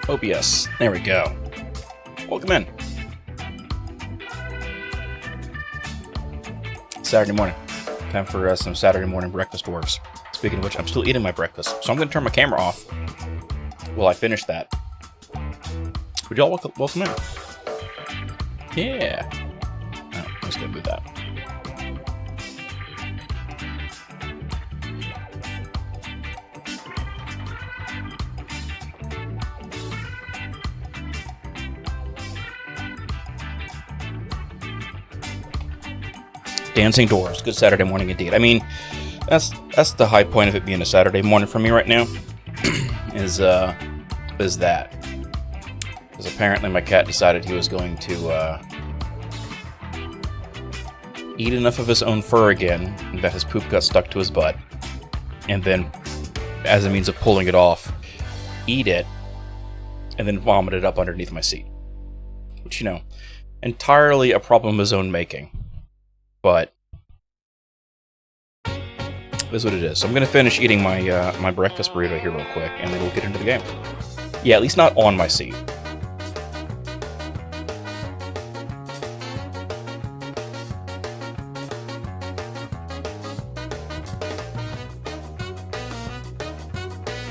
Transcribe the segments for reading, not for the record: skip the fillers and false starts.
OBS. There we go. Welcome in. Saturday morning. Time for some Saturday morning breakfast dwarves. Speaking of which, I'm still eating my breakfast, so I'm going to turn my camera off while I finish that. Would y'all welcome in? Yeah. Oh, let's go do that. Dancing Dwarves. Good Saturday morning indeed. I mean, that's the high point of it being a Saturday morning for me right now. is that. Because apparently my cat decided he was going to eat enough of his own fur again, and that his poop got stuck to his butt. And then, as a means of pulling it off, eat it, and then vomit it up underneath my seat. Which, you know, entirely a problem of his own making. But this is what it is. So I'm going to finish eating my my breakfast burrito here real quick, and then we'll get into the game. Yeah, at least not on my seat.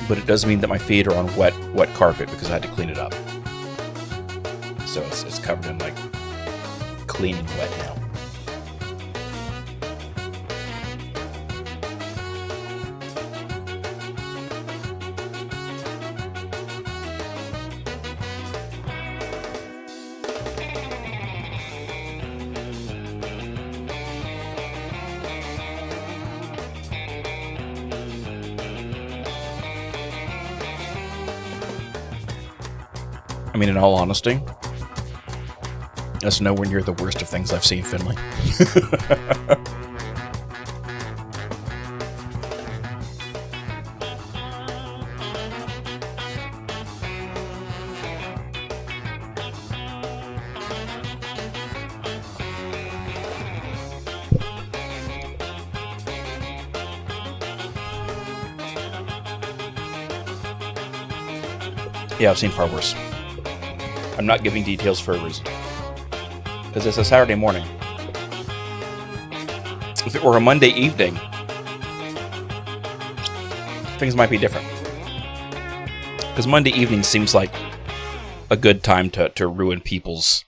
But it does mean that my feet are on wet carpet because I had to clean it up. So it's covered in like clean and wet now. I mean, in all honesty, that's nowhere near the worst of things I've seen, Finley. Yeah, I've seen far worse. I'm not giving details for a reason. Because it's a Saturday morning. If it were a Monday evening, things might be different. Because Monday evening seems like a good time to ruin people's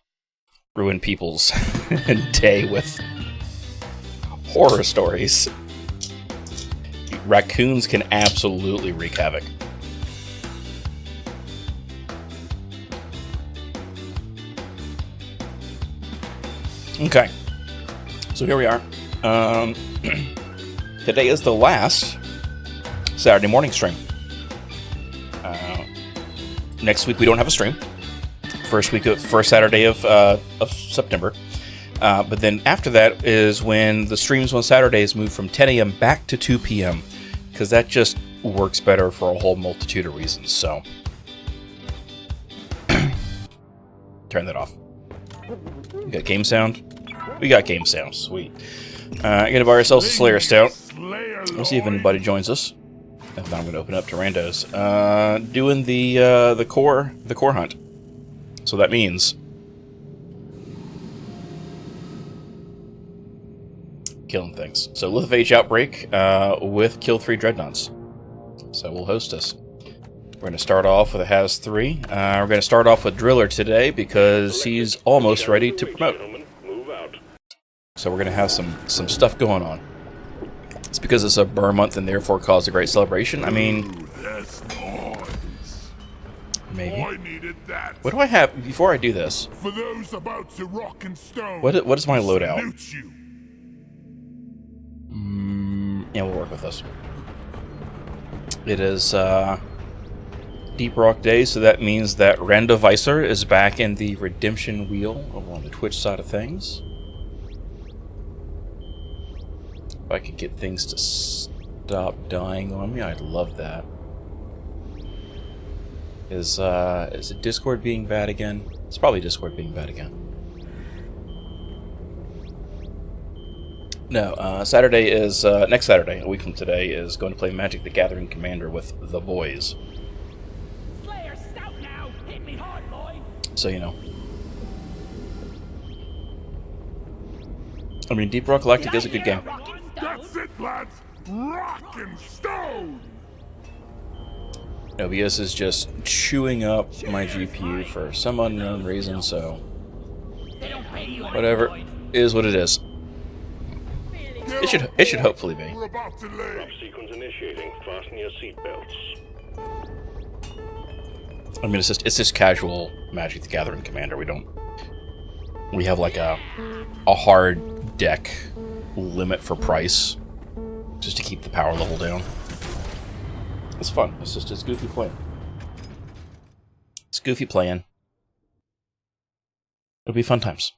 day with horror stories. Raccoons can absolutely wreak havoc. Okay, so here we are. Today is the last Saturday morning stream. Next week we don't have a stream. First Saturday of September. But then after that is when the streams on Saturdays move from 10 a.m. back to 2 p.m. because that just works better for a whole multitude of reasons. So turn that off. We got game sound. We got game sound. Sweet. Gonna buy ourselves a Slayer Stout. We'll see if anybody joins us. If not, I'm gonna open up to randos. Doing the core hunt. So that means killing things. So Lith of Age Outbreak with Kill 3 Dreadnoughts. So we'll host us. We're going to start off with a Has 3. We're going to start off with Driller today because he's almost ready to promote. So we're going to have some stuff going on. It's because it's a burr month and therefore cause a great celebration. I mean, maybe. What do I have before I do this? For those about to rock and stone. What is my loadout? Yeah, we'll work with this. It is Deep Rock Day, so that means that Randa Weiser is back in the Redemption Wheel over on the Twitch side of things. If I could get things to stop dying on me, I'd love that. Is it Discord being bad again? It's probably Discord being bad again. No, Saturday is, next Saturday, a week from today, is going to play Magic the Gathering Commander with the boys. So, you know. I mean, Deep Rock Galactic is a good game. That's it, lads! Rock and stone! OBS is just chewing up my GPU for some unknown reason, so whatever is what it is. It should hopefully be. We're about to leave. Sequence initiating. Fasten your seatbelts. I mean, it's just casual Magic the Gathering Commander. We have like a hard deck limit for price just to keep the power level down. It's fun. It's goofy playing. It's goofy playing. It'll be fun times.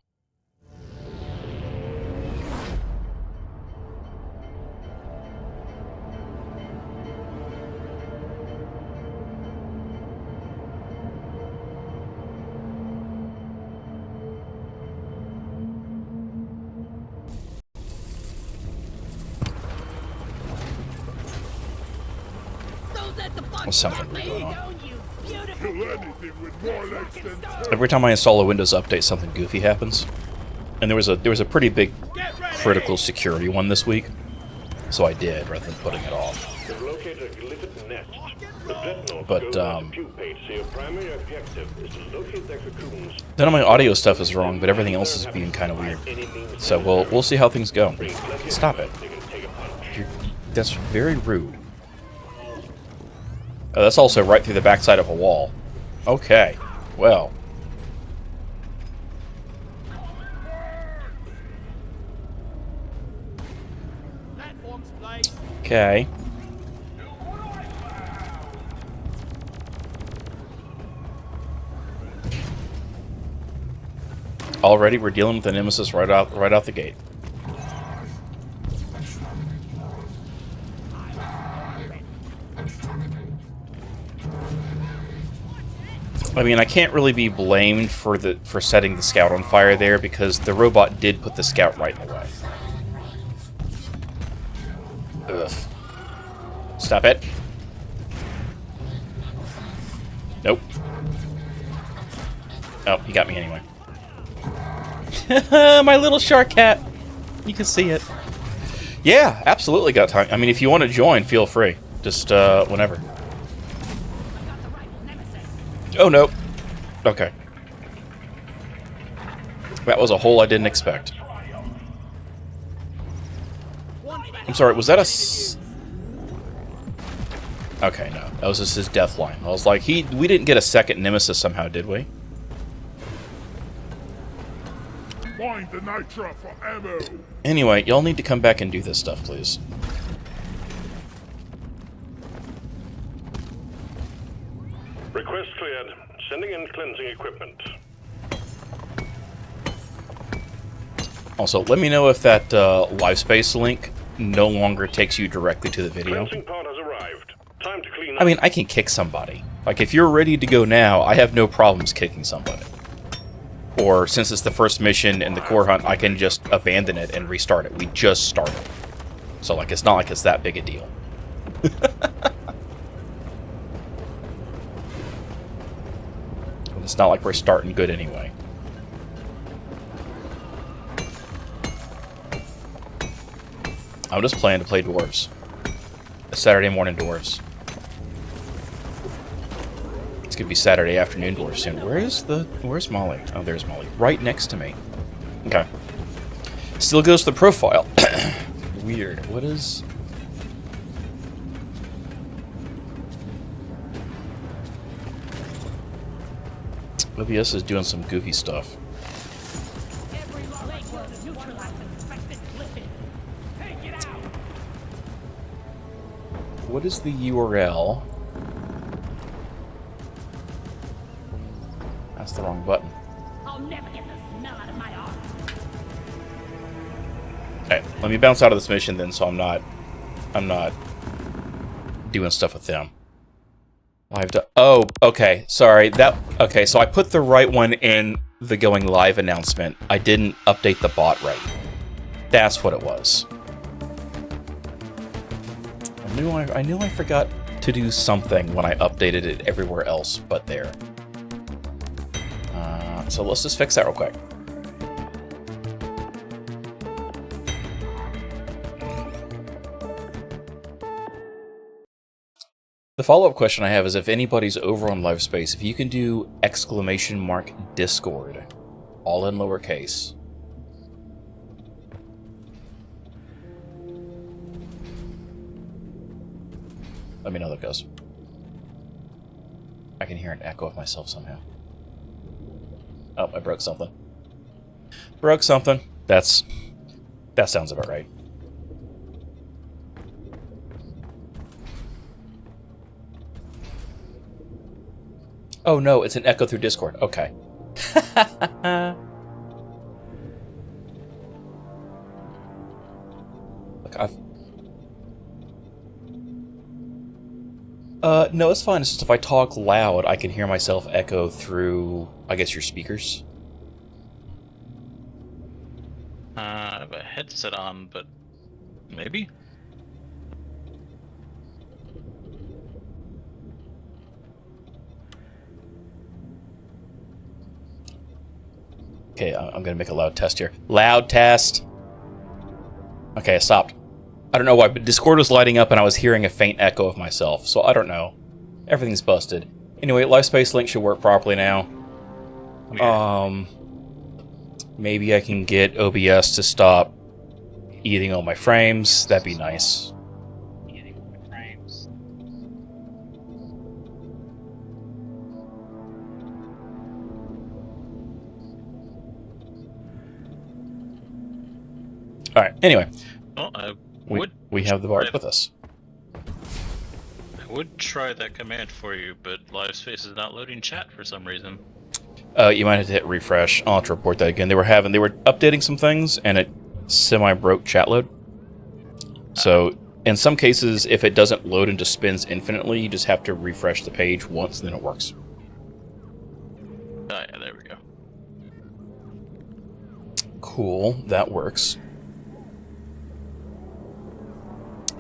There's something weird going on. Kill anything with more legs than two. Every time I install a Windows update, something goofy happens. And there was a pretty big critical security one this week, so I did rather than putting it off. You've located a glyphid nest. The dreadnought But, goes on the pupate, so your primary objective is to locate their cocoons. None of my audio stuff is wrong, but everything else is being kind of weird. So we'll see how things go. Stop it. That's very rude. Oh, that's also right through the backside of a wall. Okay. Well. Okay. Already we're dealing with the Nemesis right out the gate. I mean, I can't really be blamed for setting the scout on fire there because the robot did put the scout right in the way. Ugh. Stop it. Nope. Oh, he got me anyway. My little shark cat. You can see it. Yeah, absolutely got time. I mean, if you want to join, feel free. Just, whenever. Oh, no. Okay. That was a hole I didn't expect. I'm sorry, was that Okay, no. That was just his death line. I was like, we didn't get a second Nemesis somehow, did we? Find the nitra for ammo. Anyway, y'all need to come back and do this stuff, please. Request cleared. Sending in cleansing equipment. Also, let me know if that LiveSpace link no longer takes you directly to the video. Cleansing part has arrived. Time to clean up. I mean, I can kick somebody. Like, if you're ready to go now, I have no problems kicking somebody. Or, since it's the first mission in the core hunt, I can just abandon it and restart it. We just started. So, like, it's not like it's that big a deal. It's not like we're starting good anyway. I'm just planning to play Dwarves. A Saturday morning Dwarves. It's gonna be Saturday afternoon Dwarves soon. Where's Molly? Oh, there's Molly. Right next to me. Okay. Still goes to the profile. Weird. What is... OBS is doing some goofy stuff. What is the URL? That's the wrong button. I'll never get the smell out of my arm. Okay, let me bounce out of this mission then, so I'm not doing stuff with them. Oh, okay, sorry. Okay, so I put the right one in the going live announcement. I didn't update the bot right. That's what it was. I knew I forgot to do something when I updated it everywhere else but there. Alright, so let's just fix that real quick. The follow-up question I have is if anybody's over on LiveSpace, if you can do !Discord, all in lowercase. Let me know how that goes. I can hear an echo of myself somehow. Oh, I broke something. Broke something. That sounds about right. Oh no, it's an echo through Discord. Okay. Look, no, it's fine. It's just if I talk loud, I can hear myself echo through, I guess, your speakers. I have a headset on, but maybe? Okay, I'm gonna make a loud test here. Loud test! Okay, I stopped. I don't know why, but Discord was lighting up and I was hearing a faint echo of myself, so I don't know. Everything's busted. Anyway, LiveSpace link should work properly now. Okay. Maybe I can get OBS to stop eating all my frames. That'd be nice. Alright, anyway. Well, We have the Bard with us. I would try that command for you, but LiveSpace is not loading chat for some reason. You might have to hit refresh. I'll have to report that again. They were updating some things, and it semi-broke chat load. So, in some cases, if it doesn't load and just spins infinitely, you just have to refresh the page once, and then it works. Oh yeah, there we go. Cool, that works.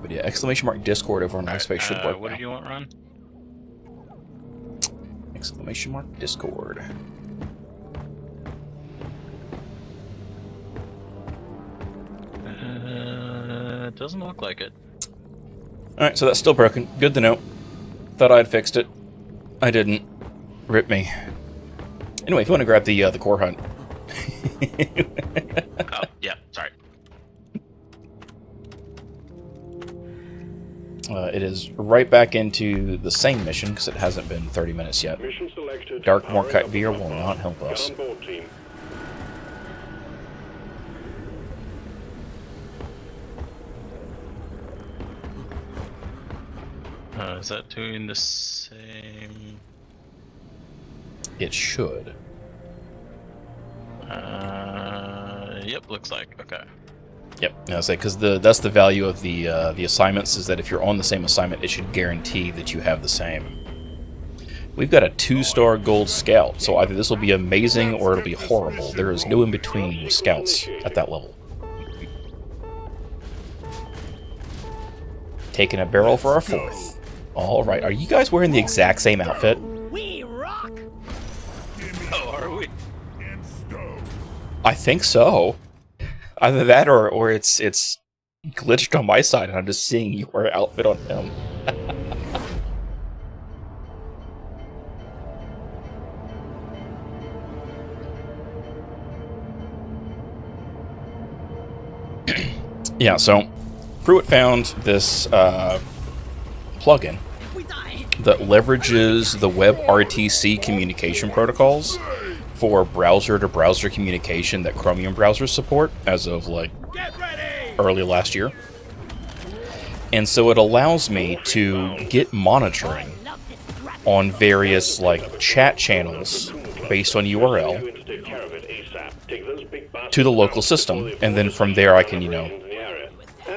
But yeah, !Discord over on LiveSpace should work What now. do you want, Ron? !Discord. It doesn't look like it. Alright, so that's still broken. Good to know. Thought I'd fixed it. I didn't. Rip me. Anyway, if you want to grab the core hunt. Oh, yeah, sorry. It is right back into the same mission, because it hasn't been 30 minutes yet. Mission selected. Dark Morkite Beer will not help us. Get on board, team. Is that doing the same? It should. Yep, looks like. Okay. Yep, I say because that's the value of the assignments is that if you're on the same assignment, it should guarantee that you have the same. We've got a 2-star gold scout, so either this will be amazing or it'll be horrible. There is no in between with scouts at that level. Taking a barrel for our 4th. All right, are you guys wearing the exact same outfit? We rock! Oh, are we? And stove. I think so. Either that or it's glitched on my side and I'm just seeing your outfit on him. Yeah, so Pruitt found this plugin that leverages the WebRTC communication protocols for browser-to-browser communication that Chromium browsers support as of, like, early last year. And so it allows me to get monitoring on various, like, chat channels based on URL to the local system, and then from there I can, you know,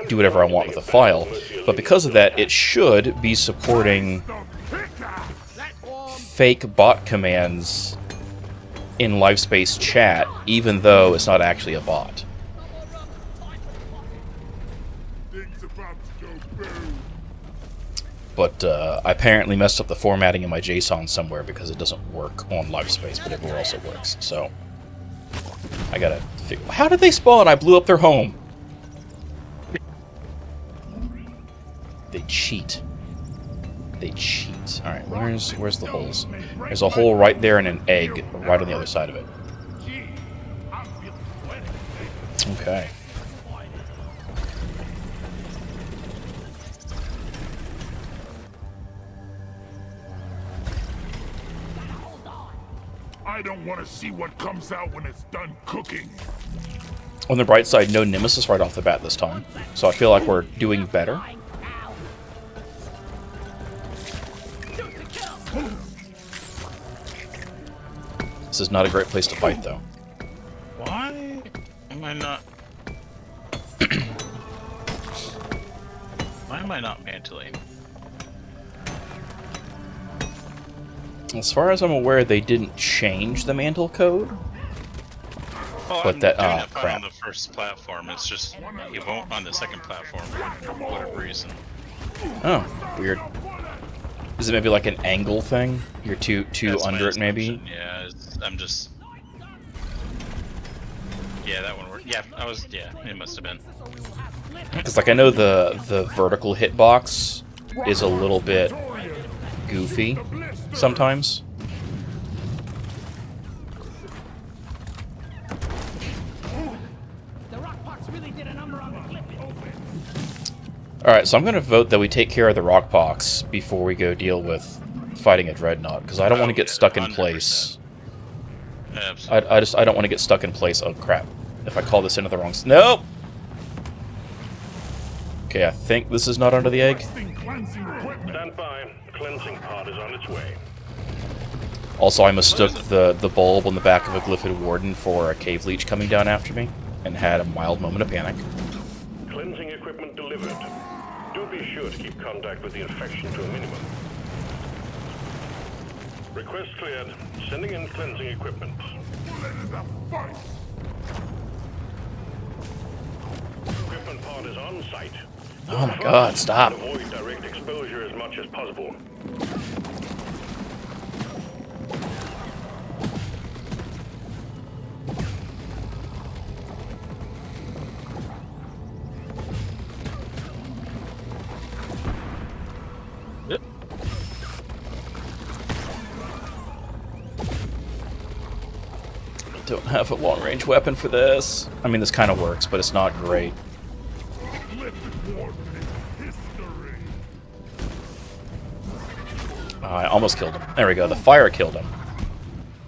do whatever I want with the file. But because of that, it should be supporting fake bot commands in LiveSpace chat, even though it's not actually a bot. Things about to go boom. But I apparently messed up the formatting in my JSON somewhere because it doesn't work on LiveSpace, but everywhere else it works. So I gotta figure. How did they spawn? I blew up their home. They cheat. They cheat. All right, where's the holes? There's a hole right there and an egg right on the other side of it. Okay. I don't want to see what comes out when it's done cooking. On the bright side, no Nemesis right off the bat this time, so I feel like we're doing better. This is not a great place to fight, though. Why am I not? Why am I not mantling? As far as I'm aware, they didn't change the mantle code. Well, But I'm that- doing oh, it fine crap. on the first platform. It's just it won't on the second platform for whatever reason. Oh, weird. Is it maybe like an angle thing? You're too That's my under it, maybe? assumption. Yeah, I'm just. Yeah, that one worked. Yeah, I was. Yeah, it must have been. Because like I know the vertical hitbox is a little bit goofy sometimes. The rock pox really did a number on the clip. Alright, so I'm going to vote that we take care of the rock pox before we go deal with fighting a dreadnought, because I don't want to get stuck in 100%. place. Absolutely. I don't want to get stuck in place. Oh crap. If I call this into the wrong... Nope! Okay, I think this is not under the egg. Cleansing equipment. Stand by. The cleansing pod is on its way. Also, I mistook the bulb on the back of a Glyphid Warden for a cave leech coming down after me, and had a mild moment of panic. Cleansing equipment delivered. Do be sure to keep contact with the infection to a minimum. Request cleared. Sending in cleansing equipment. Fight. Equipment pod is on site. Oh my god, stop. Avoid direct exposure as much as possible. Yep. Don't have a long-range weapon for this. I mean, this kind of works, but it's not great. Glyphid Warden is history. I almost killed him. There we go. The fire killed him.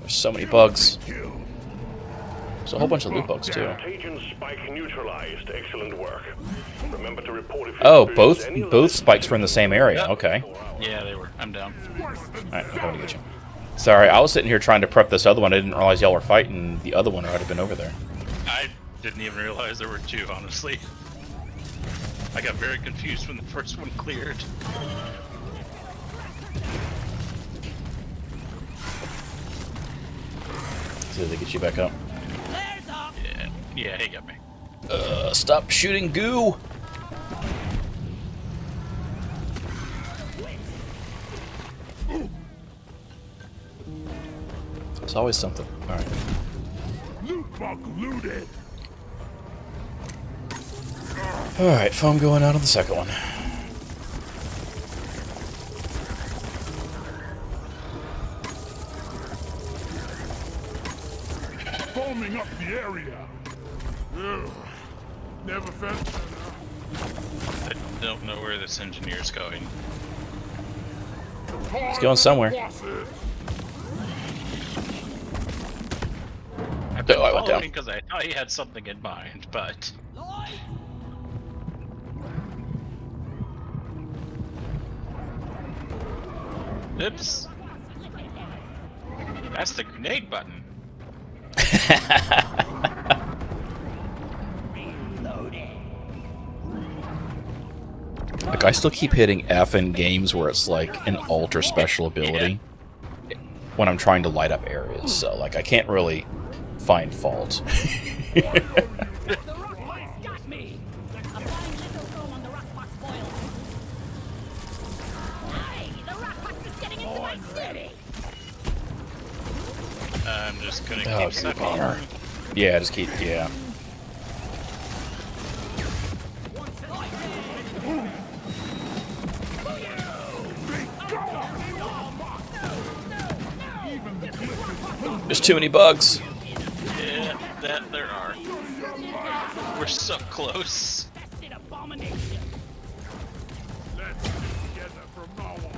There's so many bugs. Kill. There's a whole bunch of loot bugs, too. Contagion spike neutralized. Excellent work. Remember to report if you Oh, experience any both spikes were in the same area. Okay. Yeah, they were. I'm down. Alright, I'm going to get you. Sorry, I was sitting here trying to prep this other one. I didn't realize y'all were fighting the other one, or I'd have been over there. I didn't even realize there were two, honestly. I got very confused when the first one cleared. See if they get you back up. There's up. Yeah, he got me. Stop shooting goo! There's always something. Alright. Loot bug looted. Alright, foam going out on the second one. Foaming up the area. Ugh. Never felt I don't know where this engineer's going. It's going somewhere. I've been Oh, I went down. because I thought he had something in mind, but Lloyd. oops. That's the grenade button. Like, I still keep hitting F in games where it's like an ultra special ability when I'm trying to light up areas, so like I can't really find fault. The rock pox got me. Applying little foam on the rock pox boil. I'm just gonna Oh, keep sucking. bummer. Yeah, just keep, yeah. There's too many bugs. Yeah, that there are. We're so close. That's an abomination. Let's stick together from now on.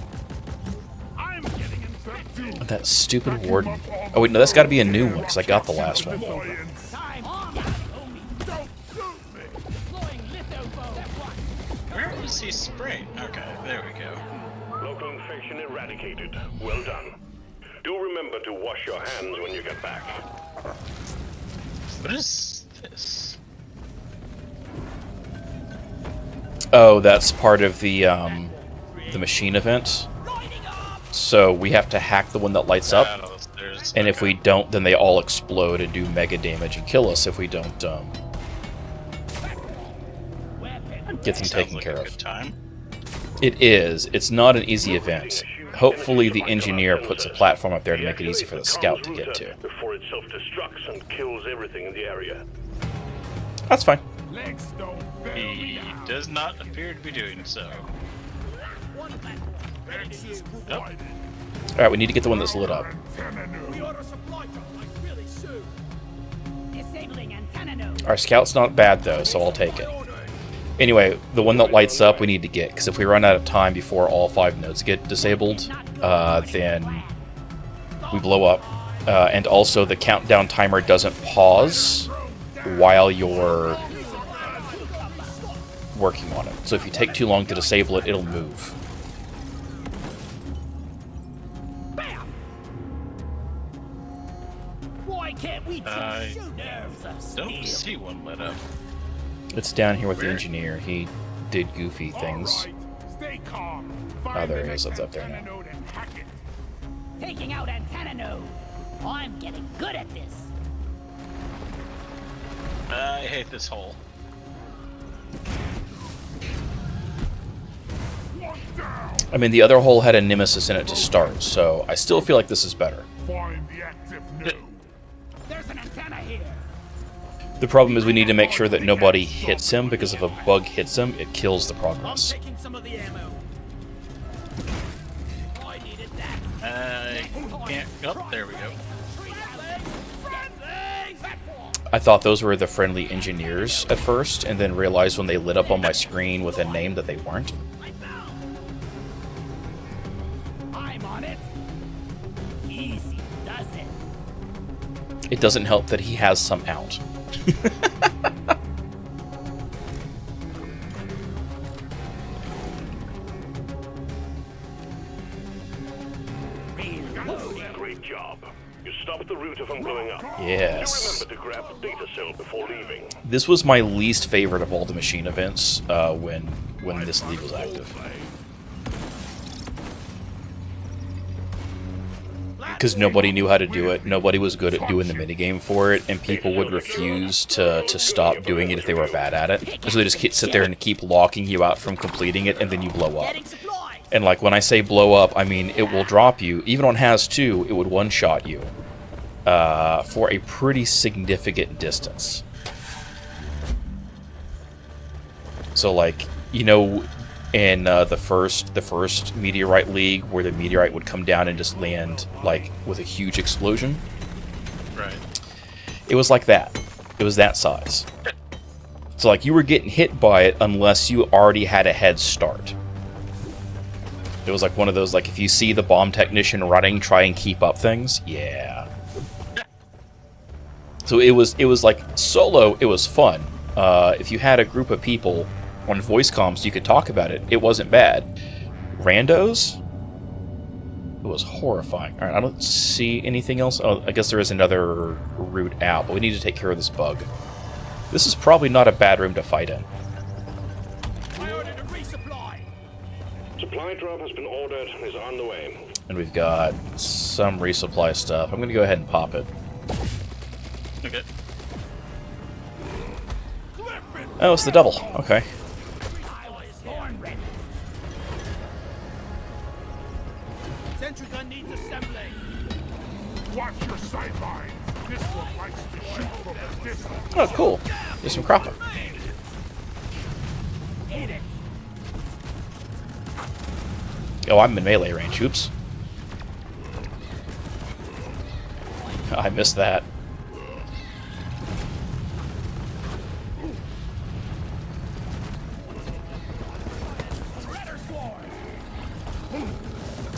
I'm getting infected. That stupid warden. Oh wait, no, that's got to be a new one because I got the last one. Lions, Time on, homie. don't shoot me. Deploying lithophone. Where was he spraying? Okay, there we go. Local infection eradicated. Well done. Do remember to wash your hands when you get back. What is this? Oh, that's part of the machine event. So we have to hack the one that lights up, and if we don't, then they all explode and do mega damage and kill us if we don't get them taken care of. Time. It is. It's not an easy event. Hopefully the engineer puts a platform up there to make it easy for the scout to get to. Before it self-destructs and kills everything in the area. That's fine. Legs don't fail He me now. does not appear to be doing so. Access provided. Alright, we need to get the one that's lit up. Antenna Order supply drop like really soon. Disabling antenna node. Our scout's not bad though, so I'll take it. Anyway, the one that lights up we need to get, because if we run out of time before all 5 nodes get disabled, then we blow up. And also the countdown timer doesn't pause while you're working on it. So if you take too long to disable it, it'll move. Bam! Why can't we just shoot nerves of Don't steel? see one lit up. It's down here with the engineer. He did goofy things. All right, stay calm. Oh, there the he is. next That's up there antenna now. node and hack it. Taking out antenna node. I'm getting good at this. I hate this hole. One down. I mean, the other hole had a nemesis in it to start, so I still feel like this is better. Find the active node. There's an antenna here. The problem is we need to make sure that nobody hits him, because if a bug hits him, it kills the progress. Taking some of the ammo. I needed that. I can't. Oh, there we go. I thought those were the friendly engineers at first, and then realized when they lit up on my screen with a name that they weren't. I'm on it. Easy does it. It doesn't help that he has some out. Great job. You stopped the router from blowing up. Yes. Remember to grab the data cell before leaving. This was my least favorite of all the machine events when this league was active. Because nobody knew how to do it, nobody was good at doing the minigame for it, and people would refuse to stop doing it if they were bad at it. So they just sit there and keep locking you out from completing it, and then you blow up. Getting supplies. And like when I say blow up, I mean it will drop you. Even on Has-2, it would one-shot you for a pretty significant distance. So like, you know, in the first Meteorite League, where the meteorite would come down and just land like with a huge explosion. Right. It was like that. It was that size. So like you were getting hit by it unless you already had a head start. It was like one of those, like, if you see the bomb technician running, try and keep up things. Yeah. So it was like solo. It was fun. If you had a group of people on voice comms, you could talk about it. It wasn't bad. Randos? It was horrifying. All right, I don't see anything else. Oh, I guess there is another route out, but we need to take care of this bug. This is probably not a bad room to fight in. I ordered a resupply. Supply drop has been ordered and is on the way. And we've got some resupply stuff. I'm going to go ahead and pop it. Okay. Oh, it's the double. Okay. I was born ready. Sentry gun needs assembling. Watch your sightlines. This one likes to shoot from a distance. Oh, cool. There's some cropper. Oh, I'm in melee range. Oops. I missed that.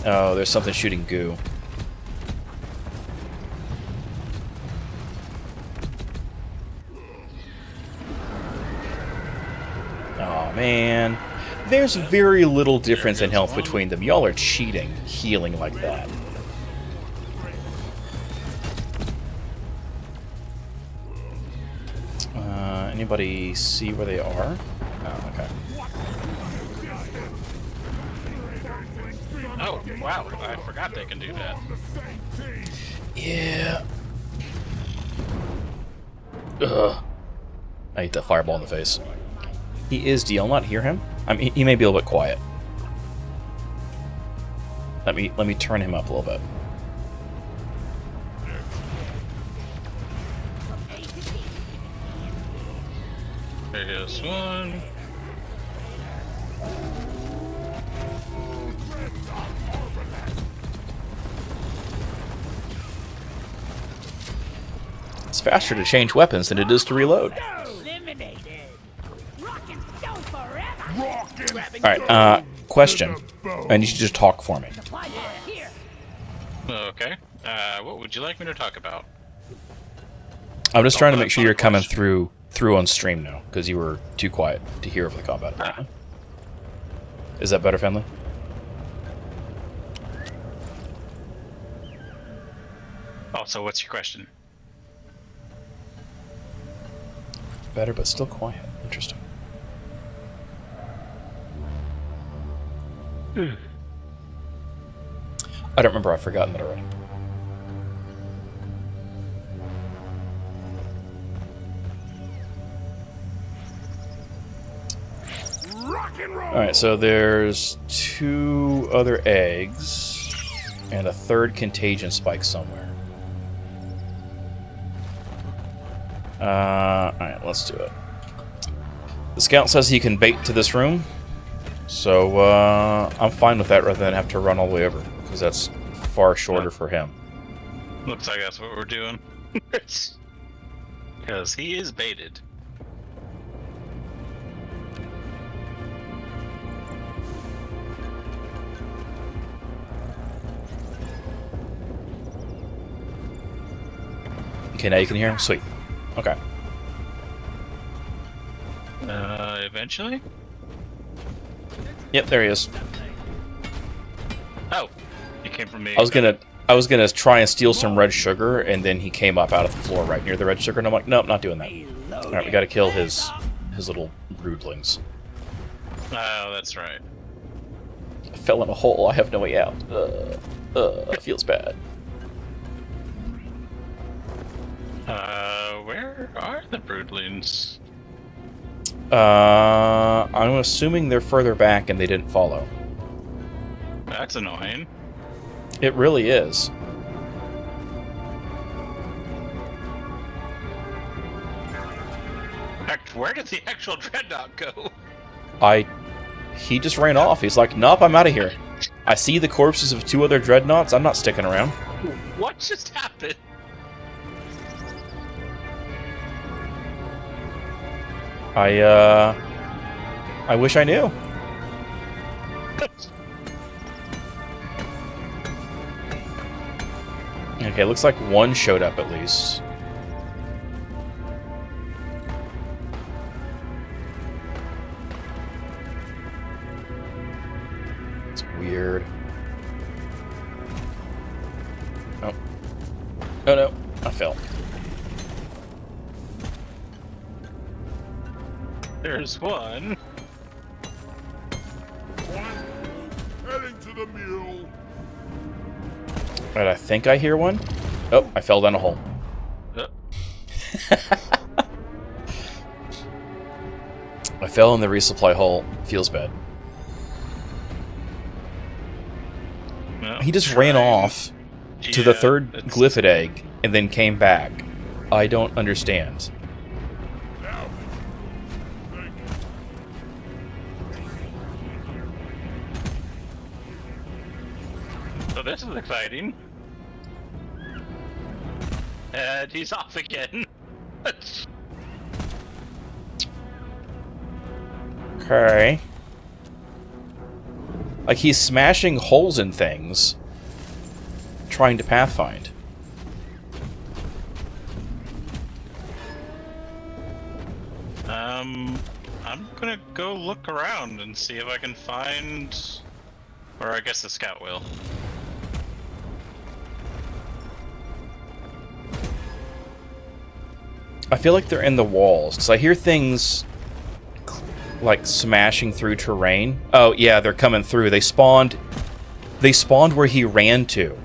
Oh, there's something shooting goo. Oh, man. There's very little difference in health between them. Y'all are cheating, healing like that. Anybody see where they are? Oh, okay. Oh, wow. I forgot they can do that. Yeah. Ugh. I hate that fireball in the face. He is. Do y'all not hear him? I mean, he may be a little bit quiet. Let me turn him up a little bit. There goes one. It's faster to change weapons than it is to reload. Eliminated. Rock and stone forever. Rock and Alright, question. I need you to just talk for me. Supply here. Okay. What would you like me to talk about? I'm just trying to make sure you're coming through on stream now, because you were too quiet to hear of the combat apparently. Is that better, Finley? Oh, so what's your question? Better, but still quiet. Interesting. I don't remember. I've forgotten that already. rock and roll. Alright, so there's 2 other eggs and a 3rd contagion spike somewhere. Alright, let's do it. The scout says he can bait to this room, so I'm fine with that rather than have to run all the way over, because that's far shorter for him. Looks like that's what we're doing. Because he is baited. Okay, now you can hear him? Sweet. Okay. Eventually? Yep, there he is. Oh, he came from me. I was gonna try and steal some red sugar, and then he came up out of the floor right near the red sugar, and I'm like, nope, not doing that. Alright, we gotta kill his little broodlings. Oh, that's right. I fell in a hole, I have no way out. Feels bad. Where are the broodlings? I'm assuming they're further back and they didn't follow. That's annoying. It really is. Heck, where did the actual dreadnought go? He just ran off. He's like, nope, I'm out of here. I see the corpses of 2 other dreadnoughts. I'm not sticking around. What just happened? I wish I knew. Okay, looks like 1 showed up at least. It's weird. Oh. Oh no, I fell. There's one. Heading to the mule. Alright, I think I hear one. Oh, I fell down a hole. I fell in the resupply hole. Feels bad. No, He just ran off to the third it's- glyphid egg and then came back. I don't understand. So this is exciting. And he's off again. Okay. Like, he's smashing holes in things, trying to pathfind. I'm gonna go look around and see if I can find... Or I guess the scout will. I feel like they're in the walls, because I hear things like smashing through terrain. Oh yeah, they're coming through. They spawned where he ran to.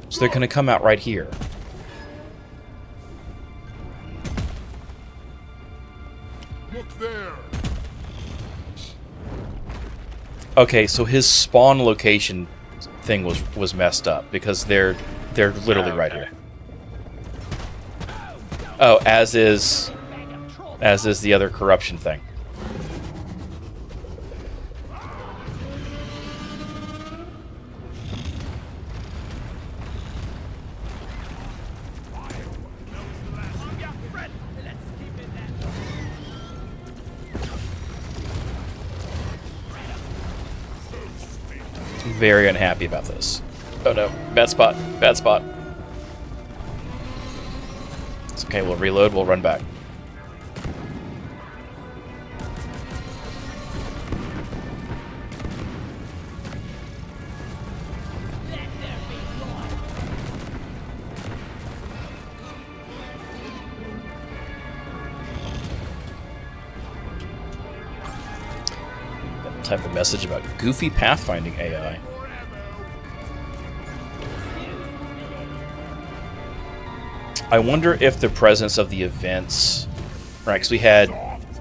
So they're gonna come out right here. Look there. Okay, so his spawn location thing was messed up because they're literally right here. Oh, as is the other corruption thing. Very unhappy about this. Oh no, bad spot, bad spot. It's okay, we'll reload, we'll run back. That type of message about goofy pathfinding AI. I wonder if the presence of the events, right? Because we had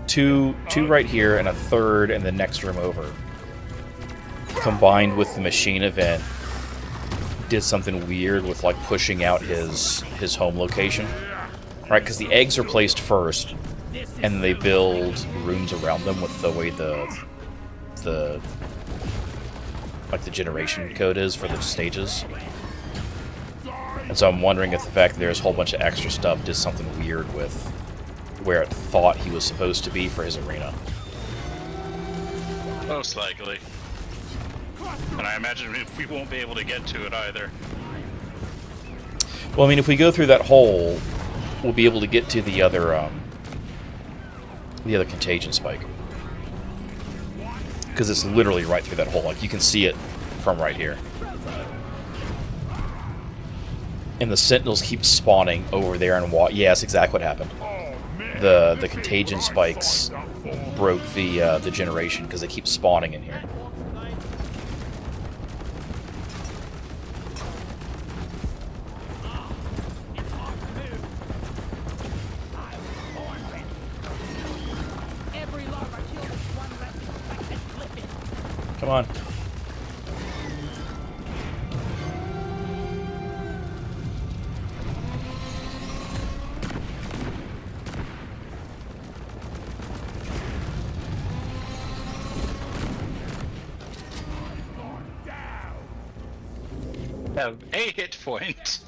two right here and a third in the next room over, combined with the machine event, did something weird with like pushing out his home location, right? Because the eggs are placed first, and they build rooms around them with the way the generation code is for the stages. And so I'm wondering if the fact that there's a whole bunch of extra stuff did something weird with where it thought he was supposed to be for his arena. Most likely. And I imagine we won't be able to get to it either. Well, I mean, if we go through that hole, we'll be able to get to the other contagion spike. Because it's literally right through that hole. Like, you can see it from right here. And the sentinels keep spawning over there and yeah, that's exactly what happened. The contagion spikes broke the generation because they keep spawning in here. Come on. Have a hit point.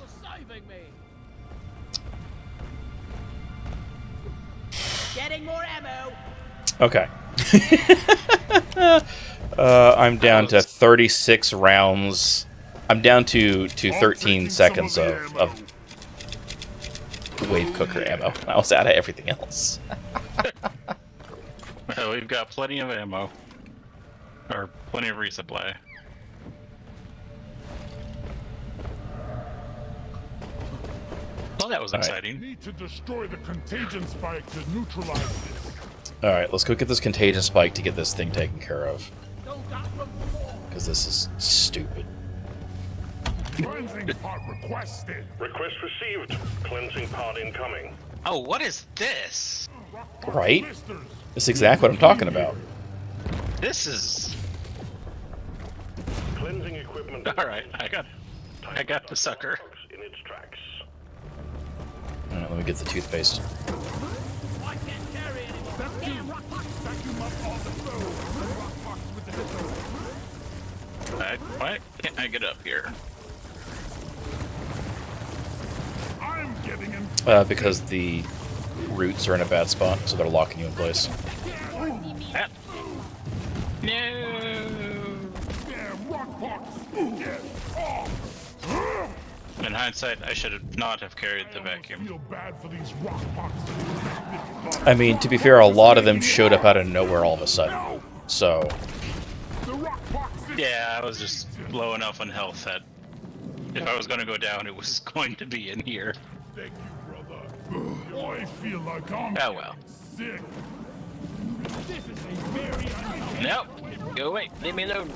Getting more ammo. Okay. I'm down to 36 rounds. I'm down to 13 seconds of wave cooker ammo. I was out of everything else. Well, we've got plenty of ammo. Or plenty of resupply. Well, that was exciting. Need to destroy the contagion spike to neutralize this. Alright, let's go get this contagion spike to get this thing taken care of. Because this is stupid. Cleansing part requested. Request received. Cleansing pod incoming. Oh, what is this? Right? That's exactly what I'm talking about. This is... Cleansing equipment. Alright, I got... I got the sucker. In its tracks. Alright, let me get the toothpaste. I can't carry anymore. Damn rock box. Vacuum up all the food. The rock box with the missile. Why can't I get up here? I'm getting him. Because the roots are in a bad spot, so they're locking you in place. Ah. No. Damn rock box. Get off. In hindsight, I should have not have carried the vacuum. Feel bad for these rock boxes. I mean, to be fair, a lot of them showed up out of nowhere all of a sudden. So, The rock box is Yeah, I was just low enough on health that if I was going to go down, it was going to be in here. Thank you, brother. I feel like I'm Oh well. sick. This is a very unusual. Nope. Go away. Leave me alone.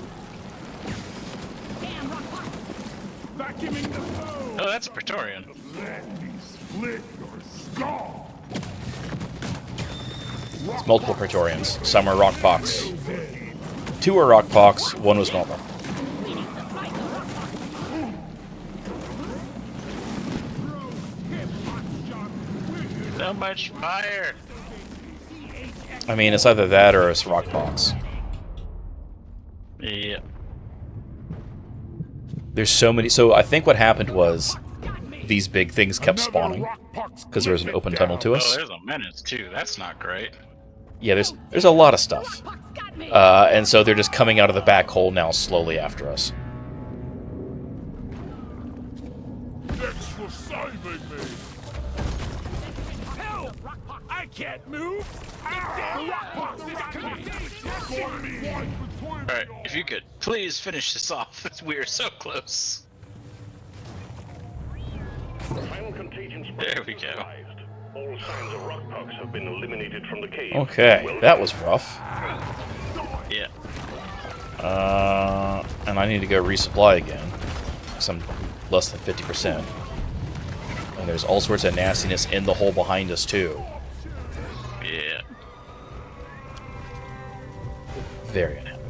Damn rock box. Vacuuming the food. Oh, that's a Praetorian. Let me split your skull. it's multiple Praetorians. Some are rock pox. 2 are rock pox, 1 was normal. So much fire. I mean, it's either that or it's rock pox. Yeah. There's so many. So I think what happened was these big things kept Another spawning rock box because there was an clip open it tunnel down. to Oh, us. there's a menace too. That's not great. Yeah, there's a lot of stuff. Box got me. And so they're just coming out of the back hole now slowly after us. Thanks for saving me. Help! I can't move. The rock box is coming. Got me. All right, if you could please finish this off, we are so close. Final contagion spike There we go. neutralized. All signs of rockpox have been eliminated from the cave. Okay, Well that was rough. Yeah. And I need to go resupply again, because I'm less than 50%. And there's all sorts of nastiness in the hole behind us, too. Yeah. Very unhappy.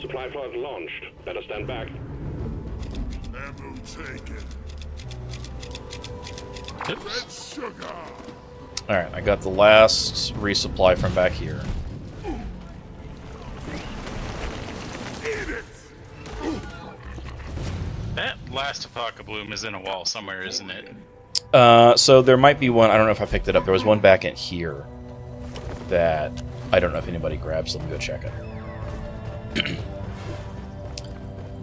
Supply pod launched. Better stand back. Ammo taken. Red Oops. sugar. Alright, I got the last resupply from back here. Eat it. That last Apoca-Bloom is in a wall somewhere, isn't it? So there might be one, I don't know if I picked it up. There was one back in here that I don't know if anybody grabbed, so let me go check it.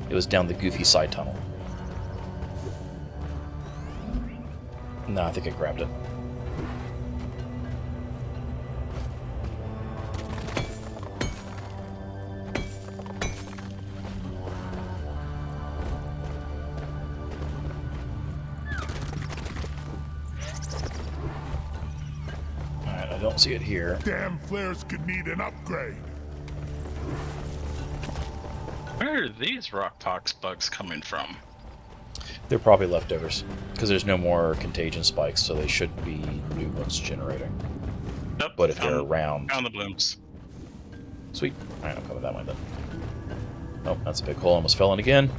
It was down the goofy side tunnel. No, I think I grabbed it. Alright, I don't see it here. Damn flares could need an upgrade. Where are these rock pox bugs coming from? They're probably leftovers, because there's no more contagion spikes, so they should be new ones generating. Nope. But if they're found- around... Found the blooms. Sweet. Alright, I'm coming that way then. Oh, that's a big hole. Almost fell in again.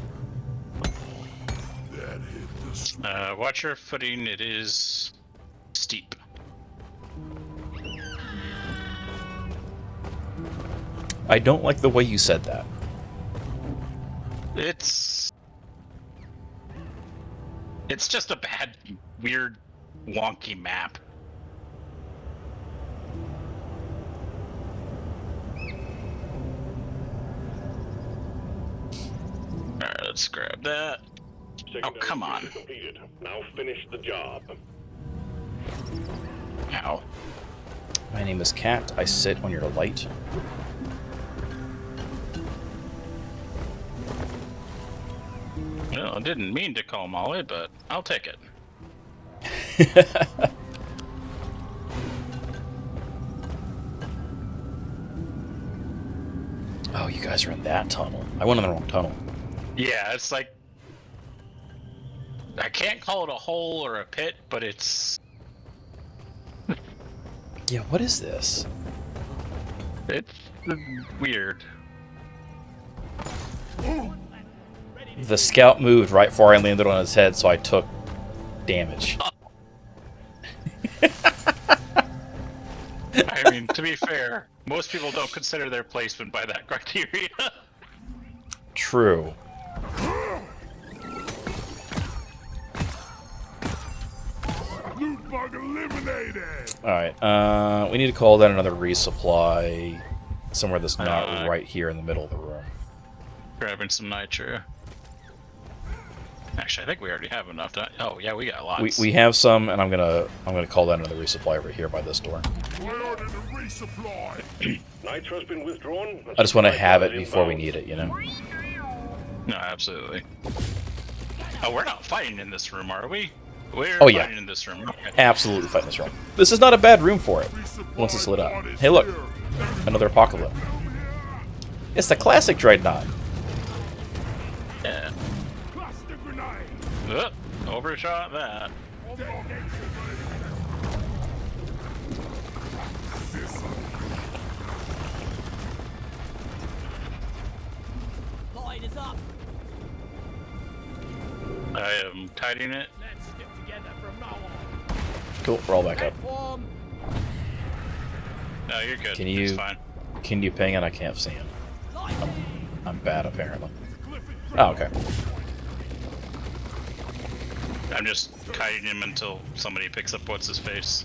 That hit the Watch your footing. It is steep. I don't like the way you said that. It's just a bad, weird, wonky map. Alright, let's grab that. Secondary come on. fusion completed. Now finish the job. Ow. My name is Cat. I sit on your light. Well, I didn't mean to call Molly, but I'll take it. Oh, you guys are in that tunnel. I went in the wrong tunnel. Yeah, it's like... I can't call it a hole or a pit, but it's... Yeah, what is this? It's weird. The scout moved right before I landed on his head, so I took damage. I mean, to be fair, most people don't consider their placement by that criteria. True. Loot bug eliminated. Alright, we need to call that another resupply somewhere that's not Uh, right here in the middle of the room. Grabbing some nitro. Actually, I think we already have enough. Oh yeah, we got lots. We have some, and I'm gonna call that another resupply over here by this door. Priority to resupply. Nitro's been withdrawn. I just want to have it before we need it, you know? No, absolutely. Oh, we're not fighting in this room, are we? We're Oh, yeah. fighting in this room. Okay. Absolutely fighting this room. This is not a bad room for it, once it's lit up. Hey look, another apocalypse. It's the classic Dreadnought. Yeah. Cluster grenade. Overshot that. Line is up. I am tidying it. Let's stick together from now on. Cool, we're all back up. Form. No, you're good. Can It's you fine. ping it? I can't see him. Line. I'm bad apparently. Oh, okay. I'm just kiting him until somebody picks up what's his face.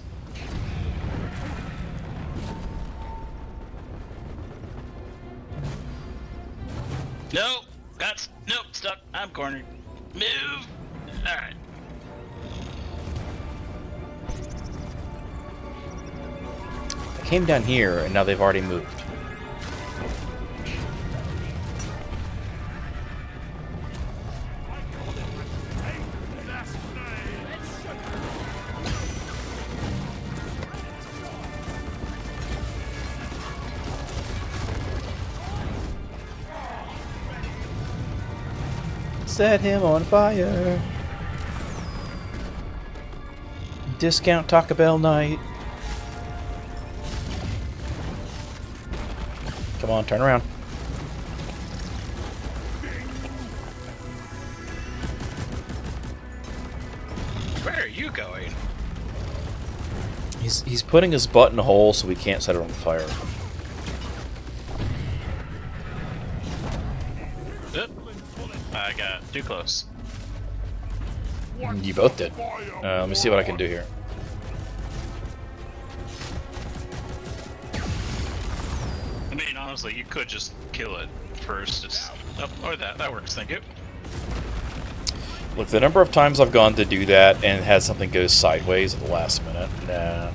No, nope, stuck. I'm cornered. Move. All right. I came down here, and now they've already moved. Set him on fire. Discount Taco Bell night. Come on, turn around. Where are you going? He's putting his butt in a hole so we can't set it on fire. Oop. I got too close. You both did. Let me see what I can do here. I mean, honestly, you could just kill it first. Just, oh, or that works. Thank you. Look, the number of times I've gone to do that and had something go sideways at the last minute. Nah.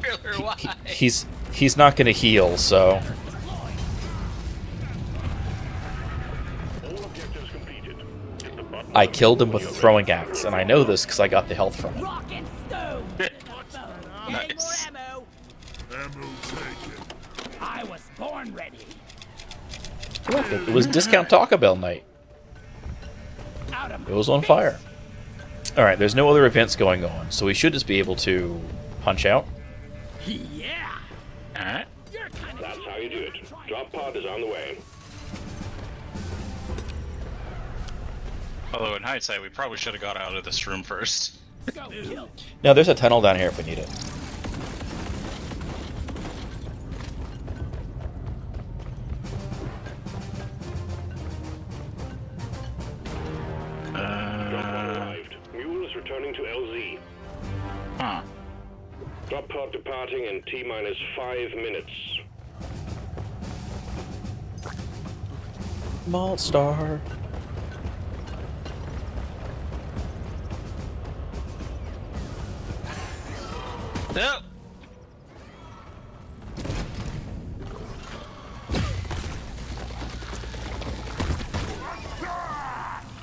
Really, why? He's not going to heal, so All objectives completed. Hit the button I killed him with a throwing axe, and I know this because I got the health from it. Rock and stone. Nice. Any more ammo? Ammo taken. I was born ready. Look, it was Discount Taco Bell night. Out of It was on fire. Alright, there's no other events going on, so we should just be able to punch out. yeah. All right. You're kind of. That's how you do it. Drop pod is on the way. Although in hindsight, we probably should have got out of this room first. Go kill. No, there's a tunnel down here if we need it. Drop pod arrived. Mule is returning to LZ. Huh. Drop pod departing in T-minus 5 minutes. Malt Star. Nope.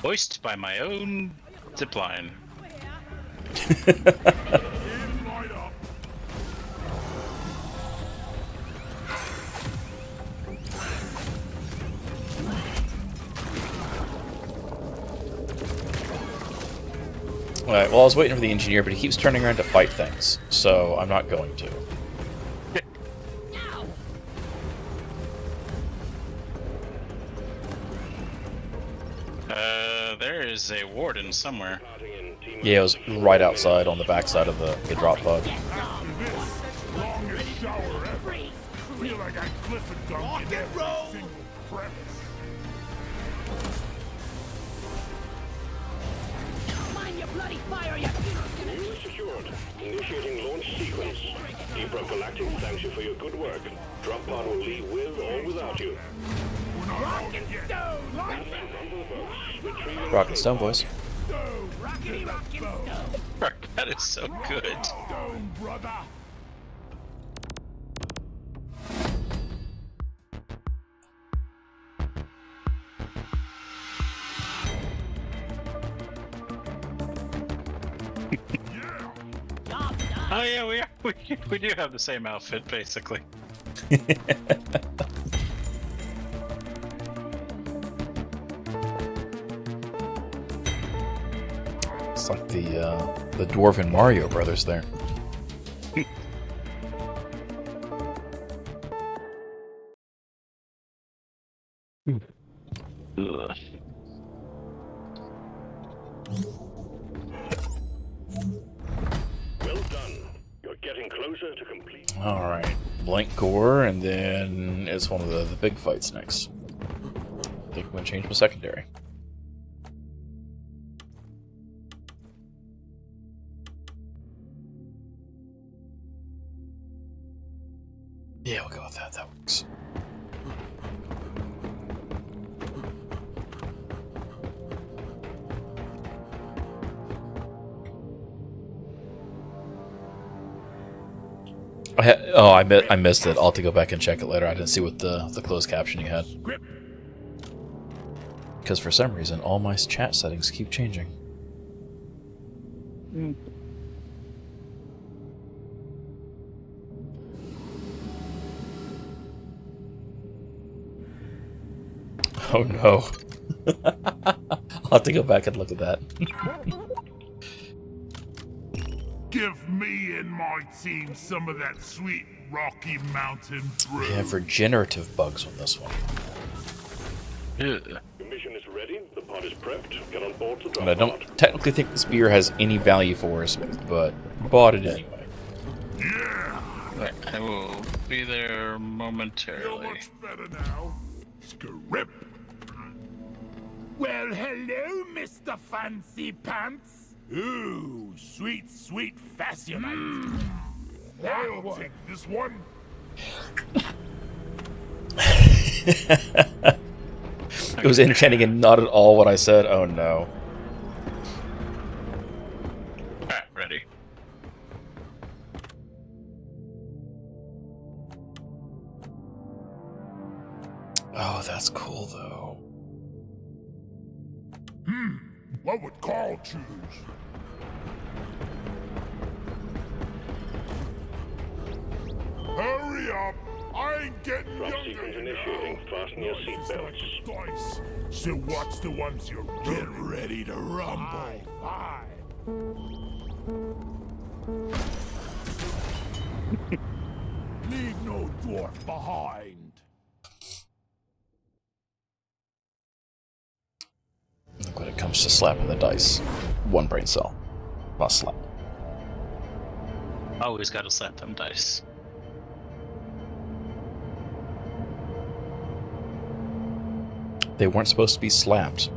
Hoist by my own zipline. Light up. Alright, well, I was waiting for the engineer, but he keeps turning around to fight things, so I'm not going to. There is a warden somewhere. Yeah, it was right outside on the backside of the drop pod. Longest shower ever. Feel like I glisten dunk in every single crevice. Mind your bloody fire, you Unit secured. Initiating launch sequence. Rock Galactic thanks you for your good work. Drop pod will leave with or without you. rock and stone! Rock and Stone, boys. Rockety rock and stone! That is so good. Stone, brother. Job done! Oh yeah, we do have the same outfit basically. It's like the Dwarven Mario Brothers there. Ugh. Well done. You're getting closer to complete. Alright. Blank core, and then it's one of the big fights next. I think I'm going to change my secondary. Yeah, we'll go with that. That works. I missed it. I'll have to go back and check it later. I didn't see what the closed captioning had. Because for some reason, all my chat settings keep changing. Oh no. I'll have to go back and look at that. Give me and my team some of that sweet Rocky Mountain brew. Yeah, regenerative bugs on this one. Ugh. Your mission is ready. The pod is prepped. Get on board to drop And I don't pod. technically think the spear has any value for us, but bought it anyway. Yeah. Right, I will be there Feel momentarily. much better now. Script. Well, hello, Mr. Fancy Pants. Ooh, sweet, sweet fascinite. I'll take this one. It was entertaining and not at all what I said. Oh no. Alright, ready. Oh, that's cool though. What would Carl choose? Hurry up! I ain't getting Drop younger. sequence you know. initiating. Fasten your It's seatbelts. like dice. So watch the ones you're get ready to rumble. Leave no dwarf behind. Look, when it comes to slapping the dice, one brain cell. Not slap. Always gotta slap them dice. They weren't supposed to be slapped.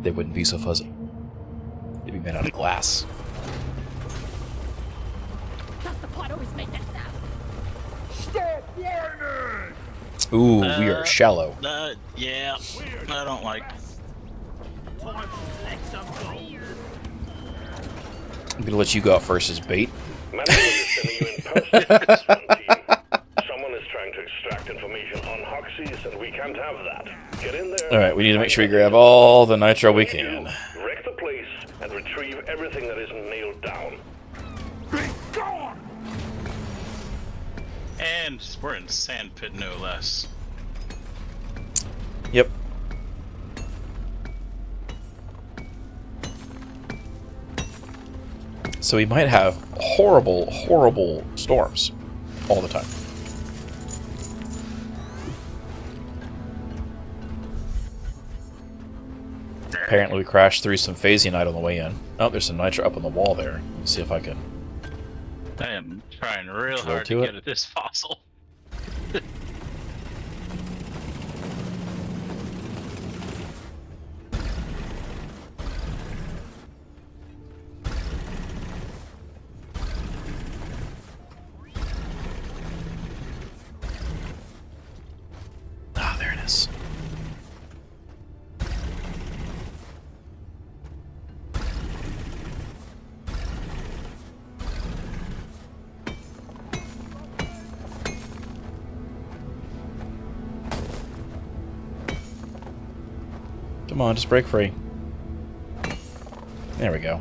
They wouldn't be so fuzzy. They'd be made out of glass. Does the pot always make that sound? Stop whining! Ooh, we are shallow. Yeah, I don't like. Time to let some go. I'm gonna let you go out first as bait. Management is sending you in post to this one team. Someone is trying to extract information on Hoxies, and we can't have that. Get in there. Alright, we need to make sure we grab all the nitro we can. Wreck the place and retrieve everything that isn't nailed down. Be gone! And we're in Sandpit no less. Yep. So we might have horrible, horrible storms all the time. Apparently we crashed through some phasianite on the way in. Oh, there's some nitro up on the wall there. Let me see if I can... I am trying real Drill hard to to it. get at this fossil. Ah, there it is. Come on, just break free. There we go.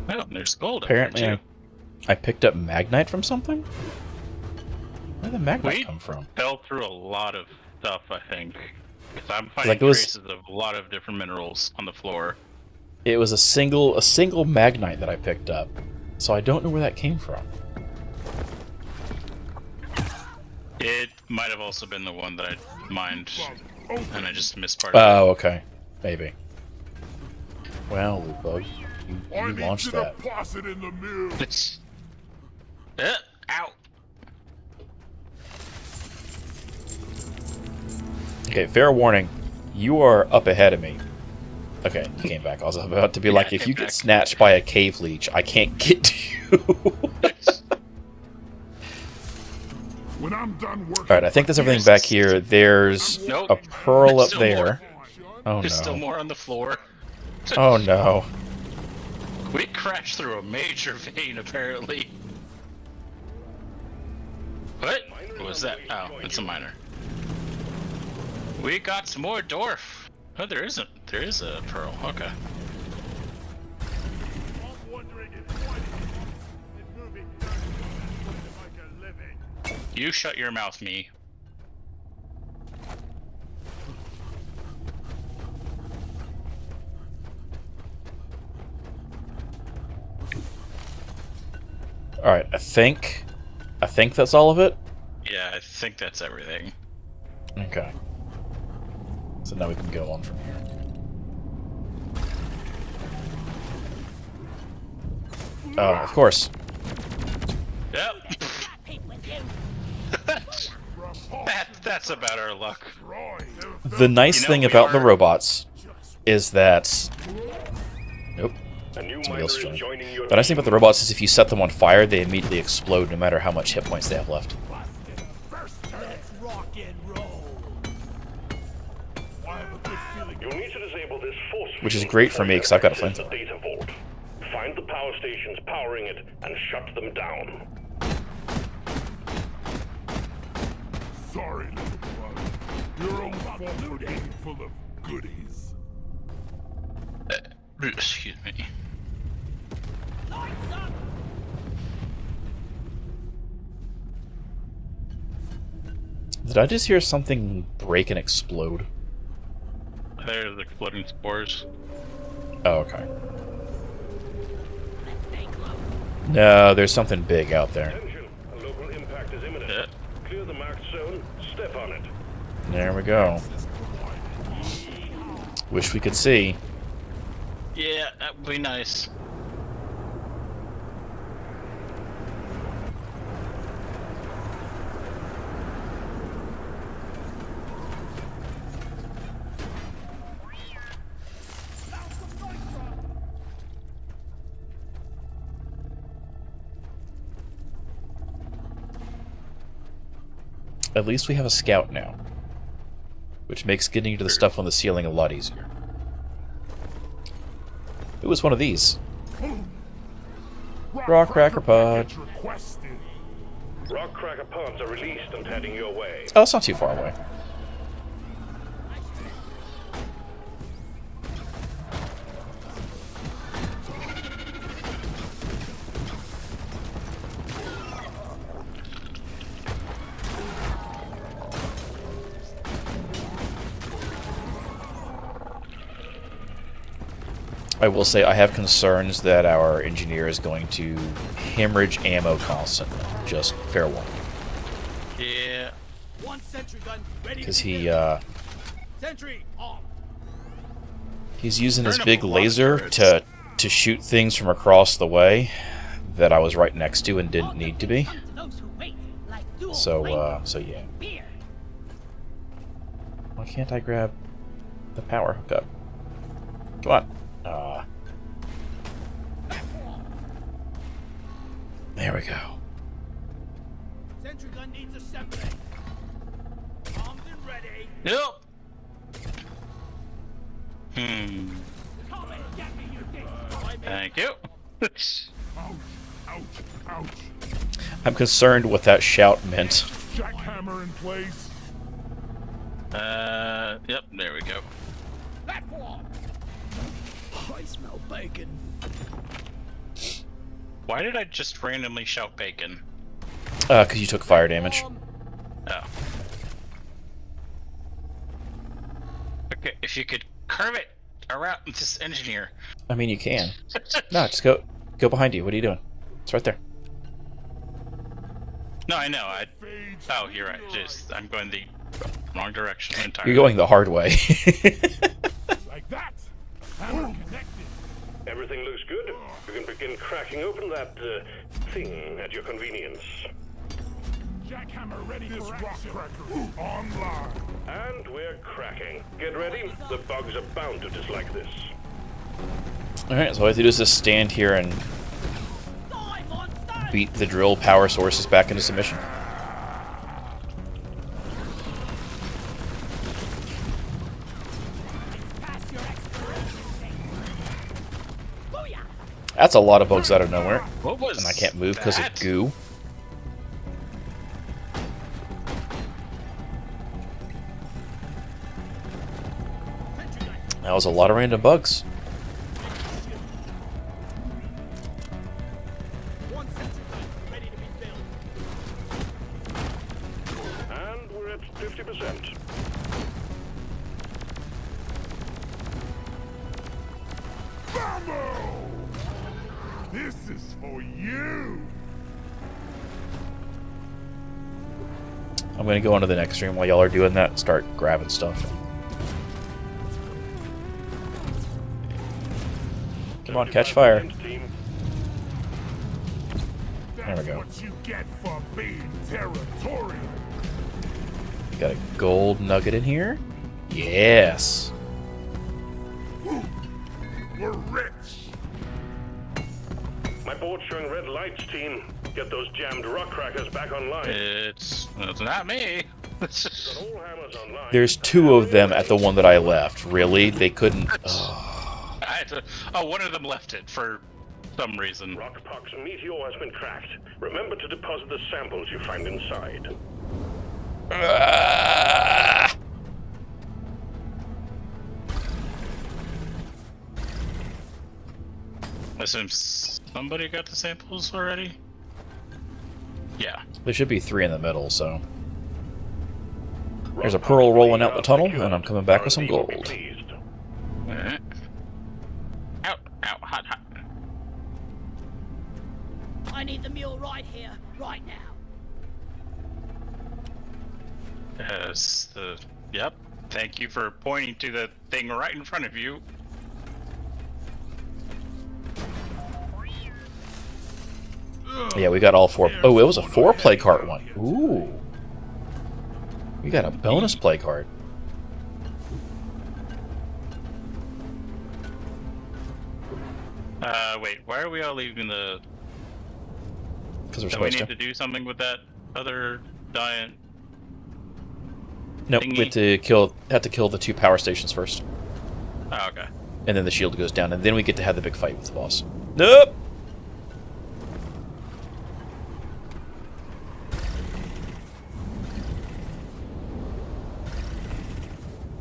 Oh, there's gold Apparently up there too. I picked up magnite from something? Where did the magnite We come from? fell through a lot of stuff, I think. Because I'm finding Like, it was- traces of a lot of different minerals on the floor. It was a single magnite that I picked up. So I don't know where that came from. It might have also been the one that I mined, and I just missed part of Oh, okay. Maybe. Well, Bug, you I'm launched into that. the placid in the mill. it. Ow! Okay, fair warning. You are up ahead of me. Okay, you came back. I was about to be Yeah, like, I if came you get back. snatched by a cave leech, I can't get to you. When I'm done working. Alright, I think there's everything back here. There's Nope. a pearl There's up still there. more. Oh There's still no. more on the floor. Oh no. We crashed through a major vein, apparently. What? What was that? Oh, it's a miner. We got some more dwarf. Oh, there isn't. There is a pearl. Okay. I'm wondering if fighting and moving dirt is like a living. You shut your mouth, me. Alright, I think that's all of it. Yeah, I think that's everything. Okay. So now we can go on from here. Oh, of course. Yep. Happy with you. That's about our luck. The nice You know, thing we about the are- robots is that... Nope. A new Somebody miner else is joined. joining your The nice thing about the robots is if you set them on fire, they immediately explode no matter how much hit points they have left. Let's rock and roll. I have a good feeling. You'll need to disable this force Which is field great for before me, you 'cause I've got a access the flamethrower. data vault. Find the power stations powering it and shut them down. Sorry, little bug. Your own fault for being full of goodies. Excuse me. Lights up. Did I just hear something break and explode? There's exploding spores. Oh, okay. Let's stay close. No, there's something big out there. Attention, a local impact is imminent. Yeah. Clear the marked zone, step on it. There we go. Wish we could see. Yeah, that would be nice. At least we have a scout now. Which makes getting to the stuff on the ceiling a lot easier. It was one of these. Rock Cracker Pod. package requested. Rock cracker pods are released and heading your way. Oh, it's not too far away. I will say I have concerns that our engineer is going to hemorrhage ammo constantly. Just fair warning. Yeah. One sentry gun ready. Because Sentry armed. he's using his Turn up big a lot of laser turrets. to shoot things from across the way that I was right next to and didn't need to be. Come to those who wait, like dual So flankers. so yeah. Beer. Why can't I grab the power hookup? Come on. There we go. Sentry gun needs assembly. Armed and ready. Yep. Hmm. Come and get me, you dick. Thank you. Ouch, ouch, ouch. I'm concerned what that shout meant. Jackhammer in place. Yep, there we go. Platform. I smell bacon. Why did I just randomly shout bacon? Because you took fire damage. Oh. Okay, if you could curve it around this engineer. I mean, you can. No, just go behind you. What are you doing? It's right there. No, I know. Oh, you're right. Just I'm going the wrong direction entirely. You're going the hard way. Like that. Hammer connected. Everything looks good. You can begin cracking open that thing at your convenience. Jackhammer ready for action. Rock cracker online. And we're cracking. Get ready. The bugs are bound to dislike this. Alright, so all I have to do is just stand here and Die, monster. beat the drill power sources back into submission. Pass your expiration date. Booyah. That's a lot of bugs out of nowhere. What was And I can't move because of that? goo. Sentry gun. That was a lot of random bugs. One sentry gun ready to be built. And we're at 50%. Bambo! This is for you. I'm gonna go on to the next stream while y'all are doing that and start grabbing stuff. Come on, catch fire. Team. That's we go. what you get for being territorial. Got a gold nugget in here. Yes. We're rich. My board's showing red lights, team. Get those jammed rock crackers back online. It's not me. Got all hammers online. There's two of them at the one that I left. Really? They couldn't... I had to, one of them left it for some reason. Rockpox meteor has been cracked. Remember to deposit the samples you find inside. I assume somebody got the samples already? Yeah. There should be three in the middle, so... There's a pearl rolling out the tunnel, and I'm coming back with some gold. Alright. Out, hot. I need the mule right here, right now. Yep. Thank you for pointing to the thing right in front of you. Yeah, we got all four... Oh, it was a 4-play cart one. Ooh. We got a bonus play card. Wait, why are we all leaving the... Because we're Do we supposed need to. to do something with that other giant... Nope, we thingy? have to kill the 2 power stations first. Oh, okay. And then the shield goes down, and then we get to have the big fight with the boss. Nope!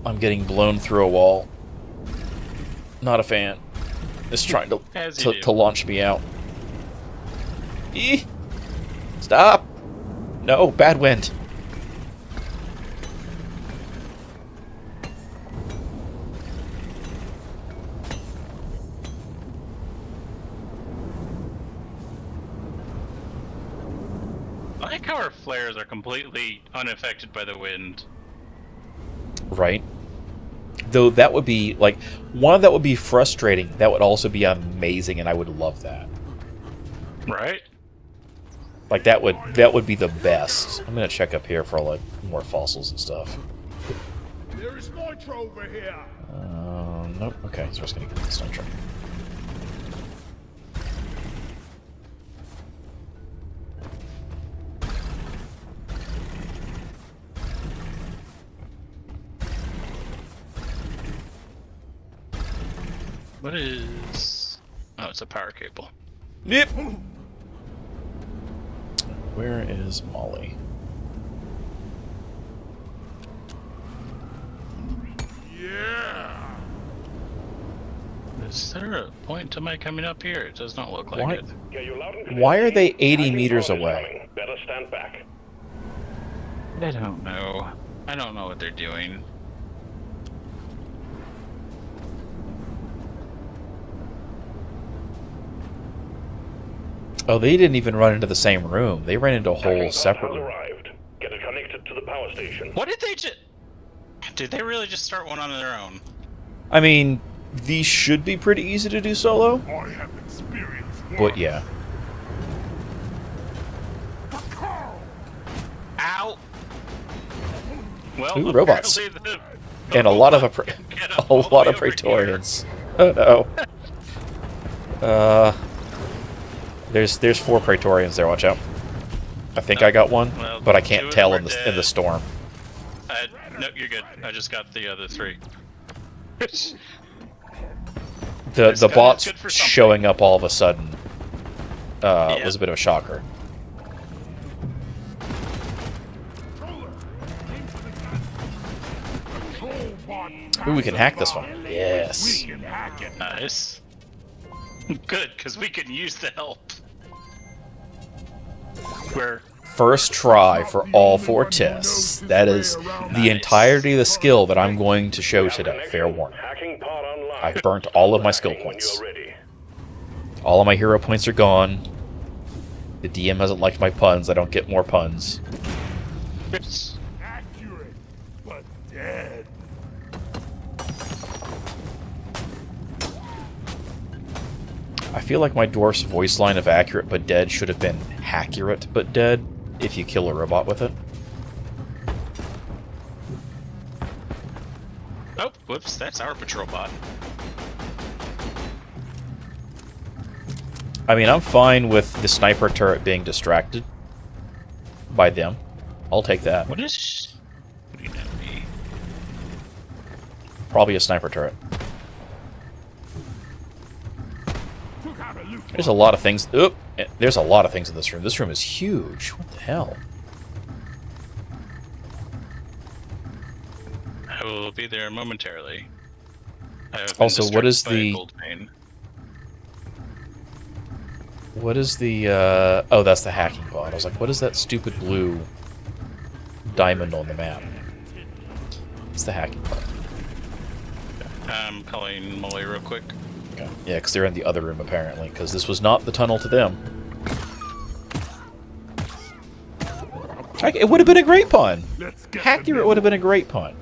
I'm getting blown through a wall. Not a fan. It's trying As you do. to launch me out. Stop! No, bad wind. I like how our flares are completely unaffected by the wind. Right? Though that would be, like, one, that would be frustrating. That would also be amazing, and I would love that. Right? Like, that would be the best. I'm gonna check up here for, like, more fossils and stuff. There is nitro over here. Nope. Okay, so we're just gonna get this nitro. What is... Oh, it's a power cable. Yep. Where is Molly? Yeah. Is there a point to my coming up here? It does not look like Why- it. Yeah, you're loud and clear. Why are they 80 Hacking meters pod is away? coming. Better stand back. I don't know. I don't know what they're doing. Oh, they didn't even run into the same room. They ran into a Hacking whole pod separate has room. arrived. Get it connected to the power station. What did they just... Did they really just start one on their own? I mean, these should be pretty easy to do solo, I have experienced but work. yeah. Ow! Well, Ooh, robots. apparently the And a lot of Get a lot of over here. Praetorians. Oh no. There's 4 Praetorians there. Watch out. I think I got one, Well, but I 2 can't of tell them in are the dead. storm. No, you're good. I just got the other 3. The This guy is bots good for something. showing up all of a sudden Yeah. was a bit of a shocker. Ooh, we can hack this one. Yes. We can hack it. Nice. Good, because we can use the help. Where... First try for all 4 tests. That is the entirety of the skill that I'm going to show today. Fair warning. Hacking pod online. I've burnt all of my skill Hacking when points. you're ready. All of my hero points are gone. The DM hasn't liked my puns. I don't get more puns. Accurate, but dead. I feel like my dwarf's voice line of accurate but dead should have been haccurate but dead if you kill a robot with it. Oh, whoops, that's our patrol bot. I mean, I'm fine with the sniper turret being distracted by them. I'll take that. What is... What do you know me? Probably a sniper turret. Took out a loot. There's a lot of things. Oop! There's a lot of things in this room. This room is huge. What the hell? I will be there momentarily. I have been Also, what is distracted by a the- gold vein. What is the, oh, that's the hacking bot. I was like, what is that stupid blue diamond on the map? It's the hacking bot. I'm calling Molly real quick. Okay. Yeah, because they're in the other room, apparently, because this was not the tunnel to them. It would have been a great pun! Let's get Accurate would have been a great pun.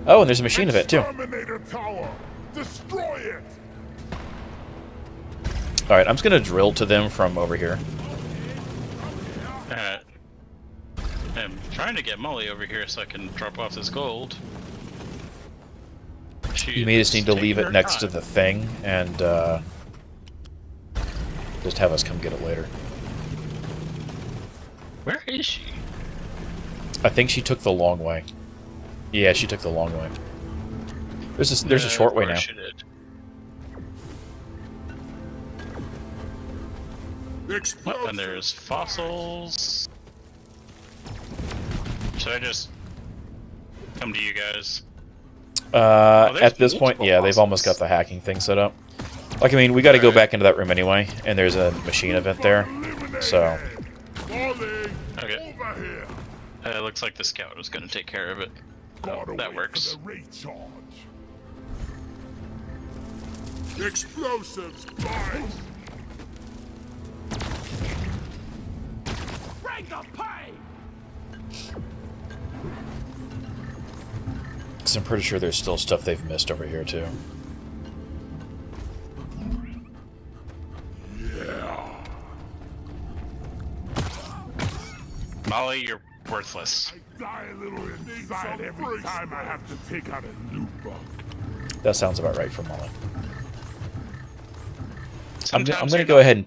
Oh, and there's a machine of it, too. Exterminator tower. Destroy it. Alright, I'm just going to drill to them from over here. I'm trying to get Molly over here so I can drop off this gold. You may just need to leave it next to the thing, and just have us come get it later. Where is she? I think she took the long way. Yeah, she took the long way. There's a short way of now. course she did. Oh, and there's fossils. Should I just come to you guys? there's At this point, multiple yeah, they've almost got fossils. the hacking thing set up. Like, I mean, we got to go back into that room anyway, and there's a machine event there, so... Molly, Okay. over here. It looks like the scout was going to take care of it. Gotta that wait works. for the recharge. Explosives, guys. Take the pay! Because I'm pretty sure there's still stuff they've missed over here, too. Molly, you're worthless. I die a little inside every time I have to take out a new bug. That sounds about right for Molly. I'm Sometimes gonna you're go not- ahead and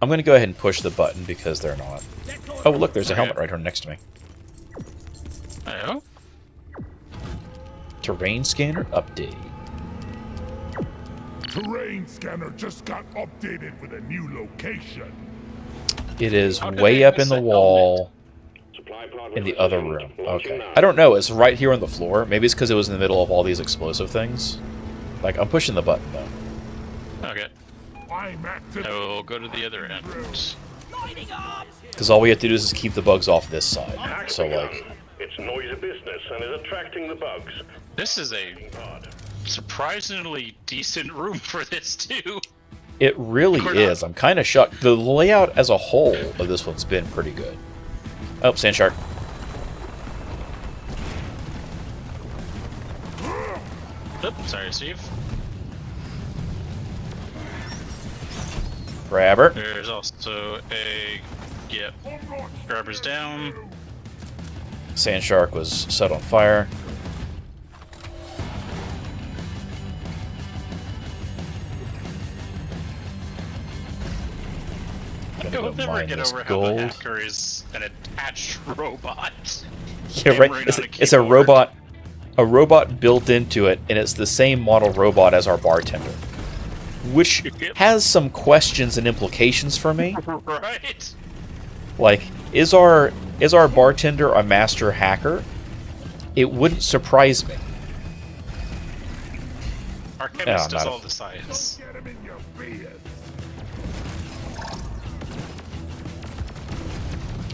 I'm gonna go ahead and push the button because they're not. Oh, look, there's a helmet right here next to me. Oh? Terrain scanner update. Terrain scanner just got updated with a new location. It is How did way they up miss in the the wall Supply pod in the other requisitioned. room. Launching Okay. now. I don't know. It's right here on the floor. Maybe it's because it was in the middle of all these explosive things. Like, I'm pushing the button, though. Okay. I'm active. I will go to the other end. Lighting up! Because all we have to do is just keep the bugs off this side. Hack So, begun. like, It's noisy business and is attracting the bugs. This is a Pod. surprisingly decent room for this, too. it really We're is. I'm kind of shocked. The layout as a whole of this one's been pretty good. Oh, sand shark. Oops, sorry, Steve. Grab her. There's also a... Yep. Grabber's down. Sand shark was set on fire. Gonna You'll go never mine get this over how gold. the hacker is an attached robot. Yeah, right. hammering It's, on a it's a keyboard. robot. A robot built into it, and it's the same model robot as our bartender. Which Yep. has some questions and implications for me. Right? Like, is our bartender a master hacker? It wouldn't surprise me. Our chemist not does a- all the science. Get him in your beard.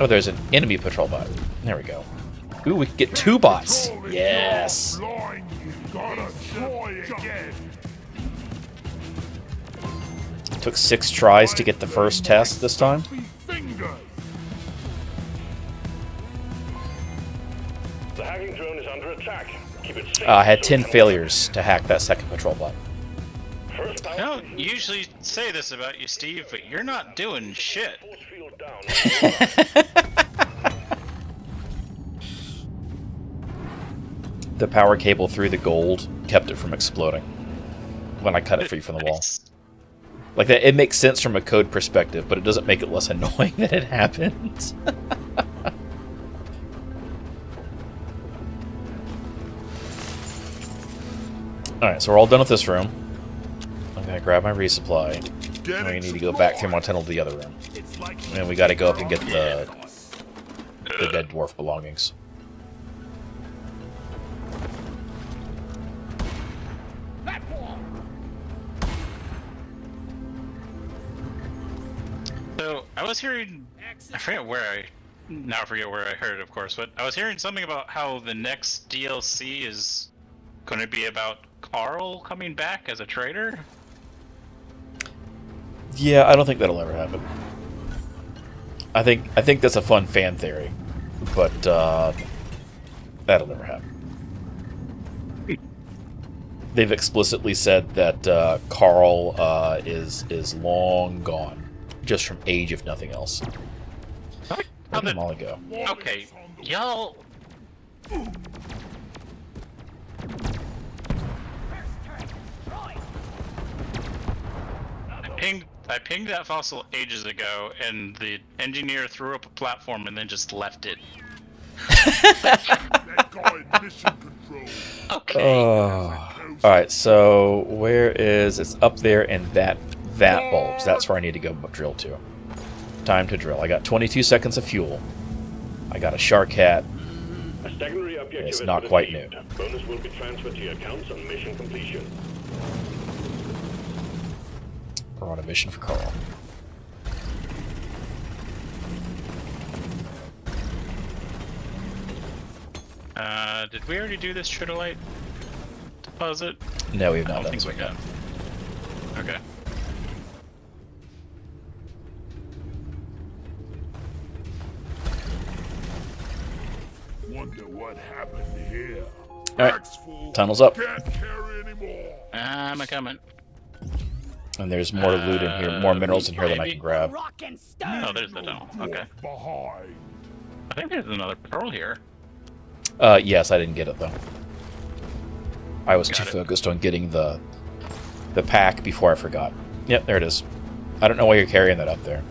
Oh, there's an enemy patrol bot. There we go. Ooh, we can get two bots. Yes. Blind, you gotta try again. Took 6 tries to get the first test this time. Fingers. The hacking drone is under attack. Keep it safe. I had so 10 it cannot failures to hack that second patrol bot. First I power don't usually say this about you, Steve, but you're not doing shit. force field down. The power cable through the gold kept it from exploding when I cut it free from the wall. Nice. Like, that, it makes sense from a code perspective, but it doesn't make it less annoying that it happens. Alright, so we're all done with this room. I'm gonna grab my resupply. And we need to go back through my tunnel to the other room. It's like And we gotta go up and get the dead dwarf belongings. So, I was hearing... I forget where I... Now I forget where I heard it, of course, but I was hearing something about how the next DLC is going to be about Carl coming back as a traitor? Yeah, I don't think that'll ever happen. I think that's a fun fan theory, but that'll never happen. They've explicitly said that Carl is long gone, just from age, if nothing else. How Where did the... Molly go? Okay, y'all... I pinged that fossil ages ago, and the engineer threw up a platform and then just left it. that guy in mission control. Okay. Alright, so where is... It's up there in that bulge. That's where I need to go drill to. Time to drill. I got 22 seconds of fuel. I got a shark hat. A secondary objective It's has not been quite achieved. new. Bonus will be transferred to your accounts on mission completion. We're on a mission for Carl. Did we already do this Tritolite deposit? No, we've I not don't done think this we one. got. Okay. what happened here. Alright, Axe full. tunnel's up. Can't carry anymore. I'm a coming. And there's more loot in here, more minerals in here than I can grab. Rock and stone. Oh, there's the tunnel. Okay. Behind. I think there's another patrol here. Yes, I didn't get it though. I was too Got it. focused on getting the pack before I forgot. Yep, there it is. I don't know why you're carrying that up there.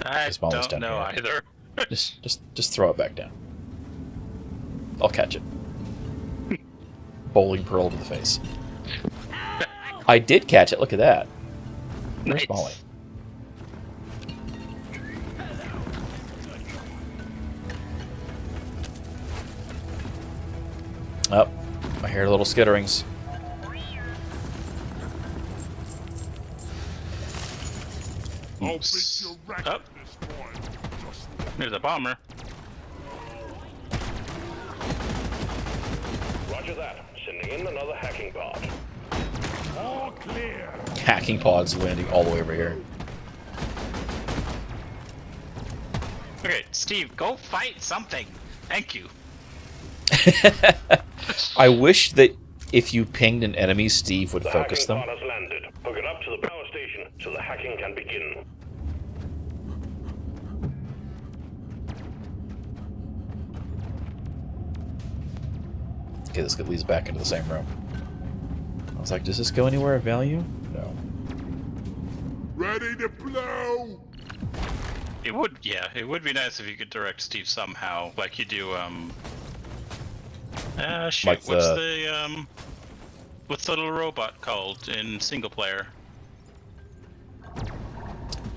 I It's almost don't down know here. either. Just throw it back down. I'll catch it. Bowling pearl to the face. I did catch it. Look at that. Where's Nice. Molly? Oh, I hear little skitterings. I'll fix your racket Up. this time. Just There's a bomber. Roger that. Sending in another hacking pod. all clear. Hacking pods landing all the way over here. Okay, Steve, go fight something. Thank you. I wish that if you pinged an enemy, Steve would The focus hacking them. pod has landed. Hook it up to the power station so the hacking can begin. Okay, this leads back into the same room. I was like, does this go anywhere of value? No. Ready to blow. It would, yeah, it would be nice if you could direct Steve somehow, like you do, shit, Like what's the little robot called in single player?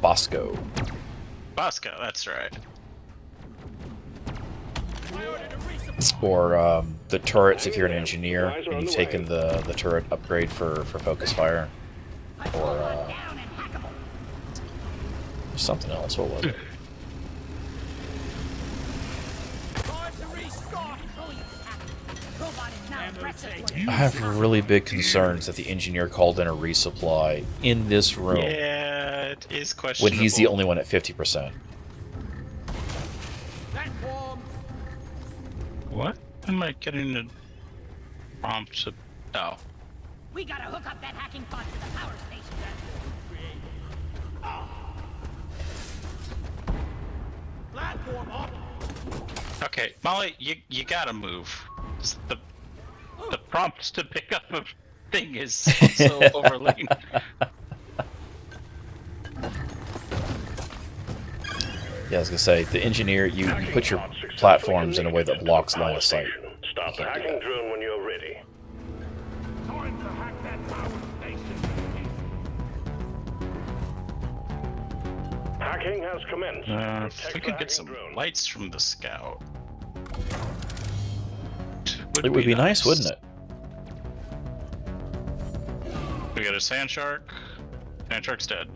Bosco. Bosco, that's right. Or the turrets if you're an engineer and you've taken the turret upgrade for focus fire. Or something else. What was it? I have really big concerns that the engineer called in a resupply in this room Yeah, it is questionable. when he's the only one at 50%. What? Am I getting the prompt to... Oh. We gotta hook up that hacking pod to the power station. Platform up. Okay, Molly, you gotta move. The prompt to pick up a thing is so overlaid. Yeah, I was gonna say, the engineer, you put your platforms in a way that blocks line of sight. Start the hacking drone when you're ready. Time to hack that power station. Hacking has commenced. If we Protect could the get some hacking drone. lights from the scout. It would be nice, wouldn't it? We got a sand shark. Sand shark's dead.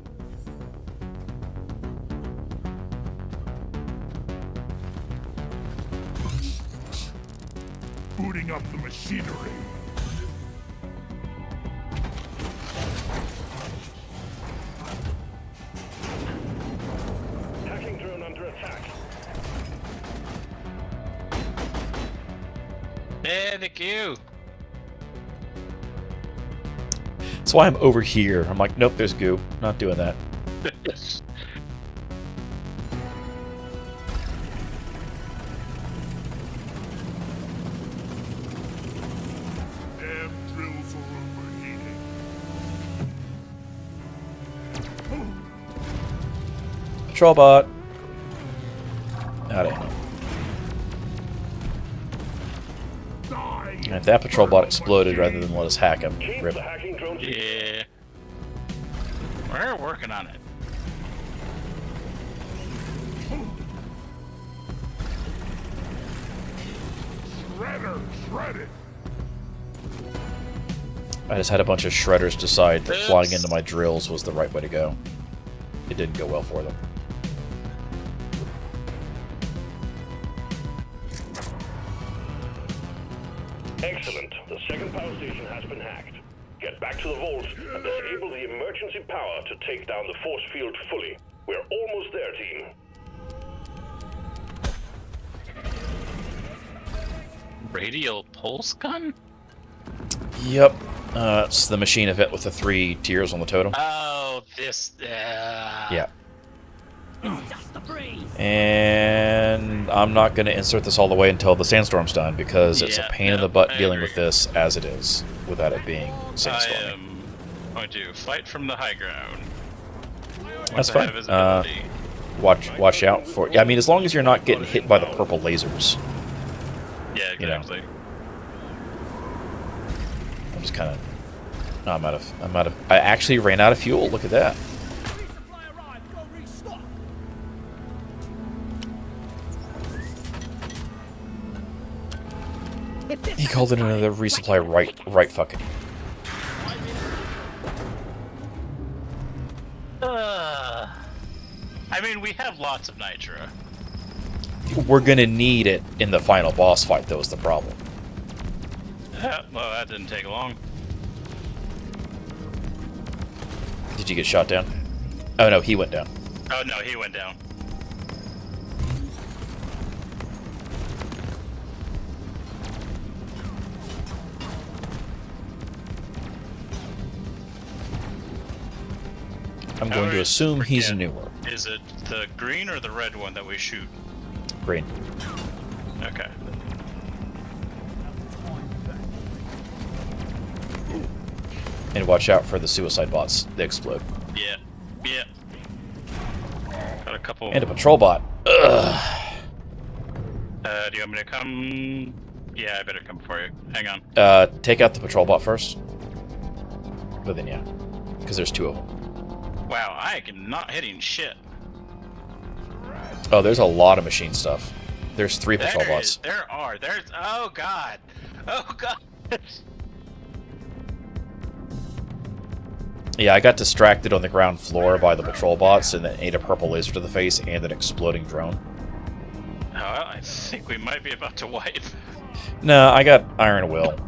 Booting up the machinery. Hacking drone under attack. Hey, the queue! That's why I'm over here. I'm like, nope, there's goo. Not doing that. Damn drills are overheating. Patrol bot. Out of here. Die. And if that patrol bot exploded rather than let us hack him, Keep rip. the hacking drone. Yeah. We're working on it. Shredder, shred it. I just had a bunch of shredders decide that flying Oops. into my drills was the right way to go. It didn't go well for them. Excellent. The second power station has been hacked. Get back to the vault and disable the emergency power to take down the force field fully. We're almost there, team. Radial pulse gun? Yep. It's the machine event with the 3 tiers on the totem. Oh, this. Yeah. It's just a breeze. And I'm not going to insert this all the way until the sandstorm's done because it's a pain in the butt dealing with this as it is without it being I sandstormy. am going to fight from the high ground. That's Once I fine. have visibility. Watch out for. Yeah, I mean, as long as you're not getting hit by the purple lasers. Yeah, you know. exactly. I'm just kind of. No, I'm out of. I actually ran out of fuel. Look at that. Resupply arrived. Go restock. He called it another resupply. Right. Fucking. I mean, we have lots of nitro. We're gonna need it in the final boss fight. Though is the problem. Well, that didn't take long. Did you get shot down? Oh no, he went down. Oh no, he went down. I'm going to assume he's forget. newer. Is it the green or the red one that we shoot? Green. Okay. And watch out for the suicide bots. They explode. Yeah. Yeah. Got a couple. And a patrol bot. Ugh. Do you want me to come? Yeah, I better come for you. Hang on. Take out the patrol bot first. But then, yeah. Because there's 2 of them. Wow, I am not hitting shit. Oh, there's a lot of machine stuff. There's 3 patrol bots. There's. Oh god. Oh god. Yeah, I got distracted on the ground floor by the patrol bots and then ate a purple laser to the face and an exploding drone. Oh, I think we might be about to wipe. No, I got Iron Will.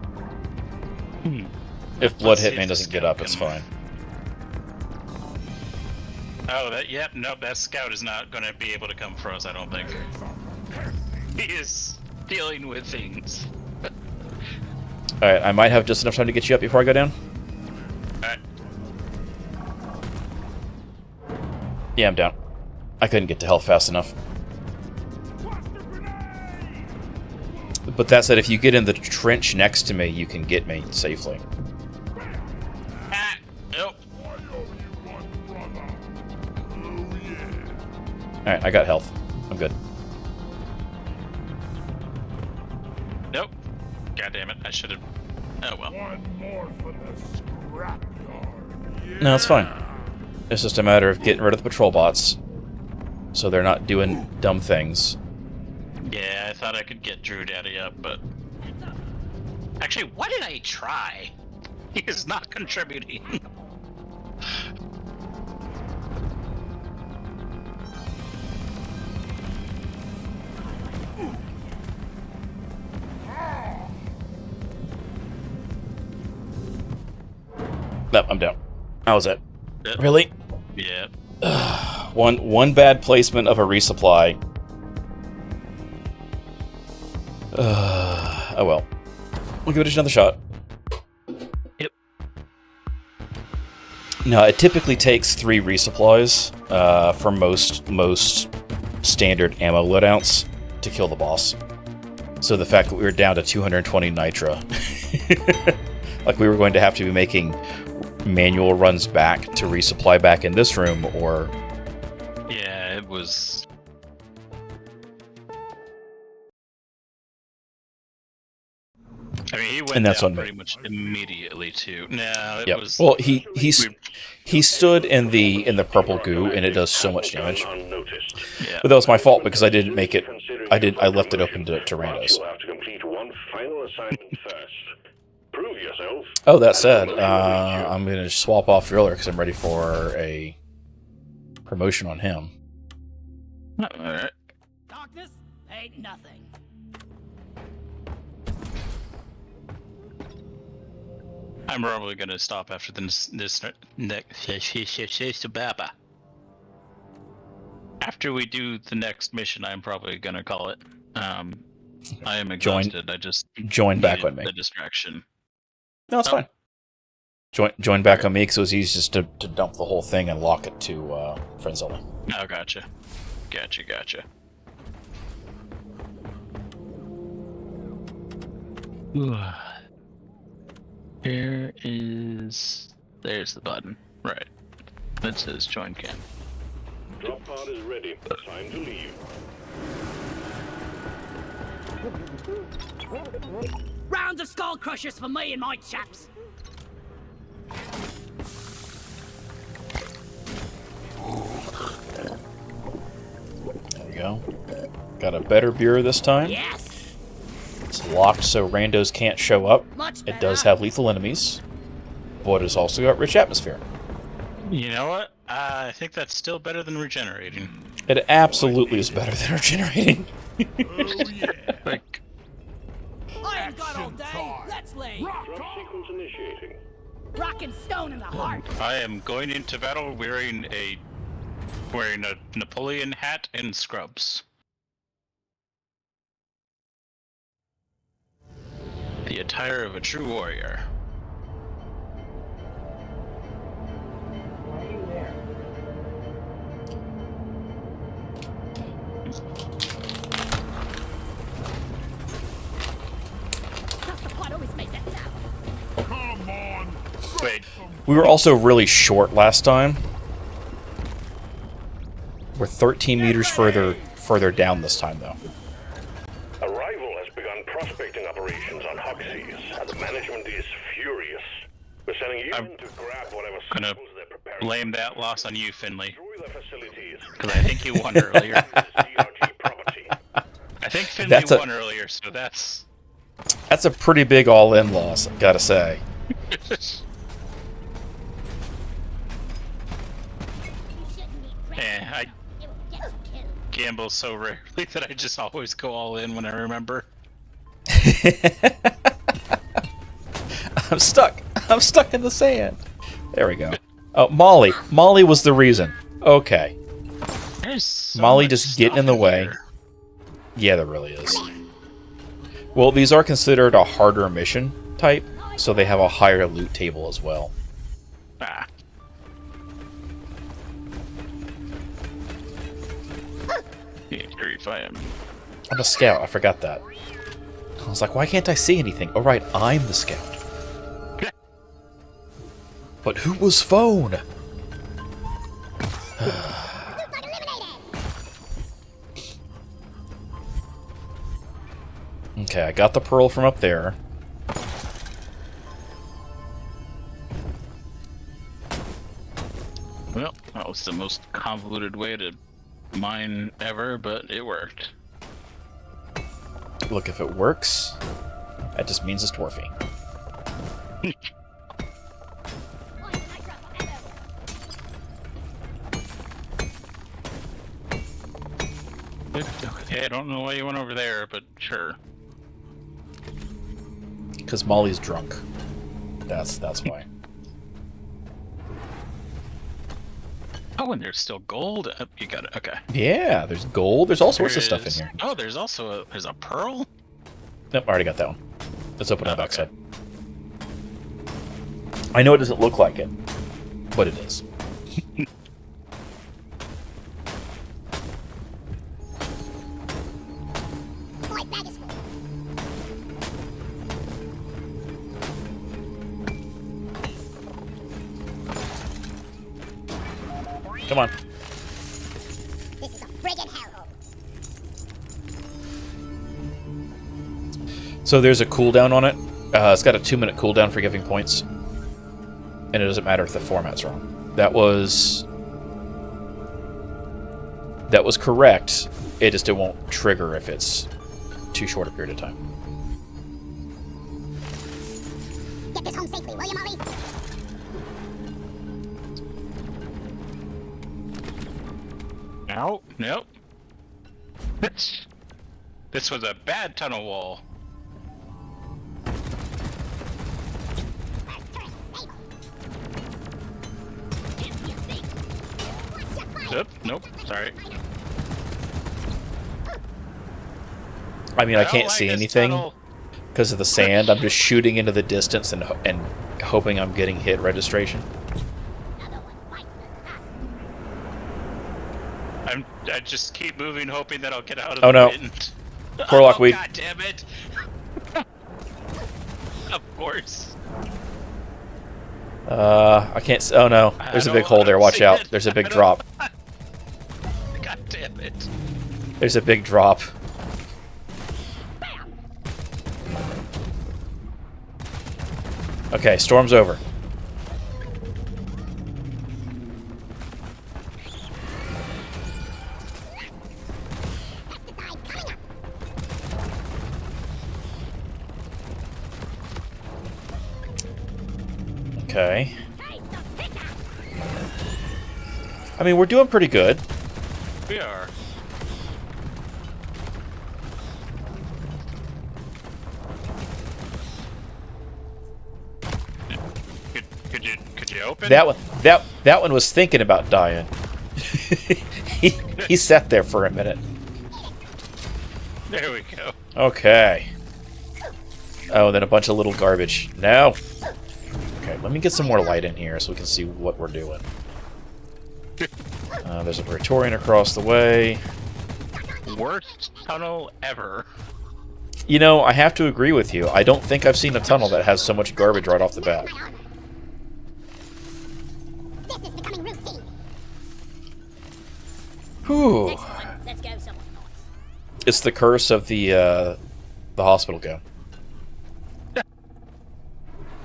If Blood Let's see if Hitman the doesn't get scout up, it's can- fine. Oh, nope, that scout is not going to be able to come for us, I don't think. He is dealing with things. Alright, I might have just enough time to get you up before I go down. Alright. Yeah, I'm down. I couldn't get to health fast enough. But that said, if you get in the trench next to me, you can get me safely. Ah, nope. Alright, I got health. I'm good. Nope. God damn it, I should have... Oh well. One more for the scrapyard. No, it's fine. It's just a matter of getting rid of the patrol bots, so they're not doing dumb things. Yeah, I thought I could get Drew Daddy up, but... Actually, what did I try? He is not contributing. Nope, I'm down. How was that? Yep. Really? Yeah. One bad placement of a resupply. Oh well. We'll give it another shot. Yep. No, it typically takes 3 resupplies for most standard ammo loadouts to kill the boss. So the fact that we were down to 220 nitra, like we were going to have to be making manual runs back to resupply back in this room, or Yeah, it was... I mean, he went And that's down on me. pretty much immediately, too. No, it yep. was... Well, he stood in the purple goo, and it does so much damage. Unnoticed. Yeah. But that was my fault because I didn't make it. I left it open to randos. You'll have to complete one final assignment first. Prove yourself. Oh, that said, I'm gonna swap off Driller because I'm ready for a promotion on him. Alright. Darkness ain't nothing. I'm probably gonna stop after this next baba. After we do the next mission, I'm probably gonna call it. I am exhausted. I just Join back needed on me. the distraction. No, it's fine. Join back on me because it was easy just to dump the whole thing and lock it to friends only. Oh, gotcha. Gotcha. There's the button. Right. That says join camp. Drop pod is ready. Time to leave. Round of skull crushers for me and my chaps. There we go. Got a better beer this time. Yes. It's locked so randos can't show up. Much It better. does have lethal enemies, but it's also got rich atmosphere. You know what? I think that's still better than regenerating. It absolutely is better than regenerating. Oh yeah. Like, I ain't got all Action day. time. Let's leave. Rock Drop on. sequence initiating. Rock and stone in the heart. I am going into battle wearing a Napoleon hat and scrubs. The attire of a true warrior. Does the pot always make that sound? Come on. Wait, We were also really short last time. We're 13 meters further down this time, though. Arrival has begun prospecting operations on Hoxie's, and the management is furious. We're sending you I'm in to grab whatever gonna samples they're preparing. blame that loss on you, Finley, Destroy their facilities. because I think you won earlier. CRG property. I think Finley That's a- won earlier, so that's... That's a pretty big all-in loss, gotta say. You shouldn't eat bread. I It will get you killed. gamble so rarely that I just always go all in when I remember. I'm stuck. I'm stuck in the sand. There we go. Oh, Molly. Molly was the reason. Okay. There's so Molly much just getting in stuff the way. here. Yeah, there really is. Well, these are considered a harder mission type, so they have a higher loot table as well. Ah. Yeah, if I am. I'm a scout. I forgot that. I was like, why can't I see anything? Oh, right. I'm the scout. But who was phone? Okay, I got the pearl from up there. Well, that was the most convoluted way to mine ever, but it worked. Look, if it works, that just means it's dwarfy. Okay, I don't know why you went over there, but sure. Because Molly's drunk. That's why. Oh, and there's still gold. You got it. Okay. Yeah, there's gold. There's all sorts of stuff in There's- here. Oh, there's also there's a pearl. Nope, I already got that one. Let's open the Oh, backside. I know it doesn't look like it, but it is. My bag is full. Come on. This is a friggin' hellhole. So there's a cooldown on it. It's got a 2-minute cooldown for giving points. And it doesn't matter if the format's wrong. That was correct. It just it won't trigger if it's too short a period of time. Get this home safely, will you, Molly? No, nope. This was a bad tunnel wall. Oop, nope, sorry. I mean, I don't can't like see this anything tunnel. because of the sand. I'm just shooting into the distance and hoping I'm getting hit registration. I just keep moving, hoping that I'll get out of Oh, the no. wind. Porlock weed. God damn it! Of course. I can't. Oh no, there's a big hole there. Watch out. There's a big drop. God damn it! There's a big drop. Okay, storm's over. Okay. I mean, we're doing pretty good. We are. Could you open? That one was thinking about dying. he sat there for a minute. There we go. Okay. Oh, and then a bunch of little garbage. No. Okay, let me get some more light in here so we can see what we're doing. There's a Praetorian across the way. Worst tunnel ever. You know, I have to agree with you. I don't think I've seen a tunnel that has so much garbage right off the bat. This is becoming routine. Whew. Next one, let's go somewhere nice. It's the curse of the hospital gown.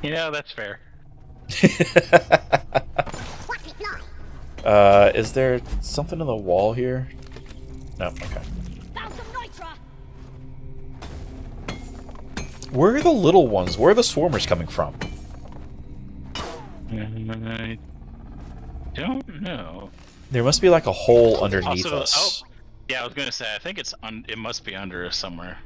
You know, that's fair. Watch me fly. Is there something on the wall here? No, okay. Found some nitra. Where are the little ones? Where are the swarmers coming from? I don't know. There must be like a hole underneath Also, us. oh, yeah, I was gonna say. I think it's it must be under us somewhere.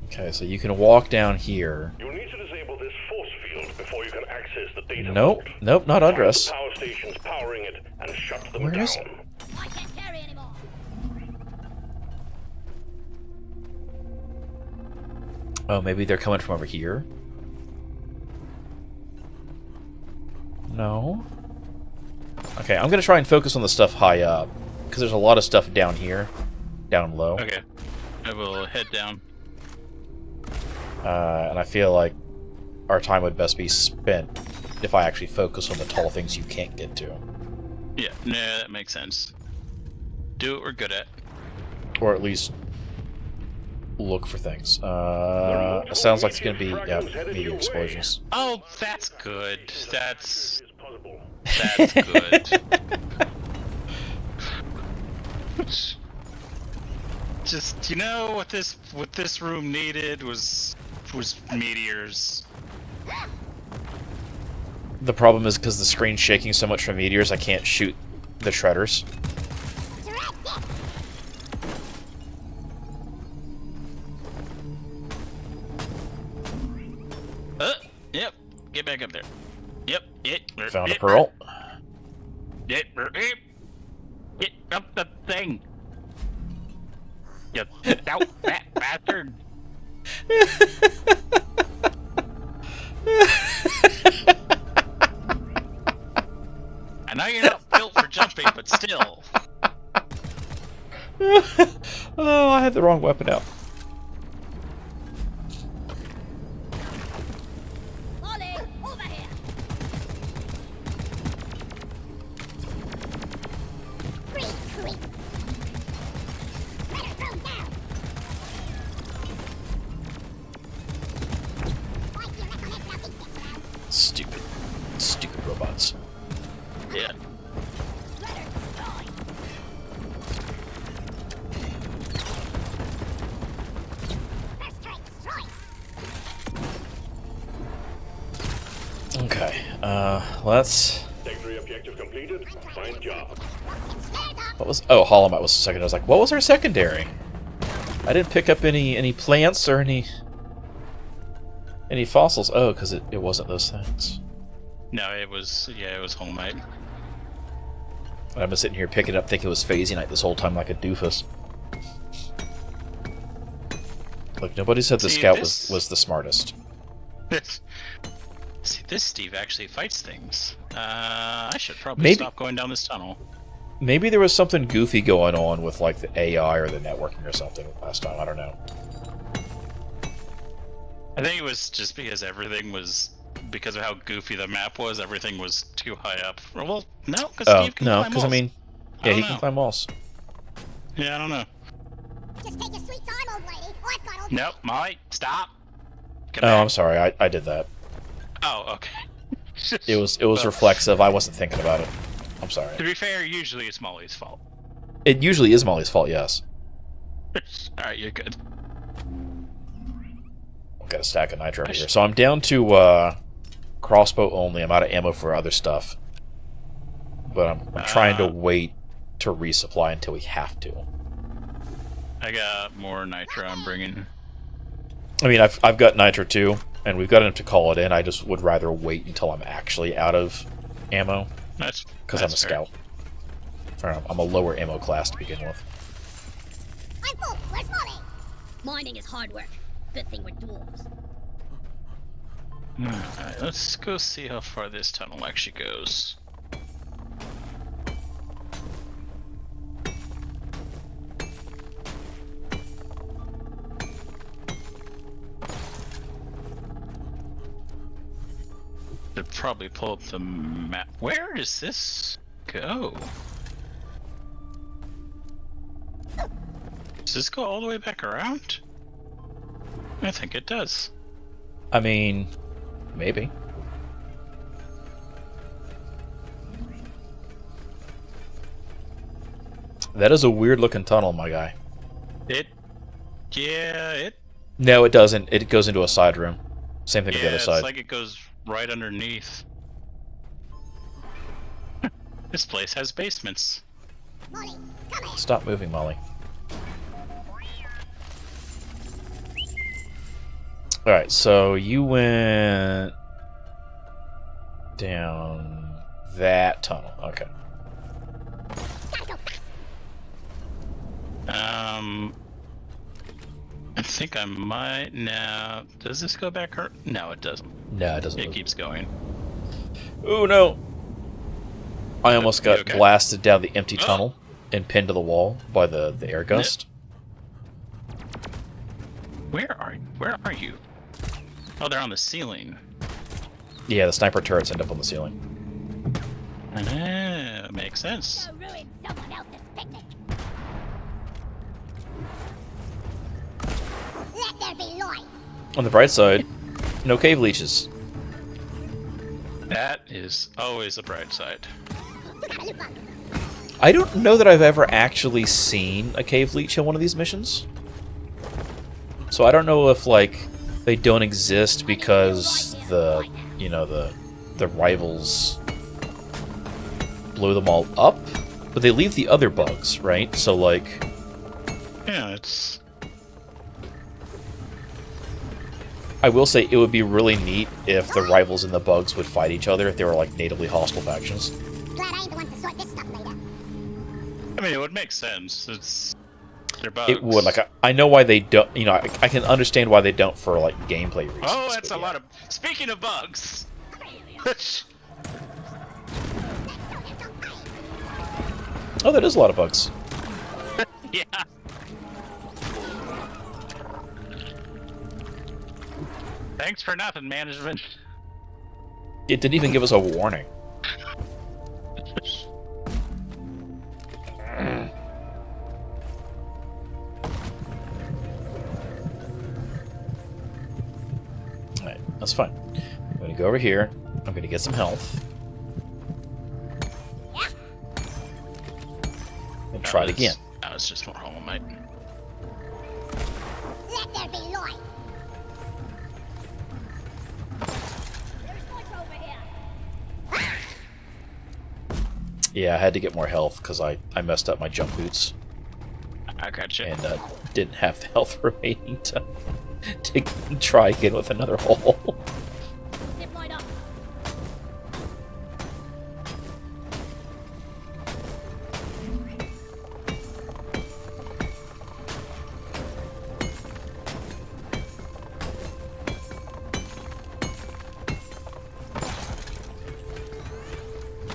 Okay, so you can walk down here. You'll need to disable this force field before you can access the data Nope, vault. nope, not under Find us. the power stations powering it and shut them Where down. is it? I can't carry anymore. Oh, maybe they're coming from over here? No? Okay, I'm gonna try and focus on the stuff high up, because there's a lot of stuff down here, down low. Okay, I will head down. And I feel like our time would best be spent if I actually focus on the tall things you can't get to. Yeah, no, that makes sense. Do what we're good at. Or at least look for things. It sounds like it's gonna be, yeah, meteor explosions. Oh, that's good. That's It's possible. good. Just, you know, what this room needed was meteors. The problem is because the screen's shaking so much from meteors, I can't shoot the shredders. Yep. Get back up there. Yep. Found a pearl. Get up the thing. You stout fat bastard. I know you're not built for jumping, but still. Oh, I had the wrong weapon out. Ollie, over here. Freeze, creep. Let her throw down. Like your little head nothing gets around. Stupid robots. Yeah. Let her destroy. First strike, destroy. Okay, let's... Secondary objective completed. Fine job. What was... Oh, Holomite was the second. I was like, what was our secondary? I didn't pick up any plants or any fossils. Oh, because it wasn't those things. No, it was Holmite. I've been sitting here picking up thinking it was Phasey Night this whole time like a doofus. Look, nobody said the See, scout this- was the smartest. See, this Steve actually fights things. I should probably Maybe- stop going down this tunnel. Maybe there was something goofy going on with like the AI or the networking or something last time. I don't know. I think it was just because because of how goofy the map was, everything was too high up. Well, no, because Oh Steve can no, climb because I walls. mean, I yeah, don't he can know. climb walls. Yeah, I don't know. Just take your sweet time, old lady. I've got all Nope, Molly, stop. Come Oh, back. I'm sorry. I did that. Oh, okay. It was Well, reflexive. I wasn't thinking about it. I'm sorry. To be fair, usually it's Molly's fault. It usually is Molly's fault. Yes. Alright, you're good. I've got a stack of nitro here, so I'm down to crossbow only. I'm out of ammo for other stuff, but I'm trying to wait to resupply until we have to. I got more nitro I'm bringing. I mean, I've got nitro too, and we've got enough to call it in. I just would rather wait until I'm actually out of ammo, That's because I'm a scout. Or I'm a lower ammo class to begin with. I'm full. Where's Molly? Mining is hard work. Good thing we're dwarves. Alright, let's go see how far this tunnel actually goes. Should probably pull up the map. Where does this go? Does this go all the way back around? I think it does. I mean, maybe. That is a weird looking tunnel, my guy. Yeah, No, it doesn't. It goes into a side room. Same thing with the other it's side. like it goes right underneath. This place has basements. Molly, come here. Stop moving, Molly. Alright, so you went down that tunnel. Okay. Gotta go fast. I think I might now. Does this go back? No, it doesn't. No, it doesn't It move. keeps going. Oh no! I almost got okay? blasted down the empty Oh. tunnel and pinned to the wall by the air gust. Where are you? Oh, they're on the ceiling. Yeah, the sniper turrets end up on the ceiling. Ah, makes sense. Go ruin someone else's picnic. Let there be light. On the bright side, no cave leeches. That is always the bright side. I don't know that I've ever actually seen a cave leech in one of these missions. So I don't know if, like, they don't exist because the rivals blow them all up, but they leave the other bugs, right? So, like, Yeah, it's. I will say it would be really neat if the rivals and the bugs would fight each other if they were, like, natively hostile factions. Glad I ain't the one to sort this stuff later. I mean, it would make sense. They're bugs. It would. Like, I know why they don't, I can understand why they don't for, like, gameplay reasons. Oh, that's but a yeah. lot of. Speaking of bugs. Oh, that is a lot of bugs. Yeah. Thanks for nothing, management. It didn't even give us a warning. Alright, that's fine. I'm gonna go over here. I'm gonna get some health. And try it again. That was just more Hollow Knight. Let there be light. There's nitro over here. Yeah, I had to get more health because I messed up my jump boots I gotcha. and didn't have the health remaining to try again with another hole. Zip line up.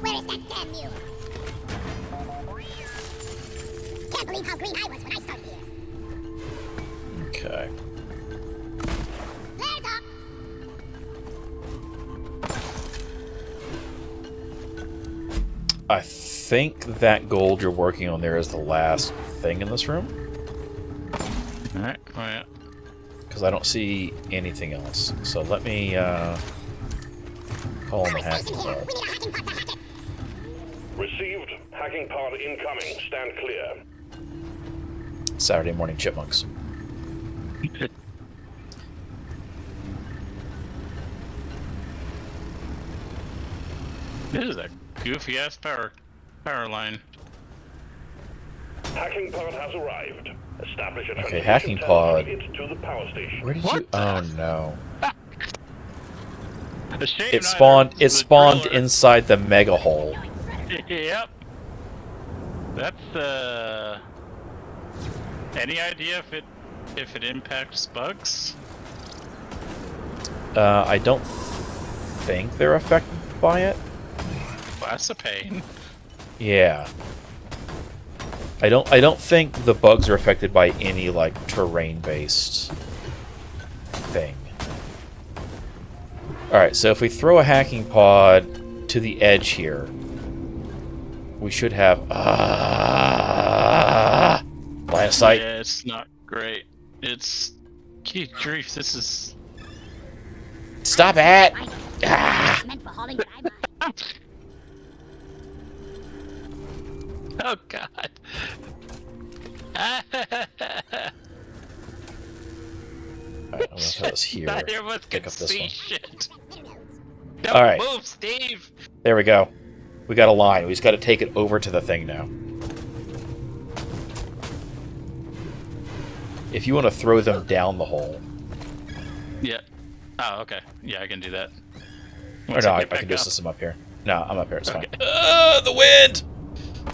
Where is that damn mule? Can't believe how green I was when I started here. Okay. Flares up! I think that gold you're working on there is the last thing in this room. Alright, oh yeah. Because I don't see anything else. So let me call on the hacking Station here. pod. We need a hacking pod to hack it. Received. Hacking pod incoming. Stand clear. Saturday morning chipmunks. This is a goofy ass power line. Hacking pod has arrived. Establish a Okay, transmission hacking test pod. it to the power station. Where did What you? Oh no! A shame It neither spawned. It the spawned driller- inside the mega hole. Yep. That's any idea if it impacts bugs? I don't think they're affected by it. Well, that's a pain. Yeah. I don't think the bugs are affected by any like terrain-based thing. Alright, so if we throw a hacking pod to the edge here, we should have line of sight. Yeah, it's not great. It's gee grief, this is Stop it! I know. Ah! It's meant for hauling what I buy. oh god. Alright, I'm gonna throw this here. Neither of us Pick can up this see one. shit. Who knows? Don't All right. move, Steve. There we go. We got a line. We just got to take it over to the thing now. If you want to throw them down the hole. Yeah. Oh, okay. Yeah, I can do that. Or Once no, I get back can do up. system up here. No, I'm up here. It's Okay. fine. The wind!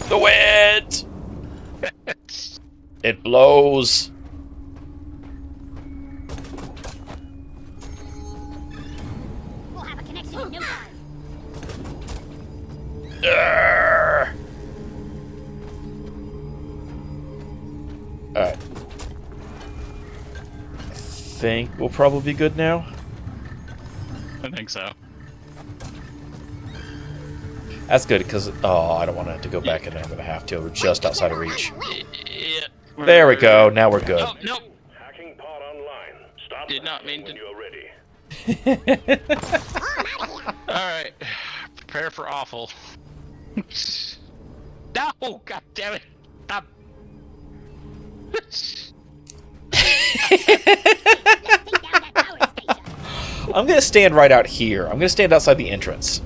The wind! It blows. We'll have a connection in no time. Arrgh. Alright. I think we'll probably be good now. I think so. That's good, because... Oh, I don't want to have to go back in there. I'm going to have to. We're just outside of reach. Yeah. There we go. Now we're good. Oh, nope. Hacking pod online. Start Did not mean when to- you're ready. Alright. Prepare for awful. No! God damn it! Stop! I'm going to stand right out here. I'm going to stand outside the entrance.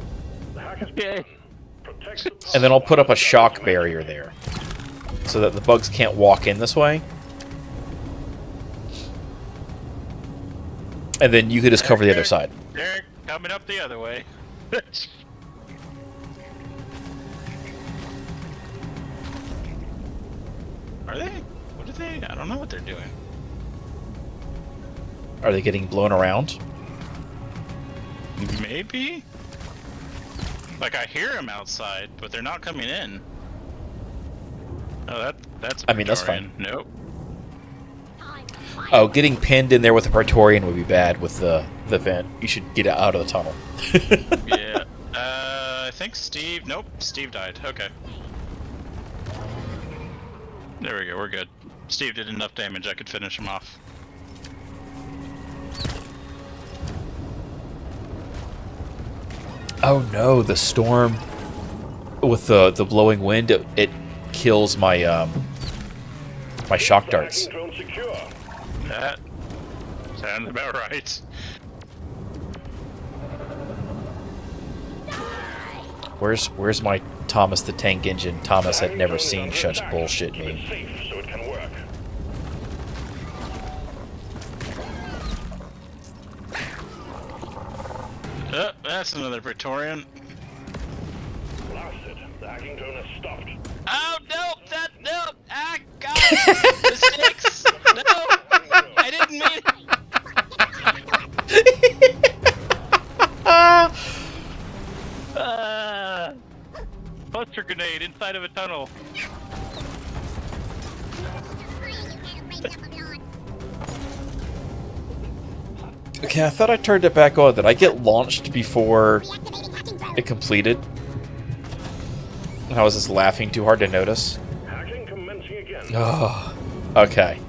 The hack is Okay. protect the And then I'll put up a shock barrier there. So that the bugs can't walk in this way. And then you could just cover the other side. They're coming up the other way. Are they? What are they? I don't know what they're doing. Are they getting blown around? Maybe? Like, I hear them outside, but they're not coming in. Oh, that's I mean, that's Praetorian. Nope. Oh, getting pinned in there with a Praetorian would be bad with the vent. You should get out of the tunnel. Yeah. I think Steve... Nope, Steve died. Okay. There we go, we're good. Steve did enough damage, I could finish him off. Oh no, the storm with the blowing wind, it kills my my shock darts. hacking drone secure. That sounds about right. Where's my Thomas the Tank Engine? Thomas had never seen such bullshit Keep it meme. safe so it can work. That's another Praetorian. Blasted. The hacking drone has stopped. Oh, no! No! Ah, God! Mistakes! No! I didn't mean it! Cluster grenade inside of a tunnel. Okay, I thought I turned it back on. Did I get launched before it completed? I was just laughing too hard to notice. Hacking commencing again. Oh, okay.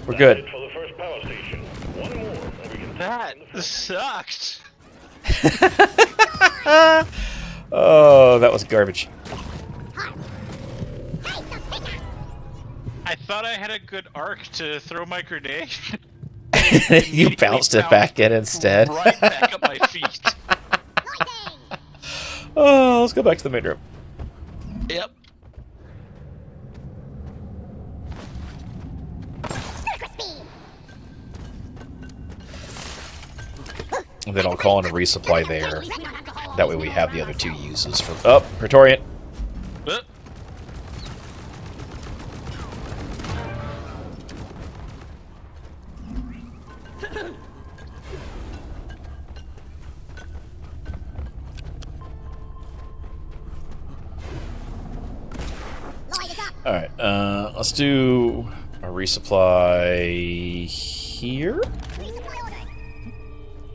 We're That's good. it for the first power station. One more, and we can That sucked. Oh, that was garbage. I thought I had a good arc to throw my grenade. You bounced it back in instead. Right back at my feet. Oh, let's go back to the main room. Yep. And then I'll call in a resupply there. That way we have the other two uses for... Oh, Praetorian. Alright, let's do a resupply here.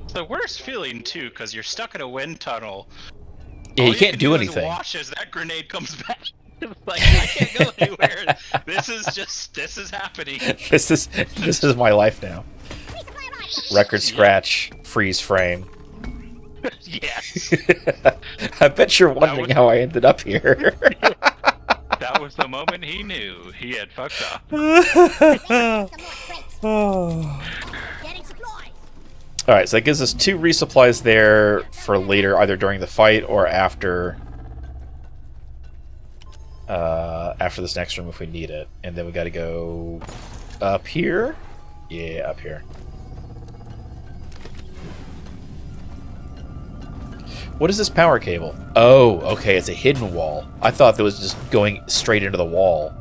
It's the worst feeling too, because you're stuck in a wind tunnel. Yeah, All you can't can do is anything. watch as that grenade comes back. It's like I can't go anywhere. This is happening. This is my life now. Record scratch, freeze frame. Yes. I bet you're wondering how I ended up here. That was the moment he knew he had fucked up. Alright, so that gives us 2 resupplies there for later, either during the fight or after this next room if we need it. And then we gotta go up here? Yeah, up here. What is this power cable? Oh, okay, it's a hidden wall. I thought that was just going straight into the wall.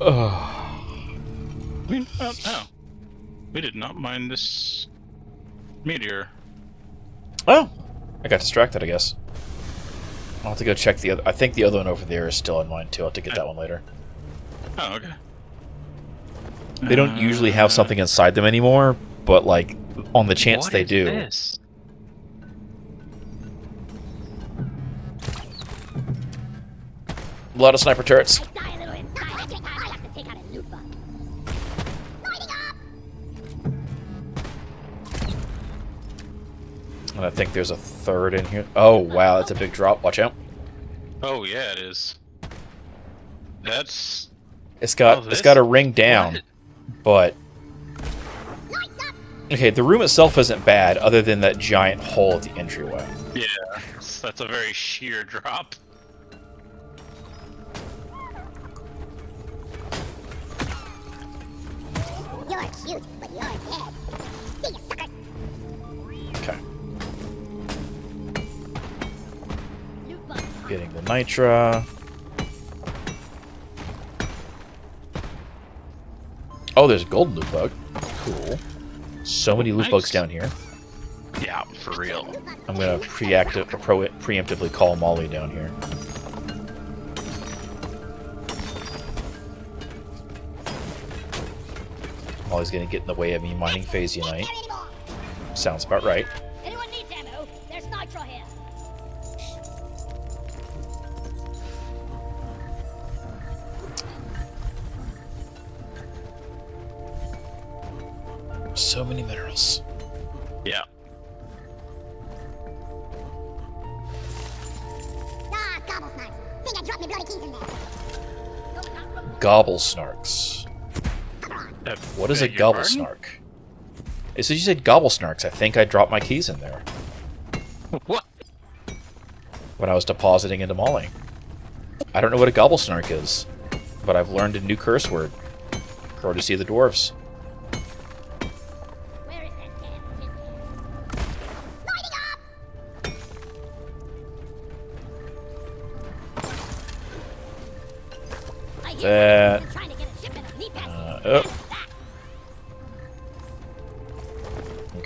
I mean, oh, we did not mind this meteor. Oh, I got distracted, I guess. I'll have to go check the other... I think the other one over there is still in mine, too. I'll have to get that one later. Oh, okay. They don't usually have something inside them anymore, but, like, on the chance What they is do... this? A lot of sniper turrets. And I think there's a third in here. Oh, wow, that's a big drop. Watch out. Oh yeah, it is. That's It's got a ring down, but... Okay, the room itself isn't bad, other than that giant hole at the entryway. yeah. That's a very sheer drop. You're cute, but you're dead. See you, suckers. Okay. Getting the nitra. Oh, there's a golden loot bug. Cool. So many loot bugs down here. Yeah, for real. I'm gonna preemptively call Molly down here. Molly's gonna get in the way of me mining phase unite. Sounds about right. Anyone needs ammo? There's nitro here. So many minerals. Yeah. Ah, gobble snipes. Think I dropped my bloody keys in there. Gobble snarks. What is a Beg your gobble pardon? snark? So you said gobble snarks. I think I dropped my keys in there What? when I was depositing into Molly. I don't know what a gobble snark is, but I've learned a new curse word. Courtesy of the dwarves. Where is that damn tin can? Lighting up! I hear That. you're trying to get a shipment of knee pads. Oh.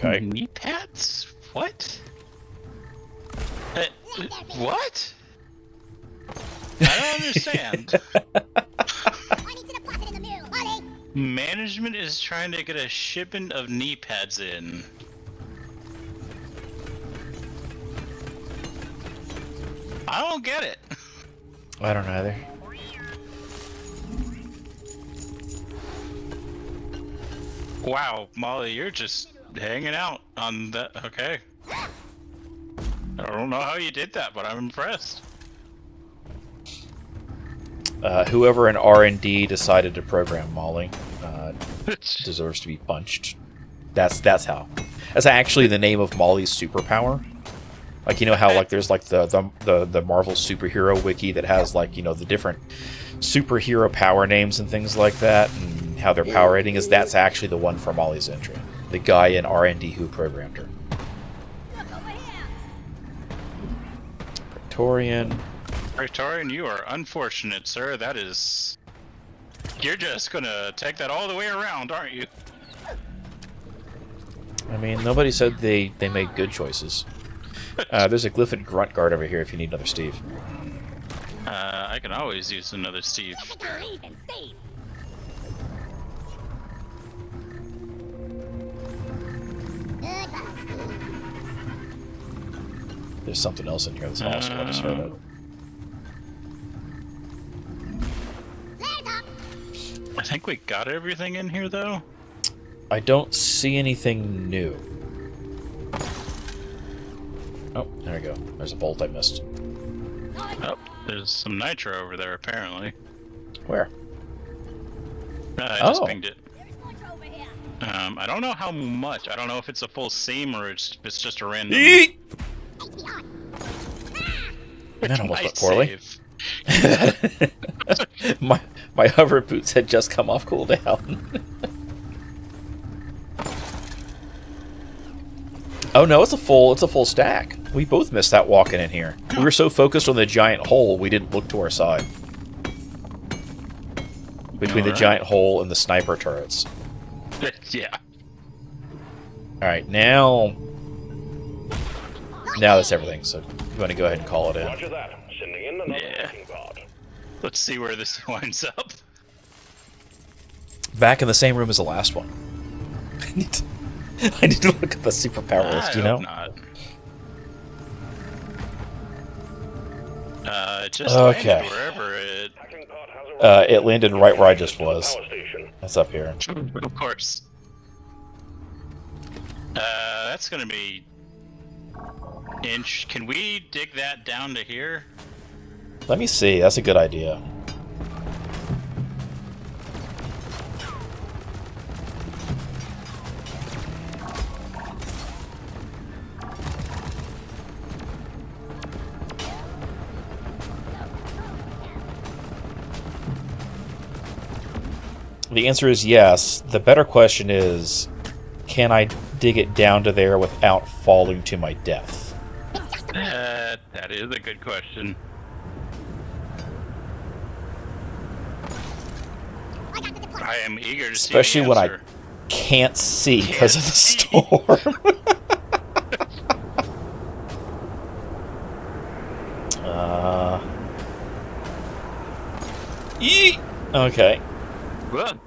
Okay. Knee pads? What? What? I don't understand. I need to deposit in the mill. Ollie. Management is trying to get a shipment of knee pads in. I don't get it. I don't either. Wow, Molly, you're just hanging out on that. Okay. I don't know how you did that, but I'm impressed. Whoever in R&D decided to program Molly deserves to be punched. That's how. That's actually the name of Molly's superpower. Like, you know how like there's like the Marvel superhero wiki that has like, you know, the different superhero power names and things like that, and how their power rating is. That's actually the one for Molly's entry. The guy in R&D who programmed her. Look over here. Praetorian. Praetorian, you are unfortunate, sir. That is... You're just gonna take that all the way around, aren't you? I mean, nobody said they made good choices. There's a Glyphid Grunt Guard over here if you need another Steve. I can always use another Steve. You think you're even, Steve? Goodbye, Steve. There's something else in here that's also I just heard it. Flares up. I think we got everything in here, though. I don't see anything new. Oh, there we go. There's a bolt I missed. Oh, there's some nitro over there, apparently. Where? I just Oh. pinged it. There's nitro over here. I don't know how much. I don't know if it's a full seam or it's just a random... Eat! HP on. That almost went Nice poorly. save. my hover boots had just come off cooldown. Oh no, it's a full stack. We both missed that walking in here. We were so focused on the giant hole, we didn't look to our side. Between the Alright. giant hole and the sniper turrets. Yeah. Alright, now that's everything, so you want to go ahead and call it in. Roger that. Sending in another Yeah. booking pod. Let's see where this winds up. Back in the same room as the last one. I need to look at the superpower list, you know? Not. It just Okay. landed wherever it... Packing pod has It landed right where I just was. Power station. That's up here. Of course. That's gonna be... Inch. Can we dig that down to here? Let me see, that's a good idea. The answer is yes. The better question is, can I dig it down to there without falling to my death? That is a good question. I got the deposit. I am eager to see Especially the when I answer. can't see because of the storm. Yeet! Okay. Well,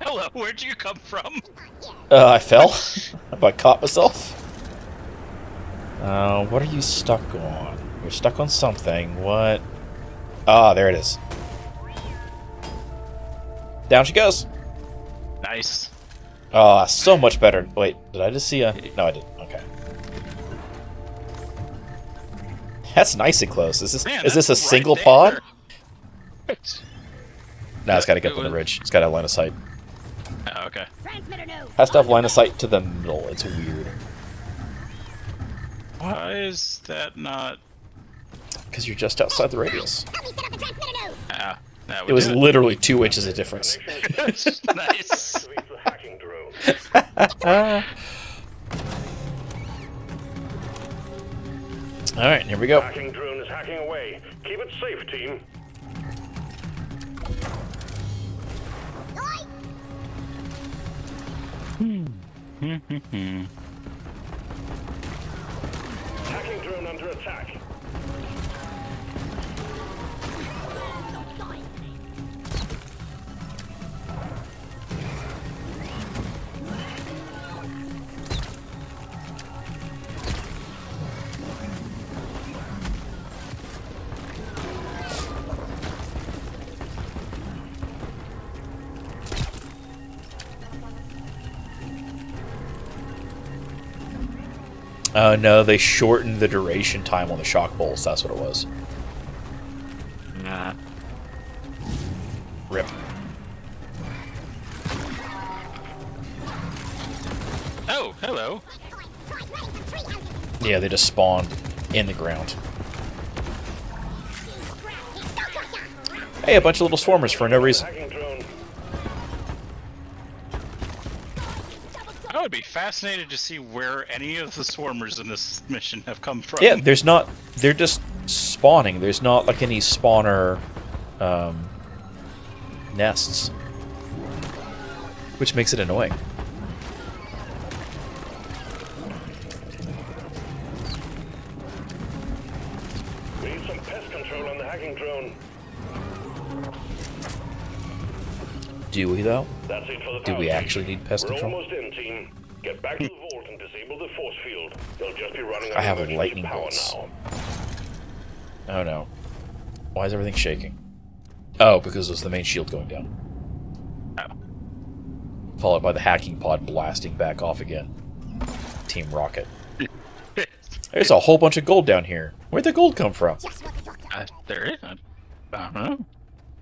hello, where'd you come from? I fell. I caught myself. What are you stuck on? You're stuck on something. What? Ah, there it is. Down she goes. Nice. Ah, so much better. Wait, did I just see a... No, I didn't. Okay. That's nice and close. Is this, Man, is this a that's right single there. pod? No, Yeah, it's got to get it up on the was- ridge. It's got to have line of sight. Oh, okay. Transmitter no. Has to have line of sight to the middle. It's weird. Why is that not... Because you're just outside the radius. Help me set up the transmitter no. Ah, that would It was do literally 2 inches of difference. Nice. Activate the hacking drone. Alright, here we go. Hacking drone is hacking away. Keep it safe, team. drone under attack. Oh no, they shortened the duration time on the shock bolts. That's what it was. Nah. Rip. Oh, hello. Yeah, they just spawned in the ground. Hey, a bunch of little swarmers for no reason. Hacking drone. I would be fascinated to see where any of the swarmers in this mission have come from. Yeah, there's not... They're just spawning. There's not, like, any spawner... nests. Which makes it annoying. We need some pest control on the hacking drone. Do we, though? That's it for the Do power we station. actually need pest We're control? almost in, team. Get back to the vault and disable the force field. You'll just be running I out have of emergency lightning power bolts. now. Oh no. Why is everything shaking? Oh, because it was the main shield going down. Oh. Followed by the hacking pod blasting back off again. Team Rocket. There's a whole bunch of gold down here. Where'd the gold come from? There is. I don't know.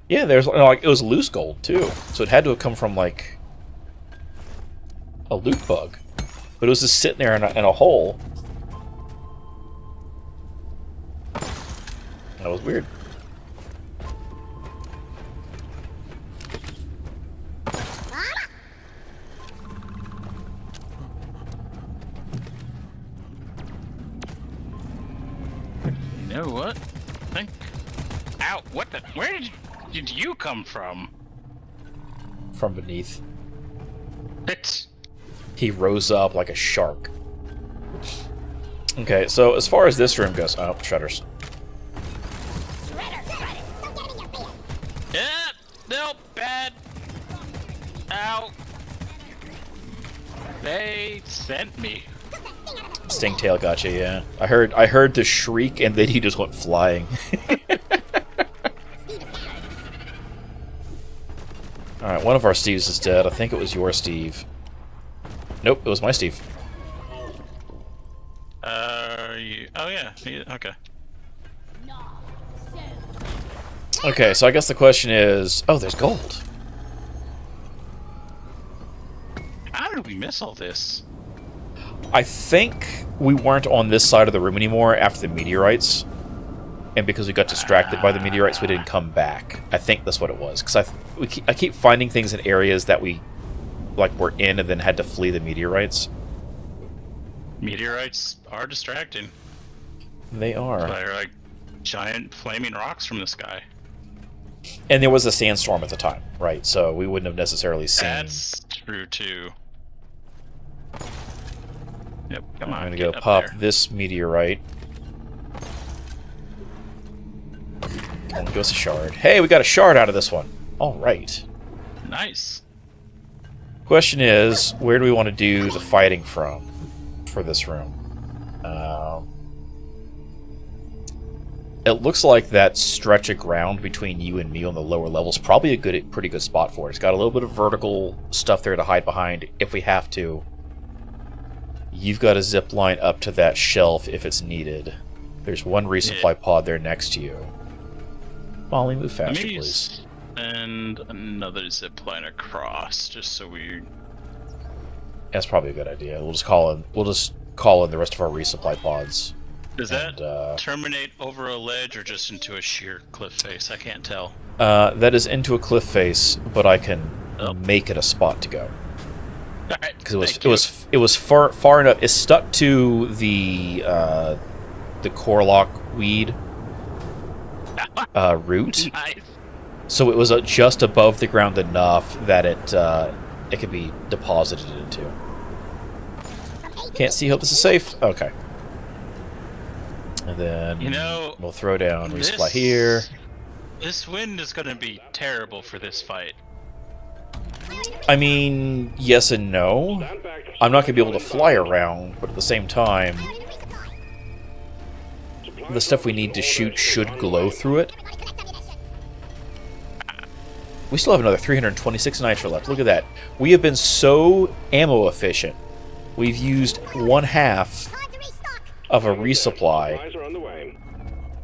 Yeah, there's like it was loose gold too, so it had to have come from like a loot bug. But it was just sitting there in a hole. That was weird. You know what? Think. Ow! What the? Where did you come from? From beneath. It's. He rose up like a shark. Okay, so as far as this room goes, oh, shutters. Yeah. No. Bad. Ow. They sent me. Stingtail got you, yeah. I heard the shriek and then he just went flying. Alright, one of our Steves is dead. I think it was your Steve. Nope, it was my Steve. Oh yeah. Okay. Okay, so I guess the question is... Oh, there's gold. How did we miss all this? I think we weren't on this side of the room anymore after the meteorites. And because we got distracted by the meteorites, we didn't come back. I think that's what it was. Because I keep finding things in areas that we were in and then had to flee the meteorites. Meteorites are distracting. They are. They're like giant flaming rocks from the sky. And there was a sandstorm at the time, right? So we wouldn't have necessarily seen... That's true too. Yep, come on. I'm gonna get go up pop there. this meteorite. Come on, give us a shard. Hey, we got a shard out of this one. Alright. Nice. Question is, where do we want to do the fighting from for this room? It looks like that stretch of ground between you and me on the lower level is probably a pretty good spot for it. It's got a little bit of vertical stuff there to hide behind if we have to. You've got a zip line up to that shelf if it's needed. There's one resupply pod there next to you. Molly, move faster, please. And another zip line across, just so we. That's probably a good idea. We'll just call in the rest of our resupply pods. Does that terminate over a ledge or just into a sheer cliff face? I can't tell. That is into a cliff face, but I can make it a spot to go. Alright. Because it was far enough. It's stuck to the Corlock weed root. Nice. So it was just above the ground enough that it could be deposited into. Can't see. Hope this is safe. Okay. And then You know, we'll throw down this- resupply here. This wind is gonna be terrible for this fight. I mean, yes and no. Stand back. I'm not going to be able to fly around, but at the same time, the stuff we need to shoot should glow through it. We still have another 326 nitro left. Look at that. We have been so ammo efficient. We've used 1/2 of a resupply. Supplies are on the way.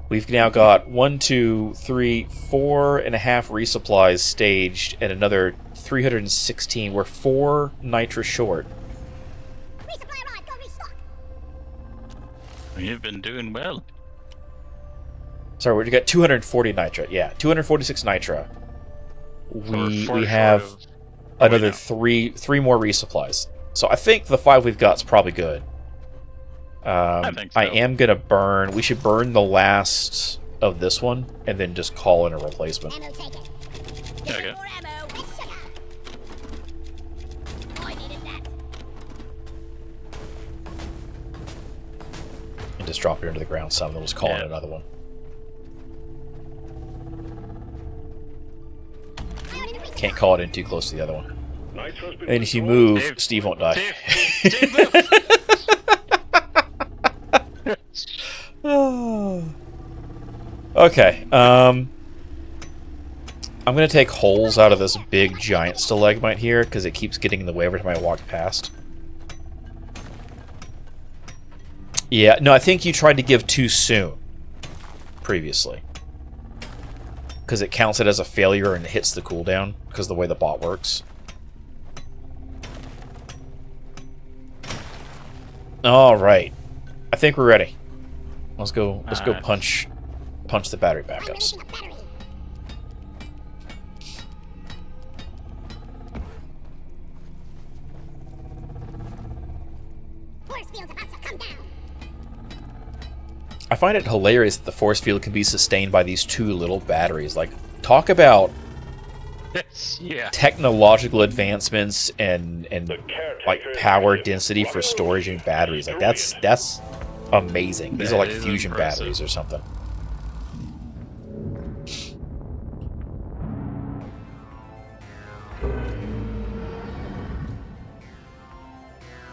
We've now got 1, 2, 3, 4.5 resupplies staged, and another 316. We're 4 nitro short. Resupply arrived. Go restock. You've been doing well. Sorry, we got 240 nitro. Yeah, 246 nitro. We have another three more resupplies. So I think the 5 we've got is probably good. I think so. I am gonna burn. We should burn the last of this one and then just call in a replacement. Ammo taken. Okay. More ammo. With sugar. I needed that. And just drop it into the ground some, then we'll just call in another one. Can't call it in too close to the other one. Nitro's been And if you restored. move, Dave, Steve won't die. Dave, move. Okay, I'm gonna take holes out of this big giant stalagmite here because it keeps getting in the way every time I walk past. Yeah, no, I think you tried to give too soon previously because it counts it as a failure and hits the cooldown because of the way the bot works. All right, I think we're ready. Let's go. Let's go punch the battery backups. Releasing a battery. Force field's about to come down. I find it hilarious that the force field can be sustained by these 2 little batteries. Like, talk about Yeah. technological advancements and caretaker like power density for storage in batteries. Like that's amazing. These That are like is fusion impressive. batteries or something.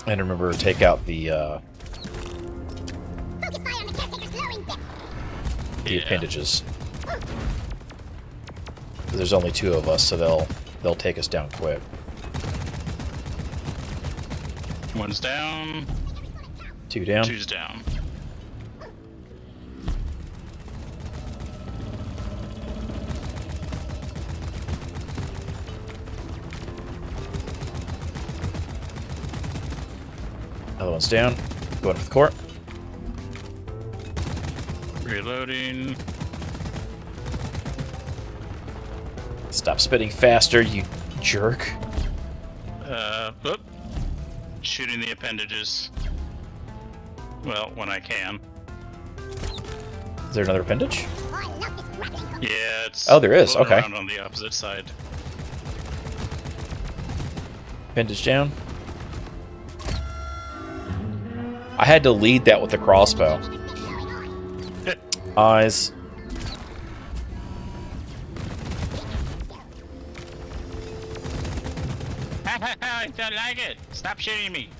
And remember, take out the Focus fire on the caretaker's glowing bits. appendages. 'Cause there's only 2 of us, so they'll take us down quick. One's down. 2 down. 2's down. Another one's down. Going for the core. Reloading. Stop spitting faster, you jerk. Oop. Shooting the appendages. Well, when I can. Is there another appendage? Oh, I love this grappling hook. Yeah, it's. Oh, there is, floating okay. around on the opposite side. Appendage down. I had to lead that with the crossbow. Eyes. I don't like it. Stop shooting me.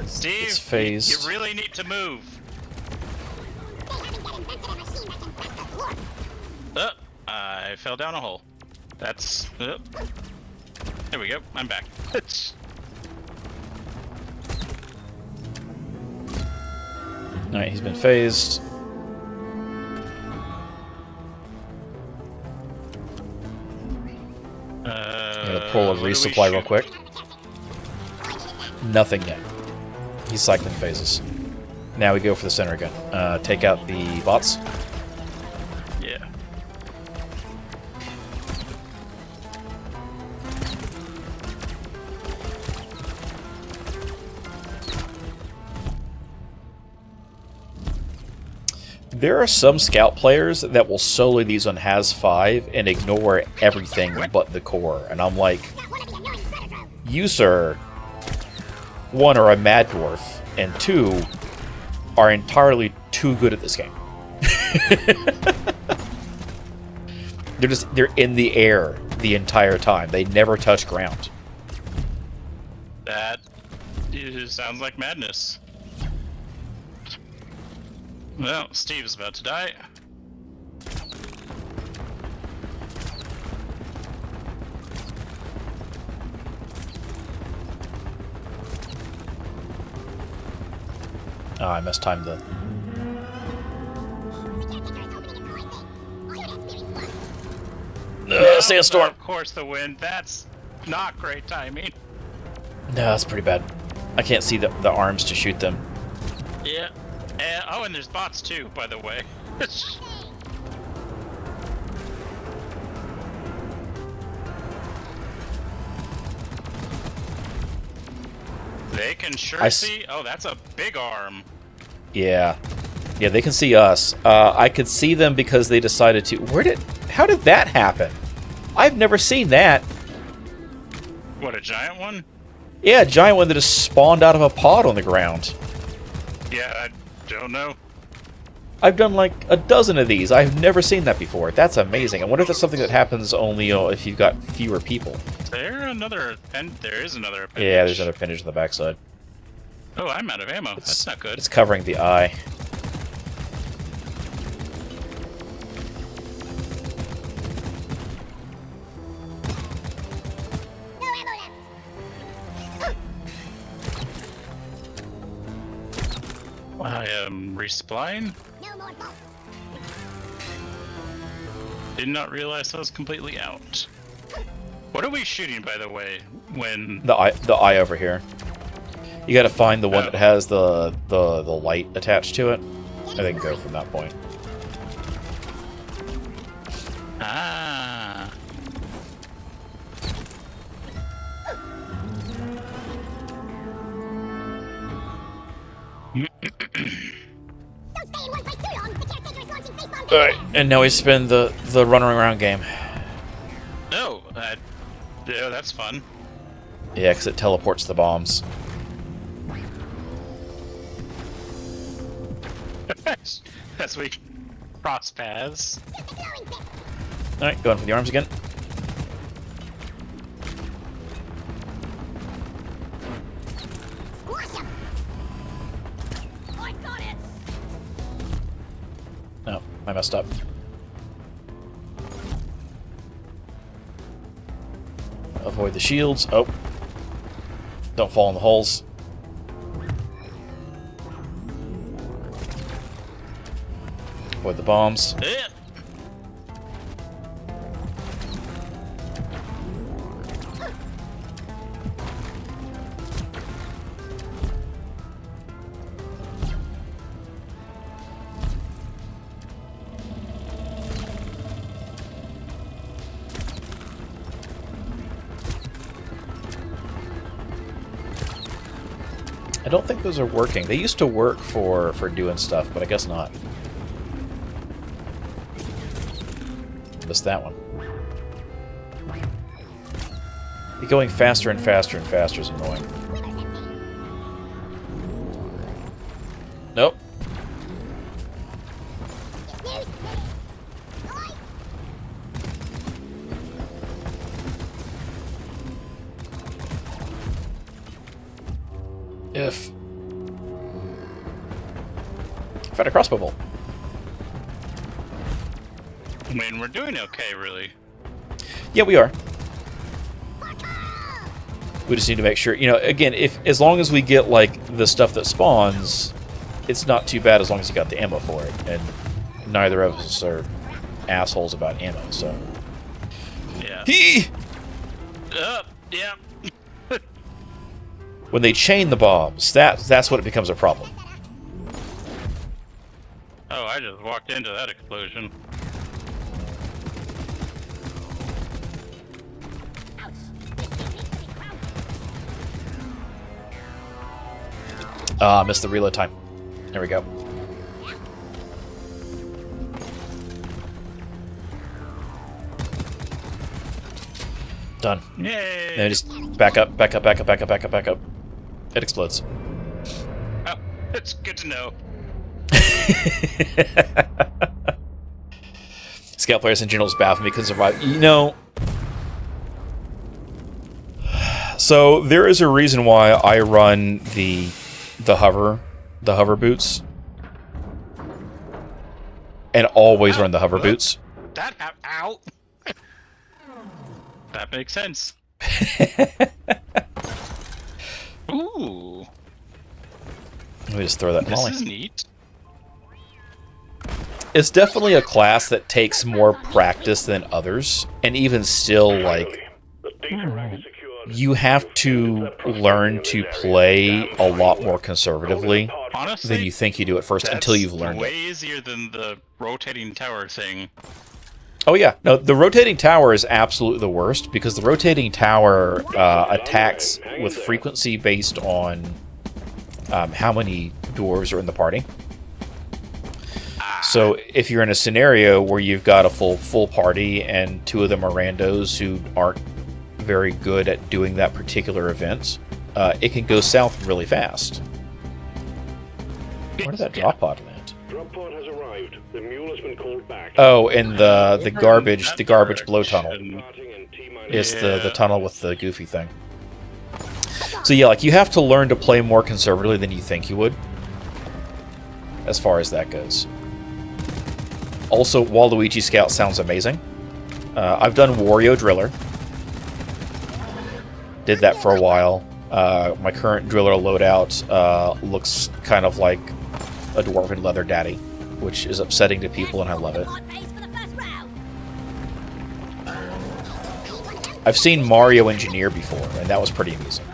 Steve, It's phased. you really need to move. I fell down a hole. That's. There we go. I'm back. Alright, he's been phased. I'm gonna pull a what do we resupply real shoot? quick. Nothing yet. He's cycling phases. Now we go for the center again. Take out the bots. Yeah. There are some scout players that will solo these on Has 5 and ignore everything but the core. And I'm like, you, sir, one, are a mad dwarf, and two, are entirely too good at this game. They're in the air the entire time. They never touch ground. That sounds like madness. Well, Steve's about to die. Oh, I mistimed the... Sandstorm! Of course, the wind. That's not great timing. No, that's pretty bad. I can't see the arms to shoot them. Yeah. Oh, and there's bots too, by the way. They can sure see. Oh, that's a big arm. Yeah. Yeah, they can see us. I could see them because they decided to... How did that happen? I've never seen that. What, a giant one? Yeah, a giant one that just spawned out of a pod on the ground. Yeah, I don't know. I've done like a dozen of these. I've never seen that before. That's amazing. I wonder if that's something that happens only if you've got fewer people. There is another appendage. Yeah, there's another appendage on the backside. Oh, I'm out of ammo. That's not good. It's covering the eye. I am resupplying. No more bolts. Did not realize I was completely out. What are we shooting, by the way? When The eye over here. You got to find the one that has the light attached to it. I think go from that point. Ah. Don't stay in one place too long. The caretaker is launching face bombs. All right, and now we spin the running around game. No. Yeah, that's fun. Yeah, because it teleports the bombs. As we cross paths. Just a glowing bit. All right, going for the arms again. Squash him. I got it. No, I messed up. Avoid the shields. Oh. Don't fall in the holes. Avoid the bombs. Eh. I don't think those are working. They used to work for doing stuff, but I guess not. Missed that one. Going faster and faster and faster is annoying. Nope. If I had a crossbow bolt. I mean, we're doing okay, really. Yeah, we are. We just need to make sure, you know, again, as long as we get like the stuff that spawns, it's not too bad as long as you got the ammo for it. And neither of us are assholes about ammo, so. Yeah. Yeah. When they chain the bombs, that's when it becomes a problem. Oh, I just walked into that explosion. Missed the reload time. There we go. Done. Yay! Now just back up, back up, back up, back up, back up, back up. It explodes. Oh, it's good to know. Scout players in general baffle me can survive. You know, so there is a reason why I run the hover boots, and always run the hover boots. That ow. That makes sense. Ooh. Let me just throw that. This is neat. It's definitely a class that takes more practice than others, and even still, like, you have to learn to play a lot more conservatively Honestly, than you think you do at first until you've learned way it. easier than the rotating tower thing. Oh yeah, no, the rotating tower is absolutely the worst because the rotating tower attacks with frequency based on how many dwarves are in the party. So if you're in a scenario where you've got a full party and 2 of them are randos who aren't very good at doing that particular event, it can go south really fast. Where did that drop pod land? Drop pod has arrived. The mule has been called back. Oh, and the garbage blow tunnel is the tunnel with the goofy thing. So yeah, like you have to learn to play more conservatively than you think you would, as far as that goes. Also, Waluigi Scout sounds amazing. I've done Wario Driller. Did that for a while. My current Driller loadout looks kind of like a Dwarven Leather Daddy, which is upsetting to people, and I love it. I've seen Mario Engineer before, and that was pretty amusing.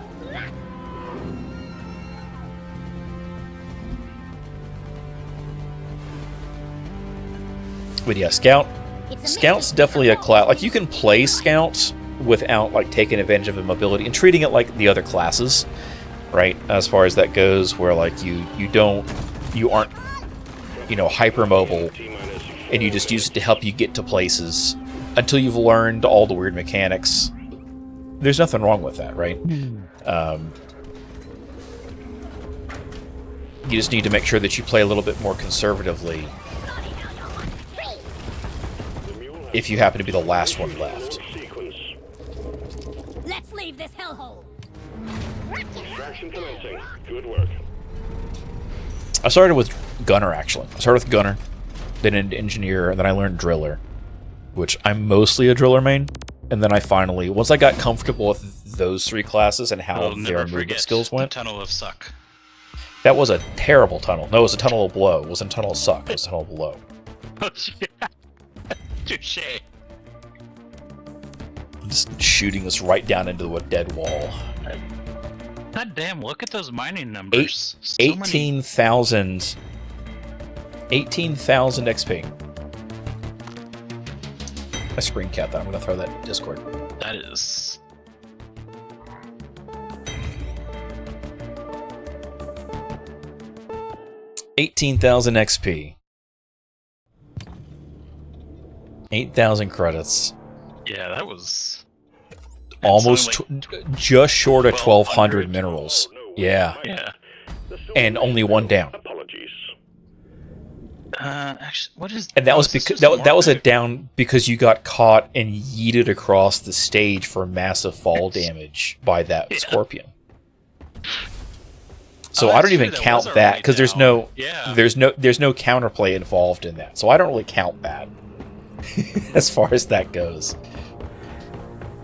But yeah, Scout's definitely a class. Like, you can play Scouts without, like, taking advantage of mobility and treating it like the other classes, right? As far as that goes, where, like, you aren't, you know, hypermobile, and you just use it to help you get to places until you've learned all the weird mechanics. There's nothing wrong with that, right? You just need to make sure that you play a little bit more conservatively if you happen to be the last one left. Let's leave this hellhole. Extraction commencing. Good work. I started with Gunner, actually. I started with Gunner, then into Engineer, and then I learned Driller, which I'm mostly a Driller main. And then I finally, once I got comfortable with those 3 classes and how their movement skills went. The Tunnel of Suck. That was a terrible tunnel. No, it was a tunnel of blow. It wasn't a tunnel of suck. It was a tunnel of blow. Oh, yeah. Touche. Just shooting us right down into a dead wall. God damn, look at those mining numbers. 18,000 XP. I screen cap that. I'm going to throw that in Discord. That is... 18,000 XP. 8,000 credits. Yeah, that was... Almost, just short of 1,200 minerals. Yeah. Yeah. And only 1 down. Apologies. Actually, what is... And that was because that was a down because you got caught and yeeted across the stage for massive fall damage by that scorpion. So I don't even count that because there's no counterplay involved in that. So I don't really count that as far as that goes.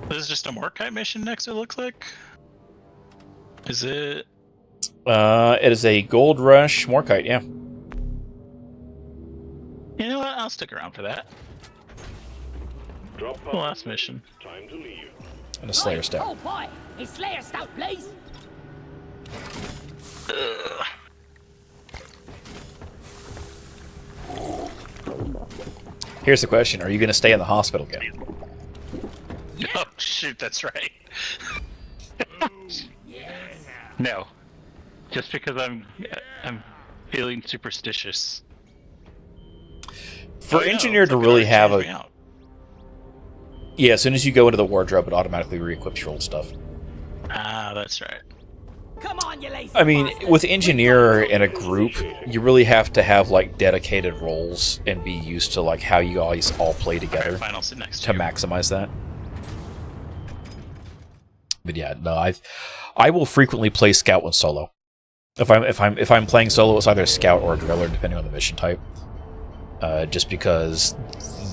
This is just a Morkite mission next, it looks like. Is it? It is a Gold Rush Morkite, yeah. You know what? I'll stick around for that. Drop The last mission. Time to leave. And a Slayer Oh Stout. boy, a Slayer Stout, please. Here's the question: are you going to stay in the hospital again? Oh shoot, that's right. No, just because I'm feeling superstitious. For Engineer to really have a... Yeah, as soon as you go into the wardrobe, it automatically re-equips your old stuff. Ah, that's right. Come on, you lazy I mean, bastard. with engineer in a group, you really have to have like dedicated roles and be used to like how you guys all play together Fine, I'll sit next to to you. maximize that. But yeah, no, I will frequently play scout when solo. If I'm playing solo, it's either scout or driller, depending on the mission type. Just because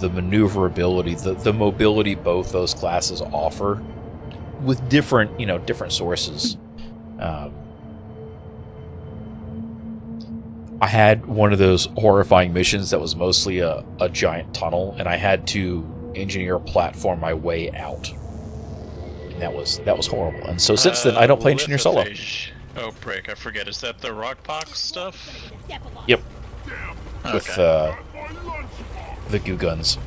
the maneuverability, the mobility both those classes offer, with different different sources. I had one of those horrifying missions that was mostly a giant tunnel, and I had to engineer a platform my way out. And that was horrible. And so since then, I don't play engineer solo. Oh, break! I forget. Is that the rock pox stuff? Yep. Okay. With the goo guns,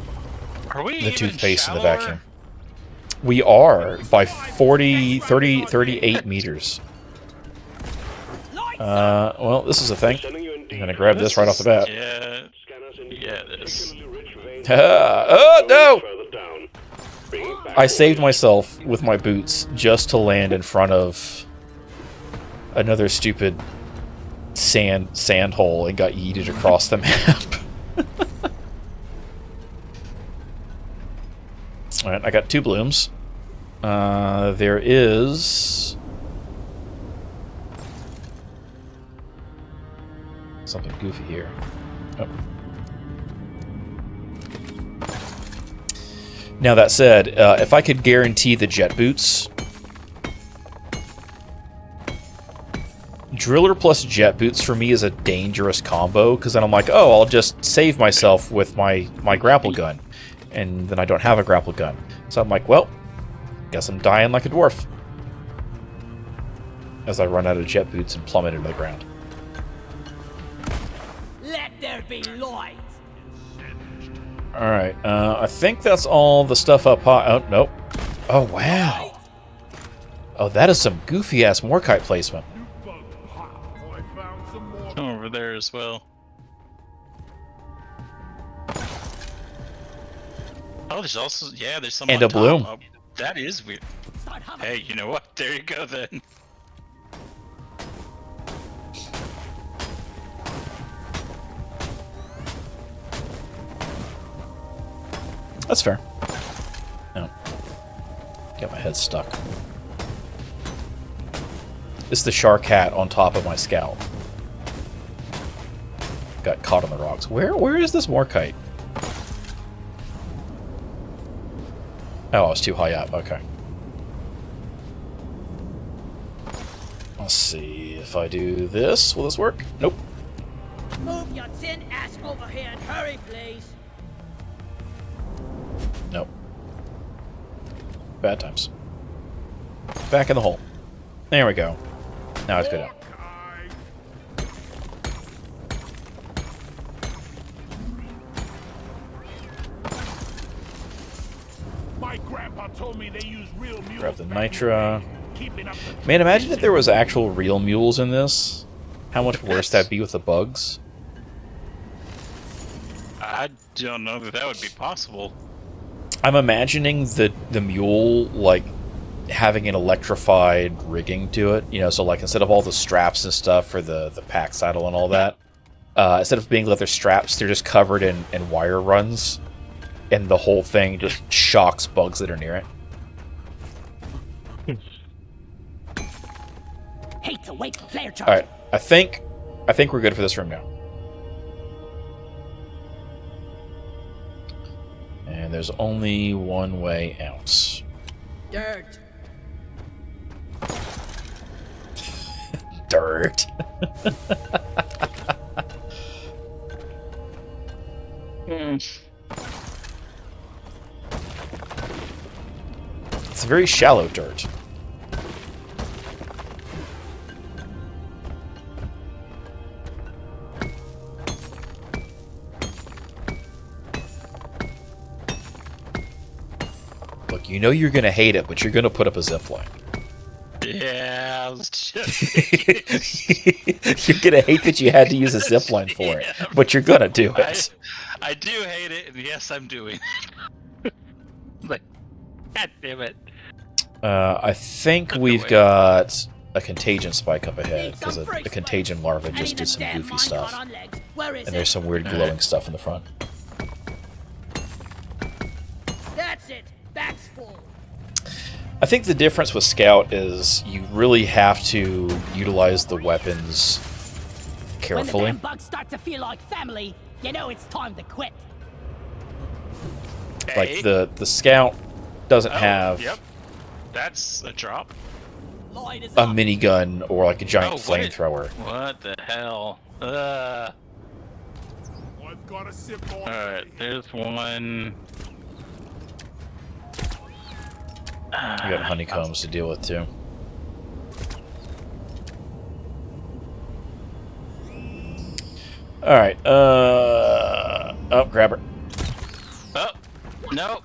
Are we the even toothpaste, and the shallower? vacuum. We are by 38 meters. Well, this is a thing. I'm gonna grab this right off the bat. Yeah. Yeah, this. Oh no! I saved myself with my boots just to land in front of another stupid sand hole and got yeeted across the map. Alright, I got 2 blooms. There is something goofy here. Oh. Now that said, if I could guarantee the jet boots, driller plus jet boots for me is a dangerous combo, because then I'm like, oh, I'll just save myself with my grapple gun, and then I don't have a grapple gun. So I'm like, well, guess I'm dying like a dwarf as I run out of jet boots and plummet into the ground. Let there be light. Alright, I think that's all the stuff up high. Oh, nope. Oh, wow. Oh, that is some goofy-ass Morkite placement. Some over there as well. Oh, there's also there's some And on a bloom. top. Oh, that is weird. Hey, you know what? There you go then. That's fair. No. Got my head stuck. It's the shark hat on top of my scout. Got caught on the rocks. Where is this Morkite? Oh, I was too high up. Okay. Let's see if I do this. Will this work? Nope. Move your tin ass over here and hurry, please. Nope. Bad times. Back in the hole. There we go. Now it's good out. My grandpa told me they use real mules. Grab the back in nitra. day. Keeping up the Man, imagine if there was actual real mules in this. How much worse that'd be with the bugs. I don't know that would be possible. I'm imagining the mule, like, having an electrified rigging to it. You know, so, like, instead of all the straps and stuff for the pack saddle and all that, instead of being leather straps, they're just covered in wire runs. And the whole thing just shocks bugs that are near it. Hate to wait for flare charge. Alright, I think we're good for this room now. And there's only one way out. Dirt. Dirt. It's very shallow dirt. Look, you know you're gonna hate it, but you're gonna put up a zipline. Yeah, I was just... You're gonna hate that you had to use a zipline for it, but you're gonna do it. I do hate it, and yes, I'm doing it. Like, god damn it. I think we've got a contagion spike up ahead, because a contagion larva just did some goofy stuff. And there's some weird glowing stuff in the front. That's it. Bag's full. I think the difference with Scout is you really have to utilize the weapons carefully. When the damn bugs start to feel like family, you know it's time to quit. Like the Scout doesn't have Yep. That's a drop. Light is a up. minigun or like a giant what flamethrower. What the hell? I've got a sip more. Alright, there's one. You got honeycombs to deal with too. Alright, oh, grab her. Oh, no.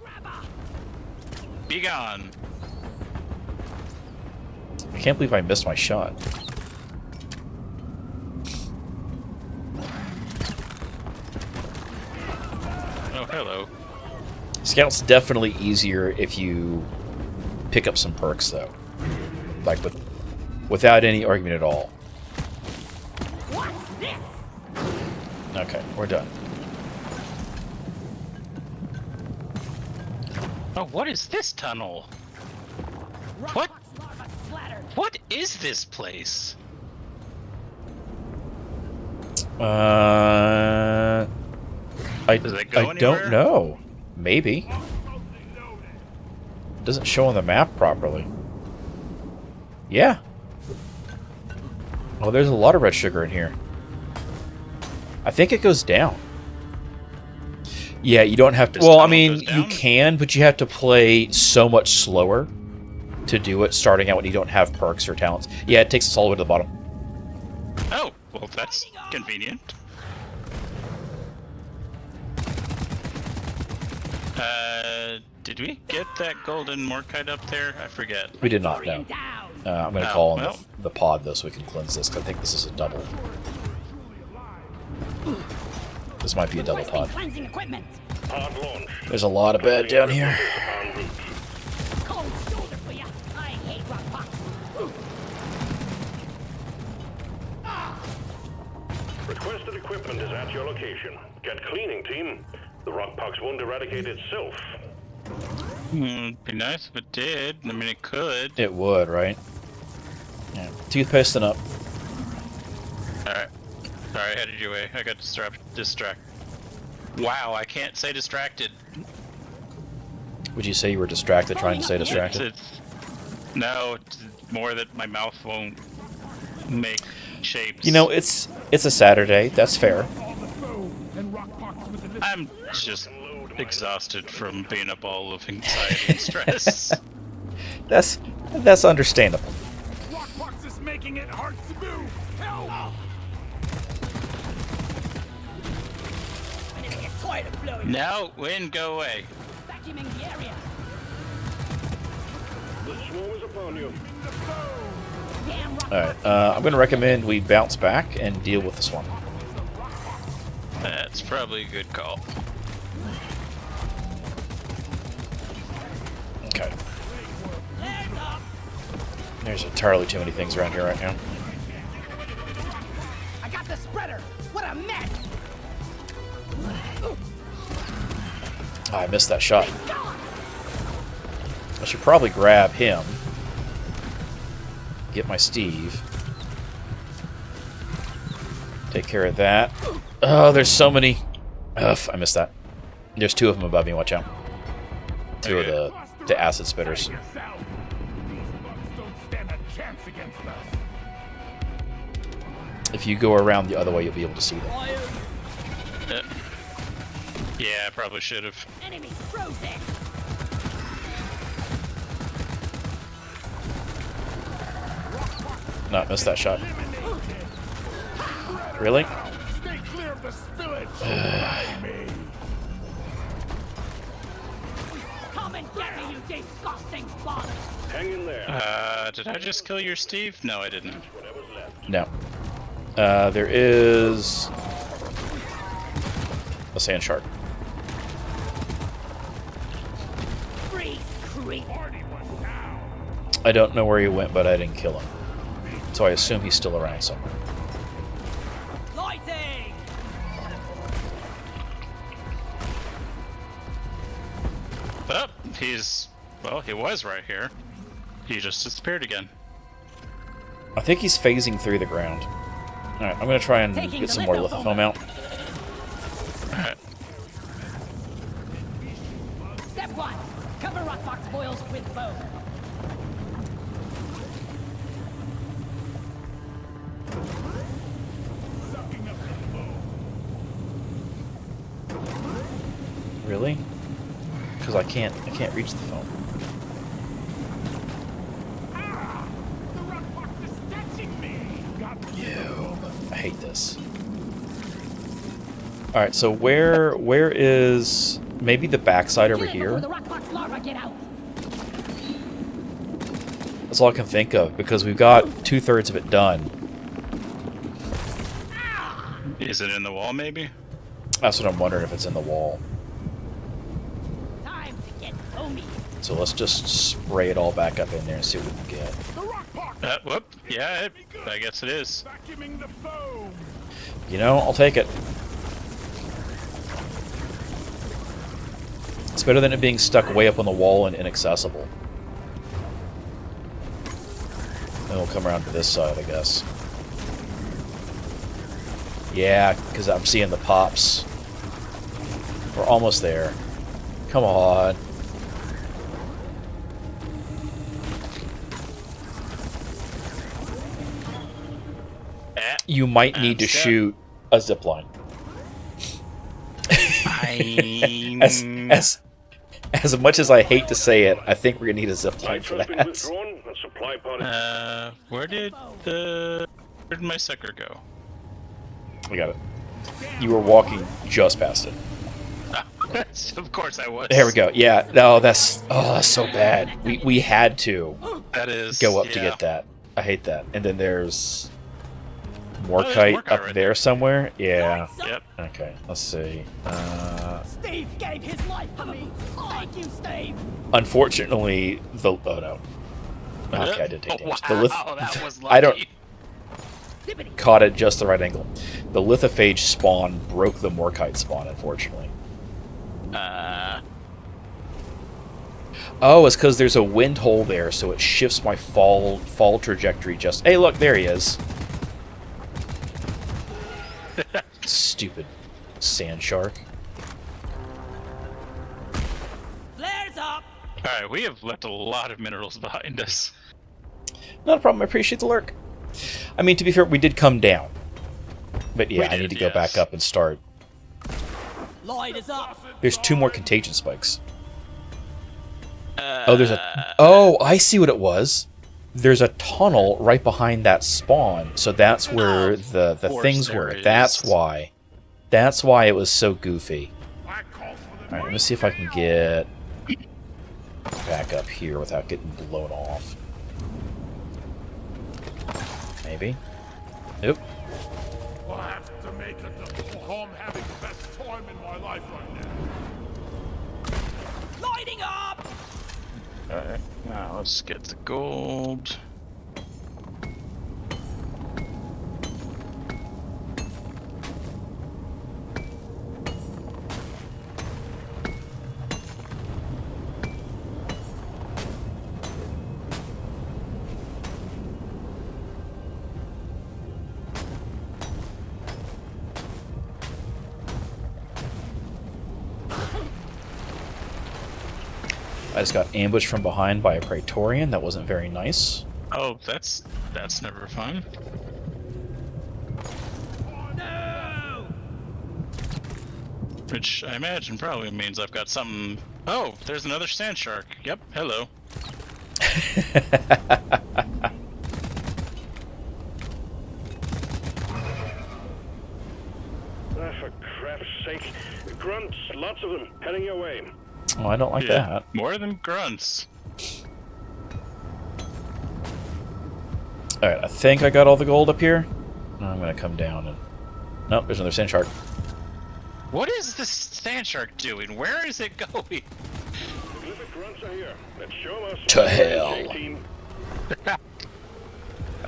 Be gone. I can't believe I missed my shot. Oh, hello. Scout's definitely easier if you pick up some perks, though. Like, without any argument at all. What's this? Okay, we're done. Oh, what is this tunnel? What? What is this place? I Does it go don't anywhere? know. Maybe. Doesn't show on the map properly. Yeah. Oh, there's a lot of red sugar in here. I think it goes down. Yeah, you don't have to... This Well, I tunnel mean, goes you down? can, but you have to play so much slower to do it, starting out when you don't have perks or talents. Yeah, it takes us all the way to the bottom. Oh, well, that's convenient. Did we get that golden Morkite up there? I forget. We did not, no. Down. I'm going to Oh, call in well. the pod, though, so we can cleanse this, because I think this is a double. This might be a double Requesting pod. cleansing equipment. Pod launch. There's a lot of bed down here. En route. Cold shoulder for ya. I hate rock pops. Requested equipment is at your location. Get cleaning, team. The rockpox won't eradicate itself. Be nice if it did. I mean, it could. It would, right? Yeah. Toothpaste up. Alright. Sorry, I headed your way. I got distracted. Wow, I can't say distracted. Would you say you were distracted trying to stay distracted? No, it's more that my mouth won't make shapes. You know, it's a Saturday. That's fair. I'm just exhausted from being up all of anxiety and stress. That's understandable. Rockbox is making it hard to move. Help! I need to get tired of blowing. Now, wind, go away. Vacuuming the area. The swarm is upon you. Damn rock All right. I'm going to recommend we bounce back and deal with this one. That's probably a good call. Okay. Flares up. There's entirely too many things around here right now. I got the spreader. What a mess. Oh, I missed that shot. I should probably grab him. Get my Steve. Take care of that. Oh, there's so many. Ugh, I missed that. There's two of them above me. Watch out. Two of the acid spitters. Yourself. These bugs don't stand a chance against us. If you go around the other way, you'll be able to see them. Yeah, I probably should have. Enemy frozen. No, missed that shot. Really? Stay clear of the spillage. Obey me. Come and get me, you disgusting bug. Hang in there. Did I just kill your Steve? No, I didn't. Whatever's left. No. There is a sand shark. Freeze, creep. Party one down. I don't know where he went, but I didn't kill him. So I assume he's still around somewhere. Lighting! Oh, well, he was right here. He just disappeared again. I think he's phasing through the ground. Alright, I'm gonna try and Taking get the some more lithofoam lithofoam out. Alright. Step 1. Cover rockbox boils with foam. Sucking up the foam. Really? Because I can't reach the foam. The rock box is touching me. Got the Ew. I hate this. Alright, so where is maybe the backside over Kill it before here? the rockbox larva get out. That's all I can think of, because we've got 2/3 of it done. Is it in the wall, maybe? That's what I'm wondering, if it's in the wall. Time to get foamy. So let's just spray it all back up in there and see what we can get. The rock box Whoop. Yeah, I guess it is. vacuuming the foam. You know, I'll take it. It's better than it being stuck way up on the wall and inaccessible. Then we'll come around to this side, I guess. Yeah, because I'm seeing the pops. We're almost there. Come on. You might need to Step. shoot a zipline. As much as I hate to say it, I think we're gonna need a zipline Lights for has been that. withdrawn. A supply pod. Where did my sucker go? I got it. You were walking just past it. Of course I was. There we go. Yeah. No, that's so bad. We had to That is go up to yeah. get that. I hate that. And then there's more there's kite Morkite up right there somewhere. Yeah. Yep. Okay. Let's see. Steve gave his life for me. Thank you, Steve. Unfortunately, oh no. Okay, I did take damage. Wow, The that was lucky. I don't Dibbity. caught it just the right angle. The lithophage spawn broke the Morkite spawn, unfortunately. Oh, it's because there's a wind hole there, so it shifts my fall trajectory just... Hey, look, there he is. Stupid sand shark. Flares up. Alright, we have left a lot of minerals behind us. Not a problem. I appreciate the lurk. I mean, to be fair, we did come down. But yeah, We I need did, to go yes. back up and start. Light is up. There's 2 more contagion spikes. Oh, there's a... Oh, I see what it was. There's a tunnel right behind that spawn, so that's where the course things there were. is. That's why. That's why it was so goofy. I call for the Alright, let me see if I can get back up here without getting blown off. Maybe. Nope. I'll have to make it. I'm having the best time in my life right now. Lighting up. Alright, now let's get the gold. I just got ambushed from behind by a Praetorian. That wasn't very nice. Oh, that's never fun. No. Which I imagine probably means I've got something... Oh, there's another sand shark. Yep, hello. For crap's sake. Grunts, lots of them, heading your way. Oh, I don't like that. More than grunts. Alright, I think I got all the gold up here. I'm gonna come down and... Nope, there's another sand shark. What is this sand shark doing? Where is it going? The grunts are here. Let's show us. To hell. Team.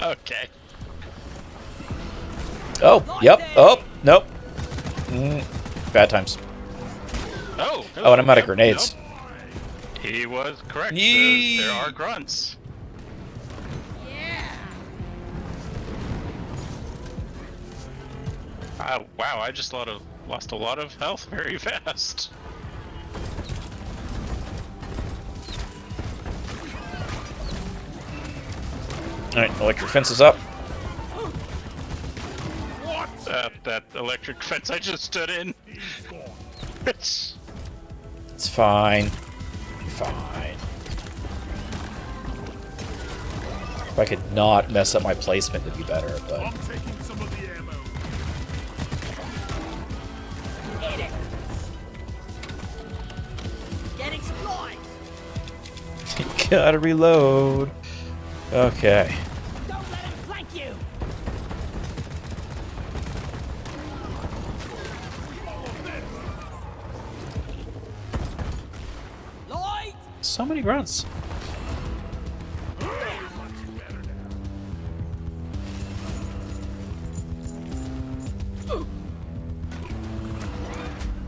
Okay. Oh, yep. Oh, nope. Bad times. Oh. Oh, and I'm out of Yep, grenades. yep. He was correct. Yee. There are grunts. Yeah. Wow, I just lost a lot of health very fast. Alright, electric fence is up. That electric fence I just stood in. It's It's fine. Fine. If I could not mess up my placement, it'd be better, but... I'm taking some of the ammo. Eat it. Get explored. Gotta reload. Okay. Don't let him flank you. Lloyd. So many grunts.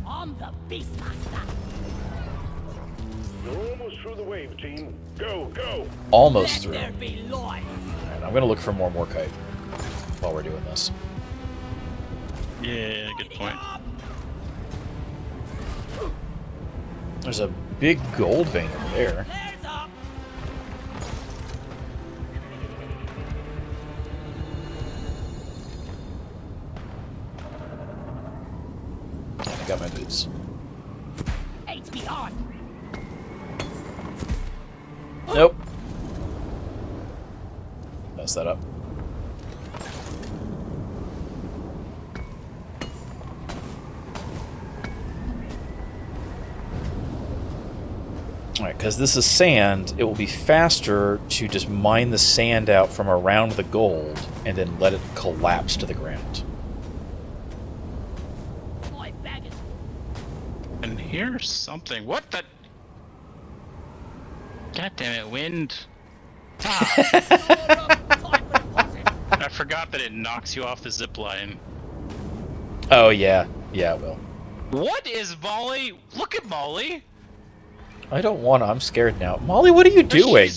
I'm the Beastmaster. You're almost through the wave, team. Go, go! Almost Let through. there be Lloyd. Alright, I'm gonna look for more Morkite while we're doing this. yeah, good point. There's a big gold vein over there. There's up. I got my boots. HP on. Nope. Mess that up. Alright, because this is sand, it will be faster to just mine the sand out from around the gold and then let it collapse to the ground. My bag is And here's something. What the? God damn it, wind. time for deposit. I forgot that it knocks you off the zip line. Oh, yeah. Yeah, it will. What is Molly? Look at Molly. I don't want to. I'm scared now. Molly, what are you doing?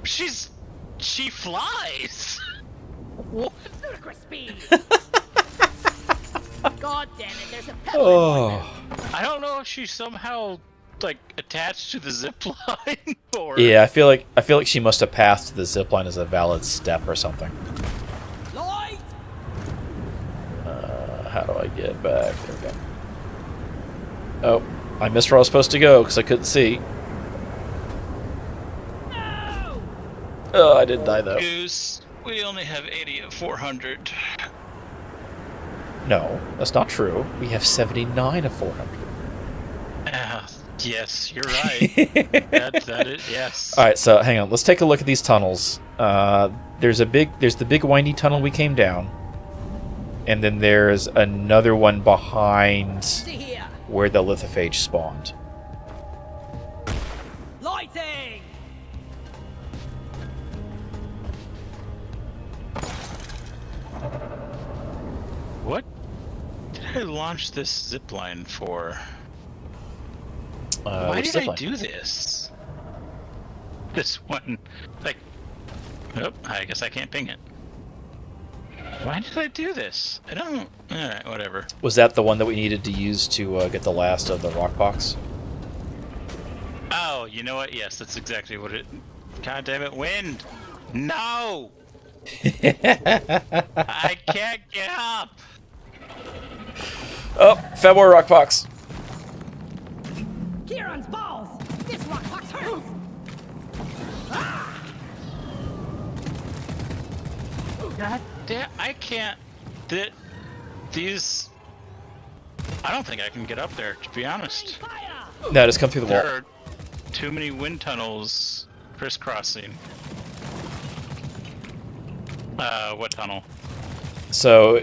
She flies. What? Ludicrous speed. God damn it, there's a pebble. Oh. I don't know if she's somehow like attached to the zip line or. Yeah, I feel like she must have passed the zipline as a valid step or something. Lloyd. How do I get back? There we go. Oh, I missed where I was supposed to go because I couldn't see. No. Oh, I didn't die though. Goose, we only have 80 of 400. No, that's not true. We have 79 of 400. Yes, you're right. that is, yes. All right, so hang on. Let's take a look at these tunnels. There's the big windy tunnel we came down, and then there's another one behind See here. where the lithophage spawned. Lighting. What did I launch this zipline for? Why Which did I zipline? do this? This one, like, oh, I guess I can't ping it. Why did I do this? I don't. All right, whatever. Was that the one that we needed to use to get the last of the rock box? Oh, you know what? Yes, that's exactly what it. God damn it, wind! No! I can't get up. Oh, February rock box. Kieran's balls. This rock box hurts. God damn! I can't. These. I don't think I can get up there. To be honest, Fire. No, just come through the wall. there are too many wind tunnels crisscrossing. What tunnel? So,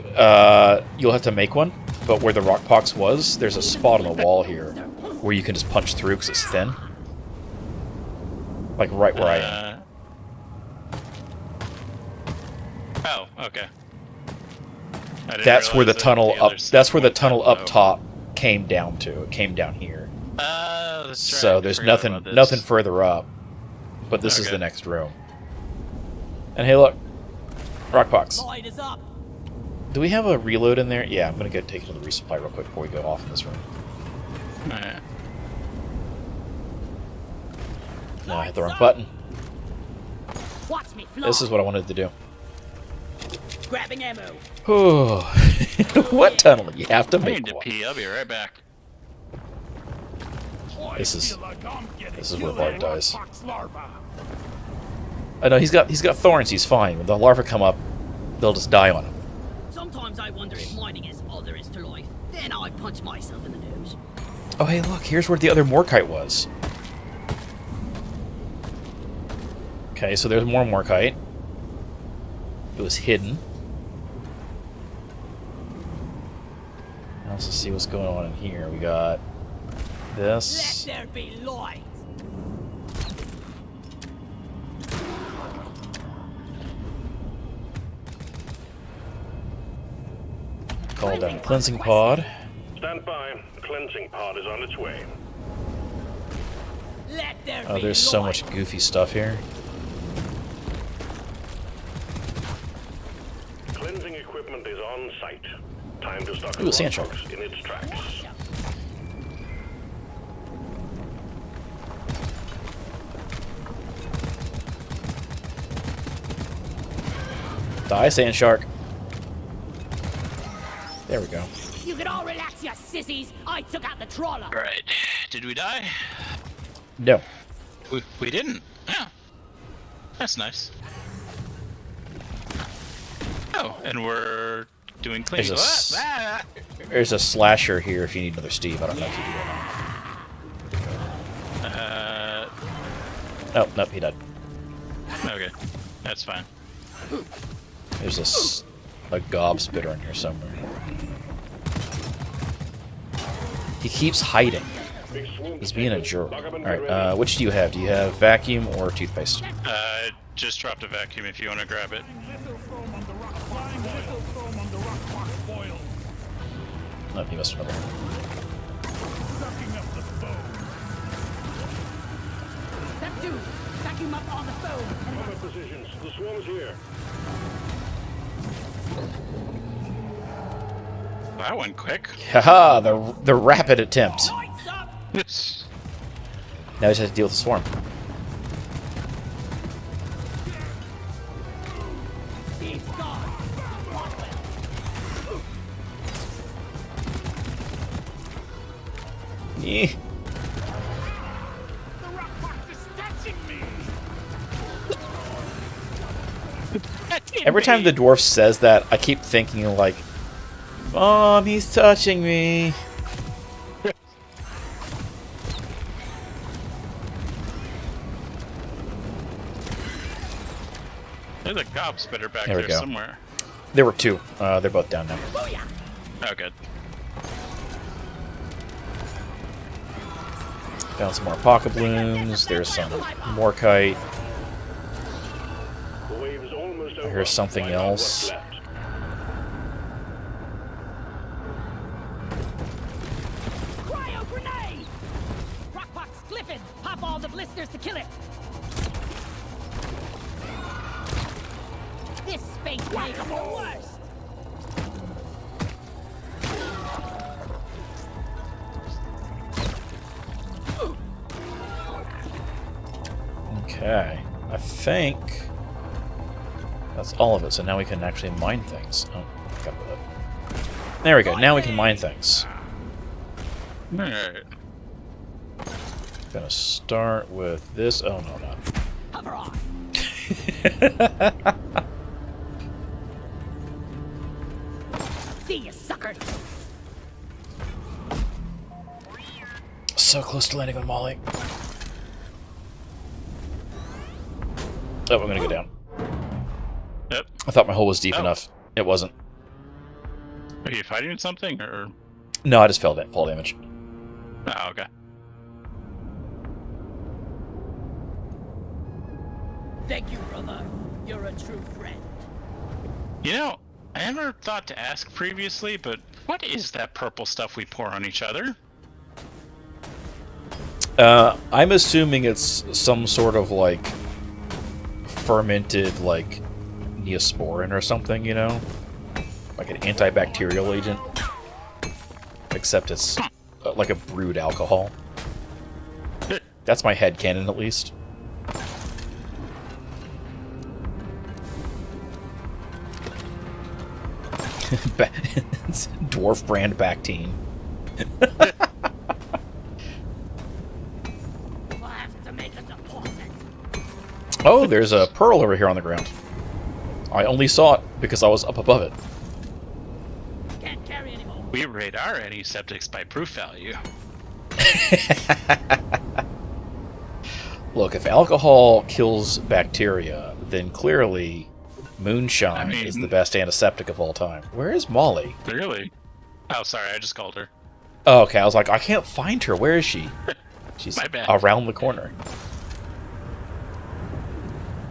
you'll have to make one, but where the rock box was, there's a spot on the wall here where you can just punch through because it's thin. Like right where I am. Oh, okay. I didn't That's where the realize that tunnel other up. side That's where the went tunnel down up low. top came down to. It came down here. Oh, that's right. So I there's forgot about nothing this. further up. But this is Okay. the next room. And hey, look, rock box. Light is up. Do we have a reload in there? Yeah, I'm gonna go take it to the resupply real quick before we go off in this room. Alright. No, I hit the wrong button. Watch me fly. This is what I wanted to do. Grabbing ammo. Oh, what tunnel? You have to I make need to one. pee. I'll be right back. This is- I feel like I'm getting this is where killed Bart by dies. Rockbox larva. I know he's got thorns. He's fine. When the larvae come up, they'll just die on him. Sometimes I wonder if mining is all there is to life. Then I punch myself in the nose. Oh, hey, look. Here's where the other Morkite was. Okay, so there's more Morkite. It was hidden. Now let's just see what's going on in here. We got Let this. there be light. Call down the cleansing pod. Stand by. The cleansing pod is on its way. Let there Oh, be there's so light. much goofy stuff here. Cleansing equipment is on site. Time to start Ooh, a sand shark. in its tracks. Die, sand shark. There we go. You can all relax, you sissies. I took out the trawler. Alright. Did we die? No. We didn't. Yeah. That's nice. Oh, and we're doing cleaning. There's a s- Ah! There's a slasher here if you need another Steve. I don't know if you do or not. Oh, nope, he died. Okay. That's fine. There's a gob spitter in here somewhere. He keeps hiding. He's being a jerk. Alright, which do you have? Do you have vacuum or toothpaste? Just dropped a vacuum if you want to grab it. Little foam on the rock. Flying little foam on the rock boil. Nope, he missed another. Sucking up the foam. Step 2. Vacuum up all the foam. Cover positions. The swarm's here. That went quick. Haha, the rapid attempt. Lights up. Now he just has to deal with the swarm. Steve's gone. Eh. The rock box is touching me. Every time the dwarf says that, I keep thinking like, Mom, he's touching me. There's a gob spitter back There we there go. somewhere. There were two. They're both down now. Booyah. Oh, good. Found some more pocket balloons. There's some Morkite. The wave is almost over. Here's something Find out else. what's left. Cryo grenade. Rockbox Clifford. Pop all the blisters to kill it. This space wave is the worst. Okay. I think that's all of it. So now we can actually mine things. Oh, got rid of it. There we go. Now we can mine things. Alright. Gonna start with this. Oh no, not. Hover on. See you, suckers. So close to landing on Molly. Oh, I'm gonna go down. Yep. I thought my hole was deep Oh. enough. It wasn't. Are you fighting something, or? No, I just fell fall damage. Oh, okay. Thank you, brother. You're a true friend. You know, I never thought to ask previously, but what is that purple stuff we pour on each other? I'm assuming it's some sort of, like, fermented, like, Neosporin or something, you know? Like an antibacterial agent. Except it's like a brewed alcohol. That's my headcanon, at least. Dwarf brand Bactine. We'll have to make a deposit. Oh, there's a pearl over here on the ground. I only saw it because I was up above it. Can't carry anymore. We rate our antiseptics by proof value. Look, if alcohol kills bacteria, then clearly moonshine is the best antiseptic of all time. Where is Molly? Really? Oh, sorry, I just called her. Oh, okay, I was like, I can't find her. Where is she? She's My bad. around the corner.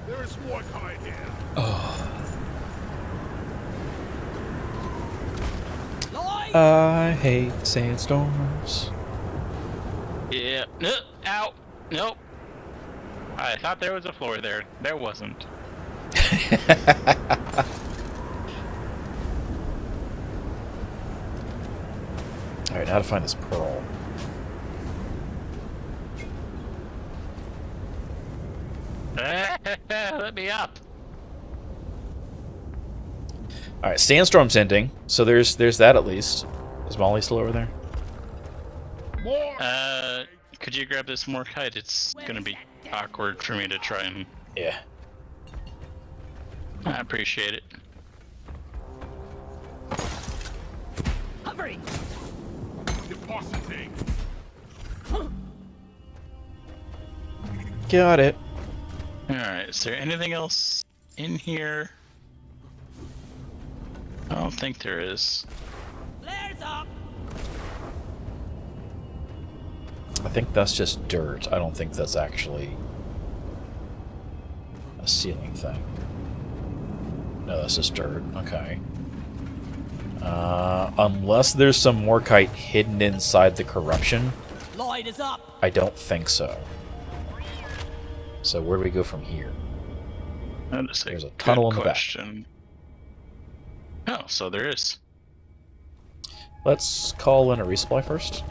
There's more kind here. Lloyd! I hate sandstorms. Yeah. No. Ow. Nope. I thought there was a floor there. There wasn't. Alright, now to find this pearl. Let me up. Alright, sandstorm's ending, so there's that at least. Is Molly still over there? More. Could you grab this more kite? It's gonna be awkward for me to try and... Yeah. I appreciate it. Hovering! Depositing. Got it. Alright, is there anything else in here? I don't think there is. Flares up! I think that's just dirt. I don't think that's actually a ceiling thing. No, that's just dirt. Okay. Unless there's some morkite hidden inside the corruption, Lloyd is up! I don't think so. So where do we go from here? That is There's a good tunnel in the back. question. Oh, so there is. Let's call in a resupply first.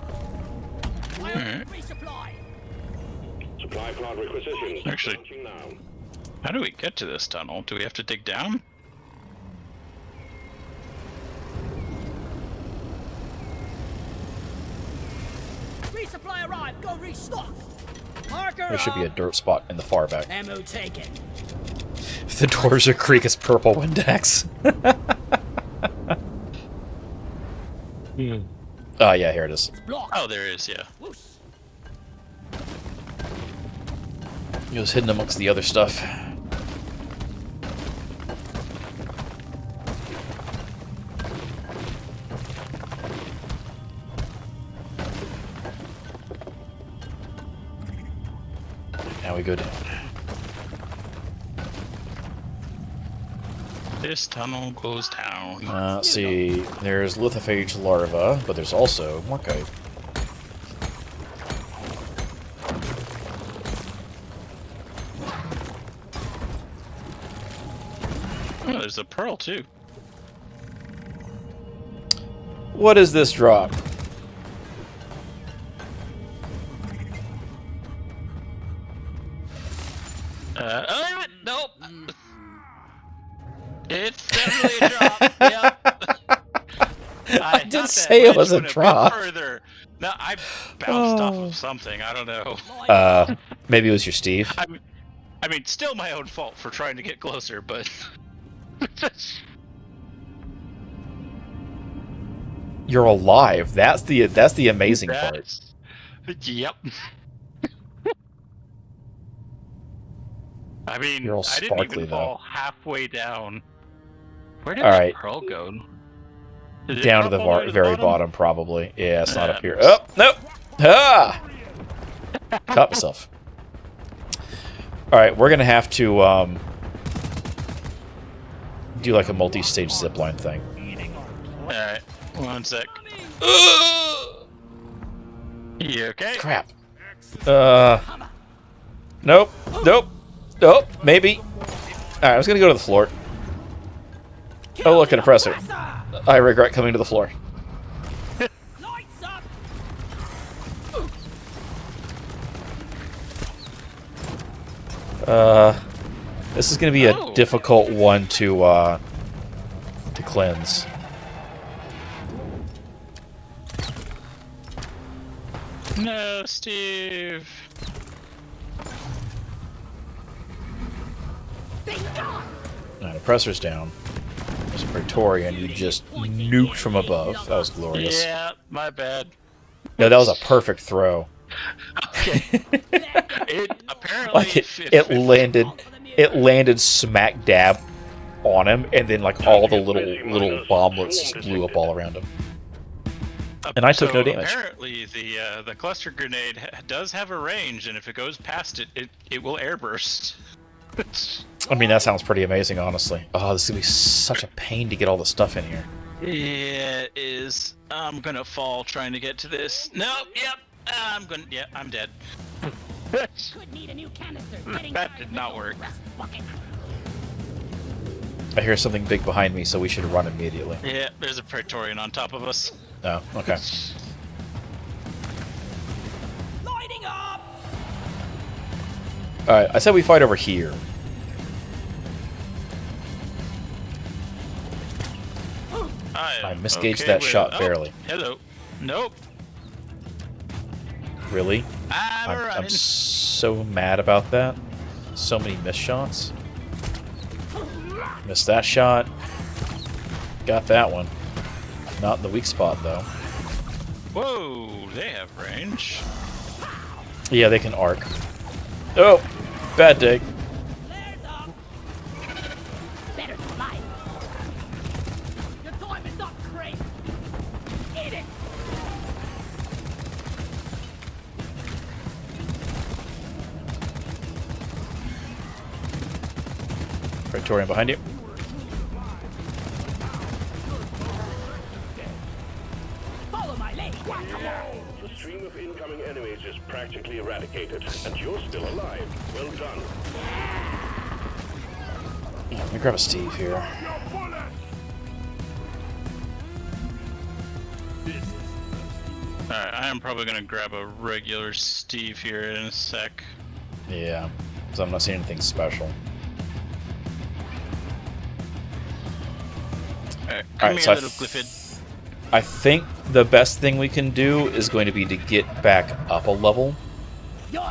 Alright. Resupply! Supply pod requisitions. Actually- Launching now. How do we get to this tunnel? Do we have to dig down? Resupply arrived! Go restock! Marker There should be a up. dirt spot in the far back. Ammo taken. If the doors are creak, it's purple Windex. Oh, yeah, here it is. Block. Oh, there is, yeah. Whoosh. It was hidden amongst the other stuff. Now we go down. This tunnel goes down. Let's see. There's lithophage larva, but there's also morkite. Oh, there's a pearl too. What is this drop? Nope. It's definitely a drop. Yep. I did say it was a drop. Further. No, I bounced off of something. I don't know. Maybe it was your Steve. I mean, still my own fault for trying to get closer, but You're alive. That's the amazing part. that's... Yep. I mean, You're all I didn't sparkly, even though. fall halfway down. Where did All that right. pearl go? Did it Down to the drop all way very bottom, probably. Yeah, it's not Yeah. up here. Oh, nope. Ah! Caught myself. Alright, we're gonna have to, do like a multi-stage zipline thing. Alright, 1 sec. You okay? Crap. Nope. Nope. Nope. Maybe. Alright, I was gonna go to the floor. Oh, look, an oppressor. I regret coming to the floor. Lights up. This is gonna be a difficult one to cleanse. No, Steve. Alright, oppressor's down. There's a Praetorian you just nuked from above. That was glorious. Yeah, my bad. No, that was a perfect throw. Okay. It apparently Like it landed smack dab on him, and then like all the little bomblets just blew up all around him. And I took no damage. Apparently, the cluster grenade does have a range, and if it goes past it, it will airburst. I mean, that sounds pretty amazing, honestly. Oh, this is gonna be such a pain to get all the stuff in here. Yeah, it is. I'm gonna fall trying to get to this. Nope. Yep. Yeah, I'm dead. Could need a new canister. That did not work. I hear something big behind me, so we should run immediately. Yeah, there's a Praetorian on top of us. Oh, okay. Lighting up. Alright, I said we fight over here. I misgauged that shot barely. Hello. Nope. Really? I'm I'm so mad about that. So many missed shots. Missed that shot. Got that one. Not in the weak spot, though. Whoa, they have range. Yeah, they can arc. Oh! Bad day. Flares up. Better than life. Your time is up, Crane. Eat it. Praetorian behind you. Follow my lead. The stream of incoming enemies is practically eradicated, and you're still alive. Well done. Let me grab a Steve here. Alright, I am probably gonna grab a regular Steve here in a sec. Yeah, because I'm not seeing anything special. Alright, come Alright, here, so little Glyphid. I think the best thing we can do is going to be to get back up a level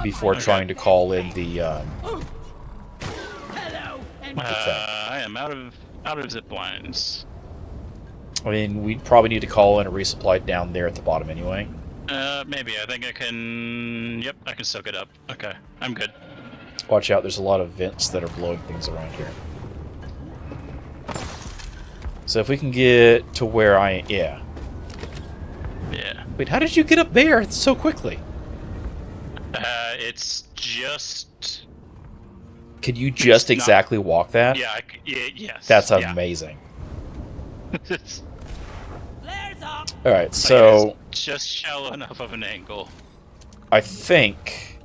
before trying to call in the Hello. And I am out of zip lines. I mean, we probably need to call in a resupply down there at the bottom anyway. Maybe. I think I can... Yep, I can soak it up. Okay, I'm good. Watch out, there's a lot of vents that are blowing things around here. So if we can get to where I... Yeah. Yeah. Wait, how did you get up there so quickly? It's just... Could you just exactly walk that? Yeah, yes. That's yeah. amazing. It's flares up. Alright, so... it's just shallow enough of an angle. I think...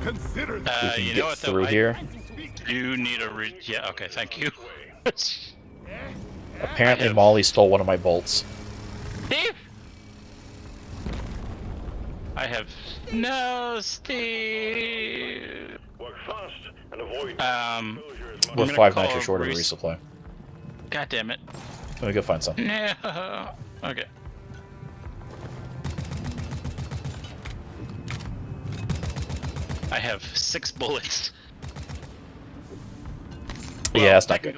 Consider we can you get know what, though? through here. You need a yeah, okay, thank you. Apparently Molly stole one of my bolts. Steve! I have no Steve. Work fast and avoid With I'm 5 gonna call nitro short of a res- resupply. God damn it. Let me go find some. No. Okay. I have 6 bullets. Yeah, that's not good.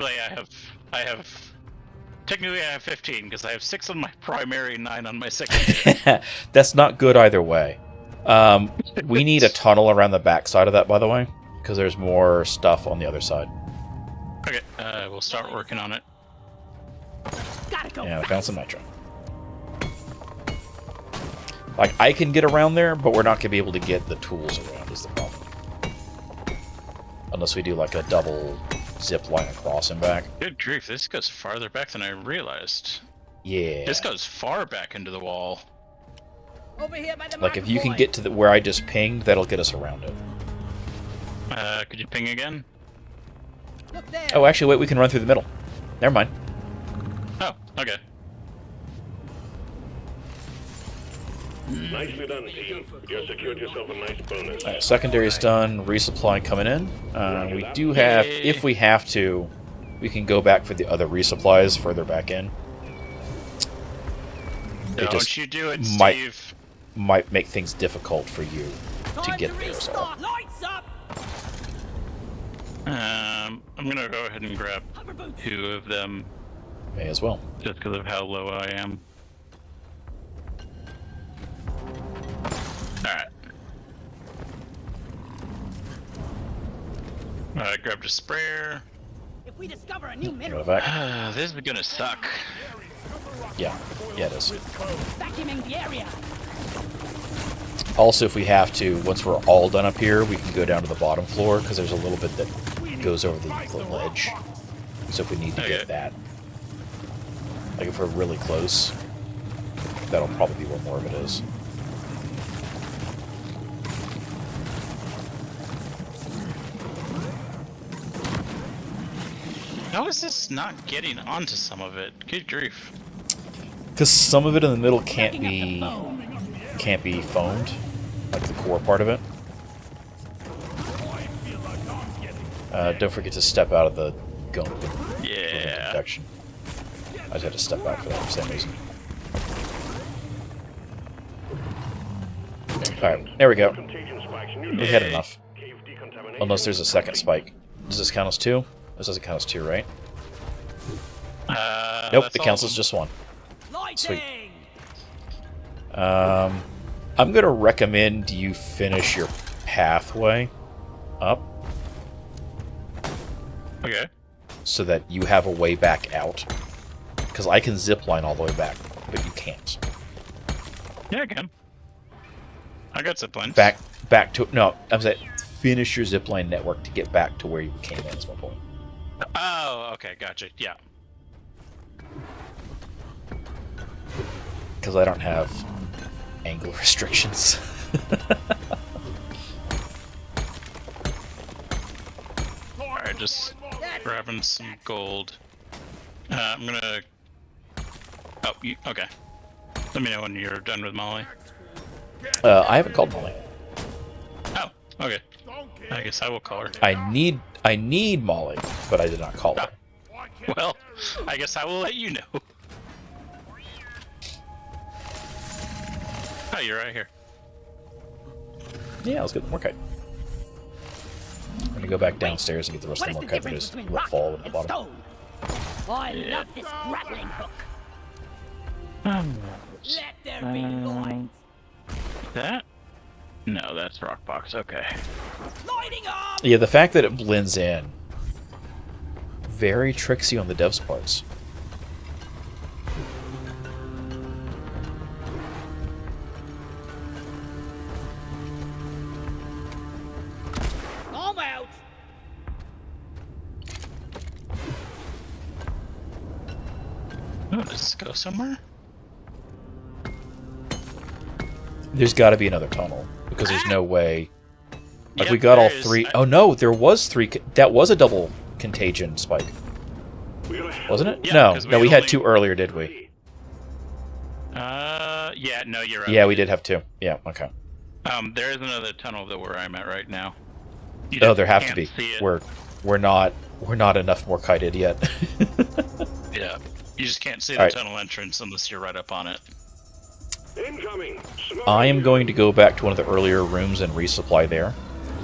Technically I have 15 because I have 6 on my primary, 9 on my secondary. That's not good either way. We need a tunnel around the back side of that, by the way, because there's more stuff on the other side. Okay, we'll start working on it. Gotta go. Yeah, I found some nitro. Like, I can get around there, but we're not going to be able to get the tools around, is the problem. Unless we do, like, a double zip line across and back. Good grief, this goes farther back than I realized. Yeah. This goes far back into the wall. Over here by the Like, if you can point. get to where I just pinged, that'll get us around it. Could you ping again? Look there. Oh, actually, wait, we can run through the middle. Never mind. Oh, okay. Nicely done, team. You secured yourself a nice bonus. Alright, secondary's done. Resupply coming in. We do have, if we have to, we can go back for the other resupplies further back in. It Don't just you do it, might- Steve. Might make things difficult for you to Time get there, so. restart. Lights up. I'm gonna go ahead and grab Hover boots. 2 of them May as well. just because of how low I am. Alright. I grabbed a sprayer. If we discover a new Go mineral, back. This is gonna suck. Yeah, it is. vacuuming the area. Also, if we have to, once we're all done up here, we can go down to the bottom floor, because there's a little bit that goes over the ledge. So if we need to Okay. get that, like if we're really close, that'll probably be where more of it is. How is this not getting onto some of it? Good grief. Because some of it in the middle can't Backing up the be foam. foamed, like the core part of it. Don't forget to step out of the gunk Yeah. protection. I just had to step out for that for some reason. Alright, there we go. Contagion spikes We had enough. Cave decontamination. Unless there's a second spike. Does this count as 2? This doesn't count as 2, right? Nope, That's it all counts of as them. just 1. Lighting. I'm going to recommend you finish your pathway up Okay. so that you have a way back out. Because I can zipline all the way back, but you can't. Yeah, I can. I got ziplines. Back to... No, I'm saying finish your zipline network to get back to where you came in is my point. Oh, okay, gotcha. Yeah. Because I don't have angle restrictions. Alright, just grabbing some gold. I'm gonna... Oh, okay. Let me know when you're done with Molly. I haven't called Molly. Oh, okay. I guess I will call her. I need Molly, but I did not call her. Well, I guess I will let you know. Oh, you're right here. Yeah, let's get the more kite. I'm gonna go back downstairs and get the rest What of is the the more kite that difference is between let rock fall at the and bottom. stone? I love this grappling hook. Let there be light. That? No, that's rock box. Okay. Lighting up. Yeah, the fact that it blends in, very tricksy on the devs' parts. I'm out. Oh, does this go somewhere? There's got to be another tunnel because there's no way. Like Yep, we got all there is. 3. Oh no, there was 3. That was a double contagion spike, wasn't it? Yeah, no, 'cause no, we we had only- 2 earlier, did we? Yeah, no, you're right. Yeah, we did have 2. Yeah, okay. There is another tunnel that where I'm at right now. You Oh, just there have to can't be. see it. We're not enough more kited yet. Yeah, you just can't see the Alright. tunnel entrance unless you're right up on it. Incoming. I am going to go back to one of the earlier rooms and resupply there.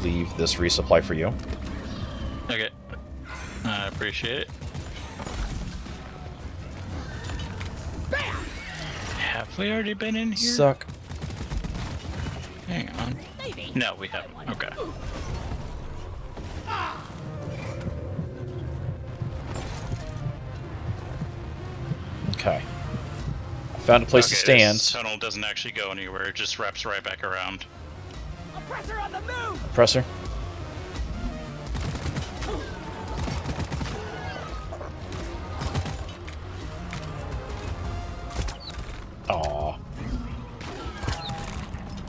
Leave this resupply for you. Okay. I appreciate it. Have we already been in here? Suck. Hang on. Maybe. No, we haven't. Okay. Okay. I found a place to Okay, stand. This tunnel doesn't actually go anywhere. It just wraps right back around. Oppressor on the move. Presser.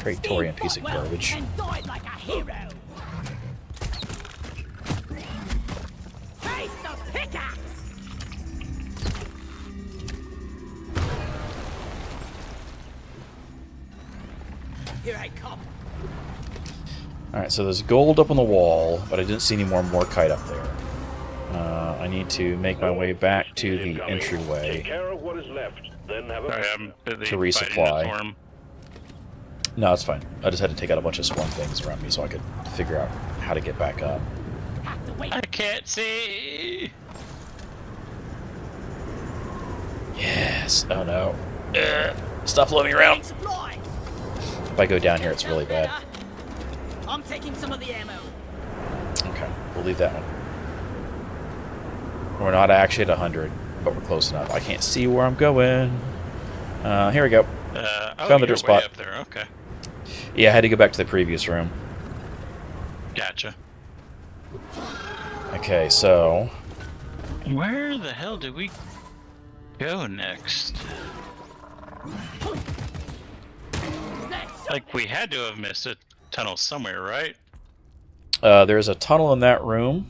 Praetorian piece of garbage. And died like a hero. Face the pickaxe. Here I come. Alright, so there's gold up on the wall, but I didn't see any more Morkite up there. I need to make my way back to the Take entryway care of what is left, then have a Sorry, I'm busy to resupply. fighting the storm. No, it's fine. I just had to take out a bunch of swarm things around me so I could figure out how to get back up. Have to wait. I can't see. Yes. Oh no. Stop floating around. Supply. If I go down here, it's really bad. I'm taking some of the ammo. Okay, we'll leave that one. We're not actually at 100, but we're close enough. I can't see where I'm going. Here we go. Oh, Found the you're dirt spot. way up there. Okay, Yeah, I had to go back to the previous room. gotcha. Okay, so... Where the hell do we go next? Like, we had to have missed a tunnel somewhere, right? there's a tunnel in that room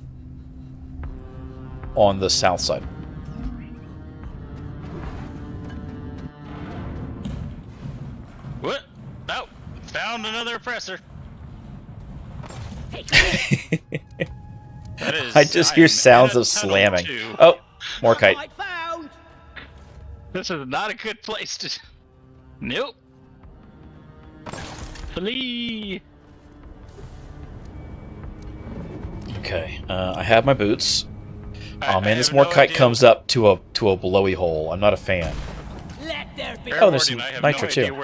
on the south side. What? Oh, found another oppressor. That is, I just am hear in sounds a of tunnel slamming. too. Oh, Morkite. Light found. This is not a good place to... Nope. Flee. Okay, I have my boots. I Oh man, this have no Morkite idea. comes up to a blowy hole. I'm not a fan. Let there be. Fair Oh, there's warning, some I have nitro no idea too.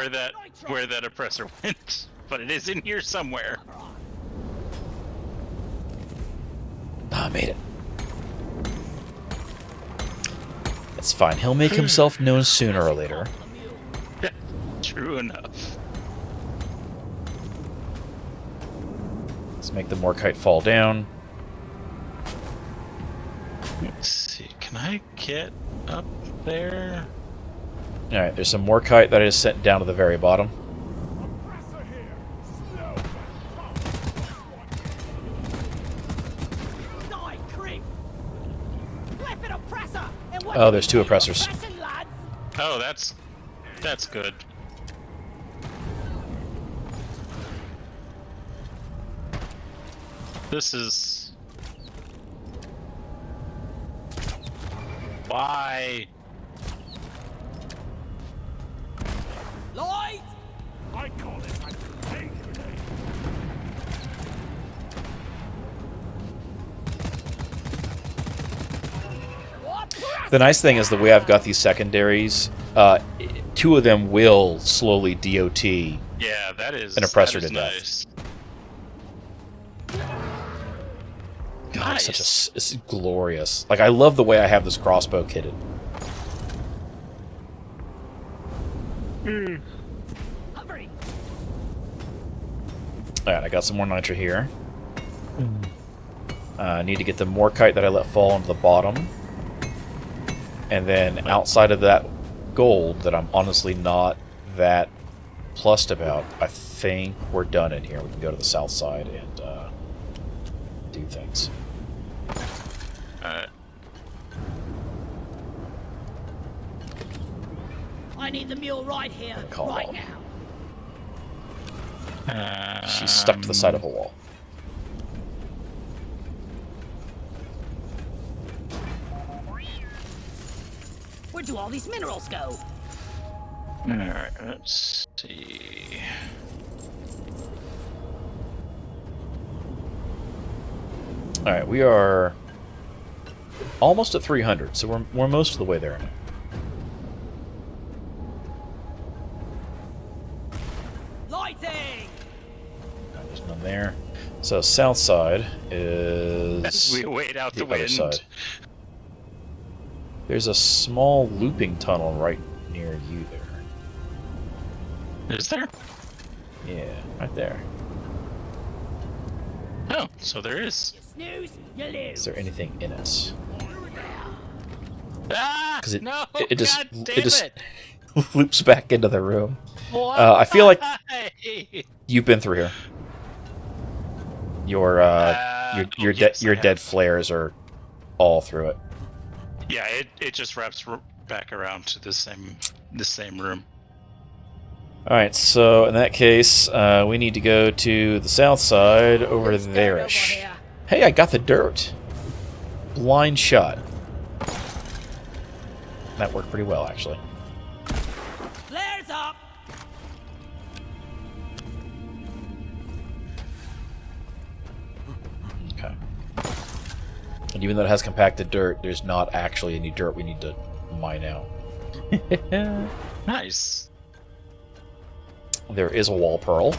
where that oppressor went, but it is in here somewhere. Ah, I made it. It's fine. He'll make himself known sooner or later. True enough. Let's make the Morkite fall down. Let's see. Can I get up there? Alright, there's some Morkite that I just sent down to the very bottom. Oppressor here. Slow. Die, creep. Left an oppressor. And what Oh, there's two oppressors. oppression, lads? Oh, that's good. This is... Why? Light. I call it a hand grenade. The nice thing is the way I've got these secondaries, two of them will slowly DOT. Yeah, that is An oppressor that is to death. nice. God, it's Nice. such a it's glorious. Like, I love the way I have this crossbow kitted. Hurry. Alright, I got some more nitro here. I need to get the Morkite that I let fall into the bottom. And then outside of that gold that I'm honestly not that plussed about, I think we're done in here. We can go to the south side and do things. I need the mule right here, Call right off. now. She's stuck to the side of a wall. Where do all these minerals go? Alright, let's see. Alright, we are almost at 300, so we're most of the way there now. Lighting! There's none there. So south side is We wait out the, the other wind. side. There's a small looping tunnel right near you there. Is there? Yeah, right there. Oh, so there is. You snooze, you lose. Is there anything in it? Ah! 'Cause it- no! it just- God it damn just- it! loops back into the room. I feel like you've been through here. Your dead flares are all through it. Yeah, it just wraps back around to the same room. All right, so in that case, we need to go to the south side over there-ish. Hey, I got the dirt. Blind shot. That worked pretty well, actually. Flares up. Okay. And even though it has compacted dirt, there's not actually any dirt we need to mine out. Nice. There is a wall pearl.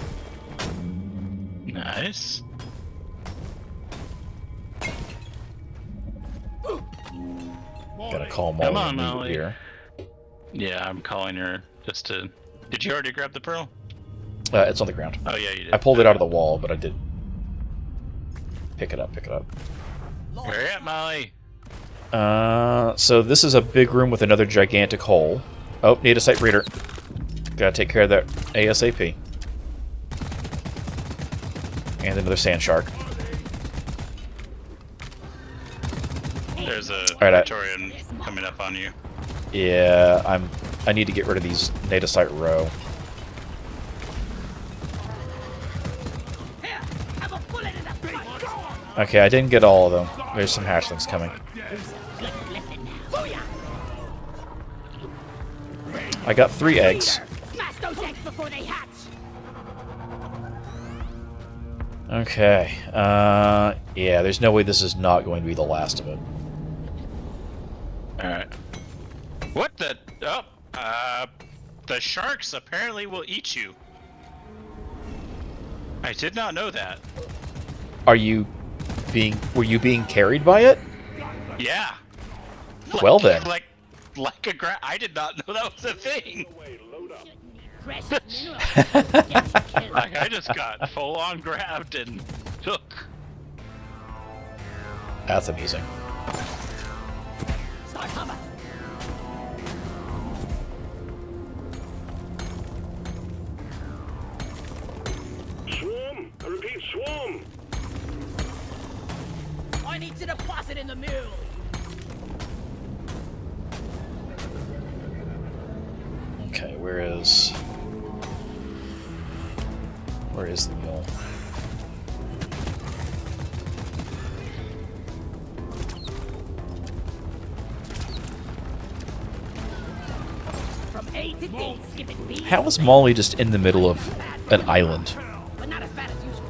Nice. Gotta call Come Molly on, and leave it Molly. here. Yeah, I'm calling her just to... Did you already grab the pearl? It's on the ground. Oh, yeah, you did. I pulled it out of the wall, but I did. Pick it up, pick it up. Where you at, Molly? So this is a big room with another gigantic hole. Oh, need a site breeder. Gotta take care of that ASAP. And another sand shark. There's a Alright, Praetorian coming up on you. Yeah, I need to get rid of these nadasite row. Here, have a bullet in the front. Okay, I didn't get all of them. There's some hatchlings coming. Booyah! I got 3 eggs. Smash those eggs before they hatch. Okay, yeah, there's no way this is not going to be the last of it. Alright. What the... Oh, the sharks apparently will eat you. I did not know that. Were you being carried by it? Yeah. Well then. Like a I did not know that was a thing. Precious minerals. Get you killed. Like, I just got full-on grabbed and took. That's amusing. Start hammer. Swarm! I repeat, swarm! I need to deposit in the mill. Okay, where is the mule? From A to D, skipping B. How is Molly just in the middle of an island? But not as bad as usual.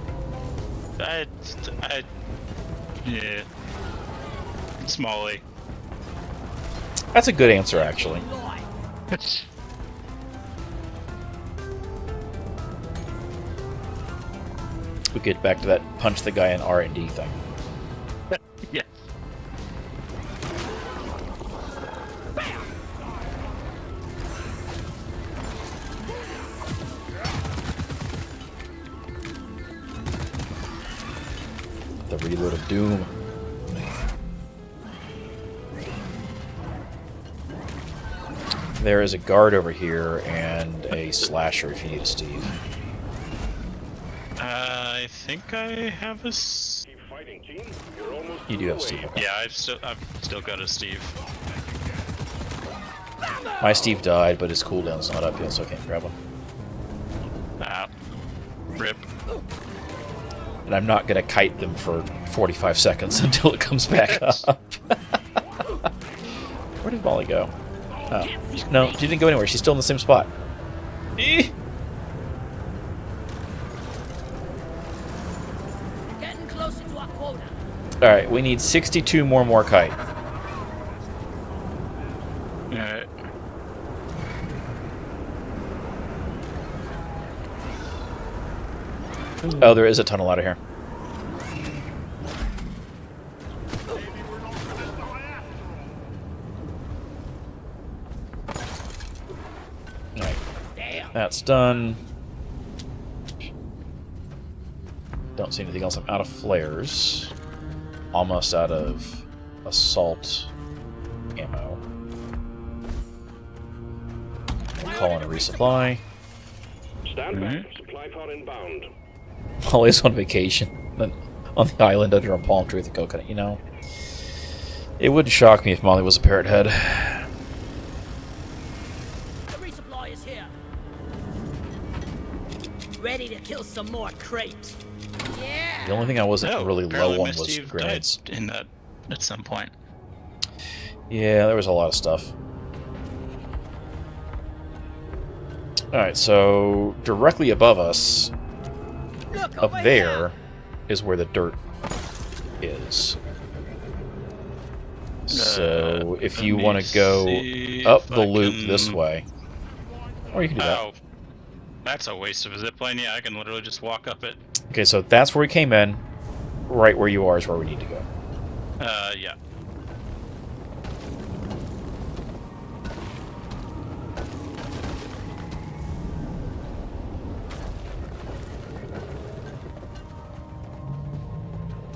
Yeah. Smalley. That's a good answer, actually. We get back to that punch the guy in R&D thing. Yeah. The reload of doom. There is a guard over here and a slasher if you need a Steve. I think I have a... Keep fighting, team. You're almost You do have Steve. Okay. Yeah, I've still got a Steve. My Steve died, but his cooldown's not up yet, so I can't grab him. Ah. Rip. And I'm not gonna kite them for 45 seconds until it comes back up. Where did Molly go? Oh. No, she didn't go anywhere. She's still in the same spot. Getting closer to our quota. Alright, we need 62 more kite. Alright. Oh, there is a tunnel out of here. Alright, that's done. Don't see anything else. I'm out of flares. Almost out of assault ammo. call in a resupply. Stand back. Supply pod inbound. Always on vacation. On the island under a palm tree with a coconut, you know. It wouldn't shock me if Molly was a parrot head. The resupply is here. Ready to kill some more crepes. Yeah. The only thing I wasn't really apparently low on Misty was died grenades. in that at some point. Yeah, there was a lot of stuff. Alright, so directly above us, Look up over there, here. is where the dirt is. So if you want to go up the loop this way, or you can do that. Oh, that's a waste of a zipline. Yeah, I can literally just walk up it. Okay, so that's where we came in. Right where you are is where we need to go. Yeah.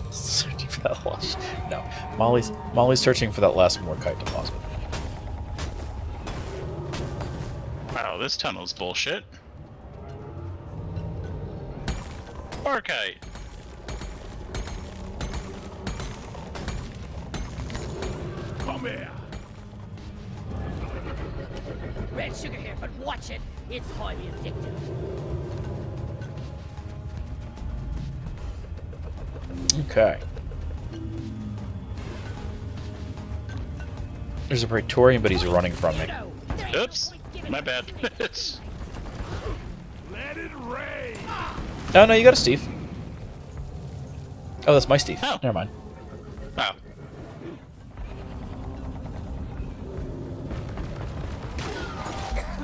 Searching for that last. No, Molly's searching for that last Morkite deposit. Wow, this tunnel's bullshit. Morkite. Come here. Red sugar here, but watch it. It's highly addictive. Okay. There's a Praetorian, but he's running from me. Oops, my bad. Let it rain. Oh, no, you got a Steve. Oh, that's my Steve. Oh. Never mind. Wow.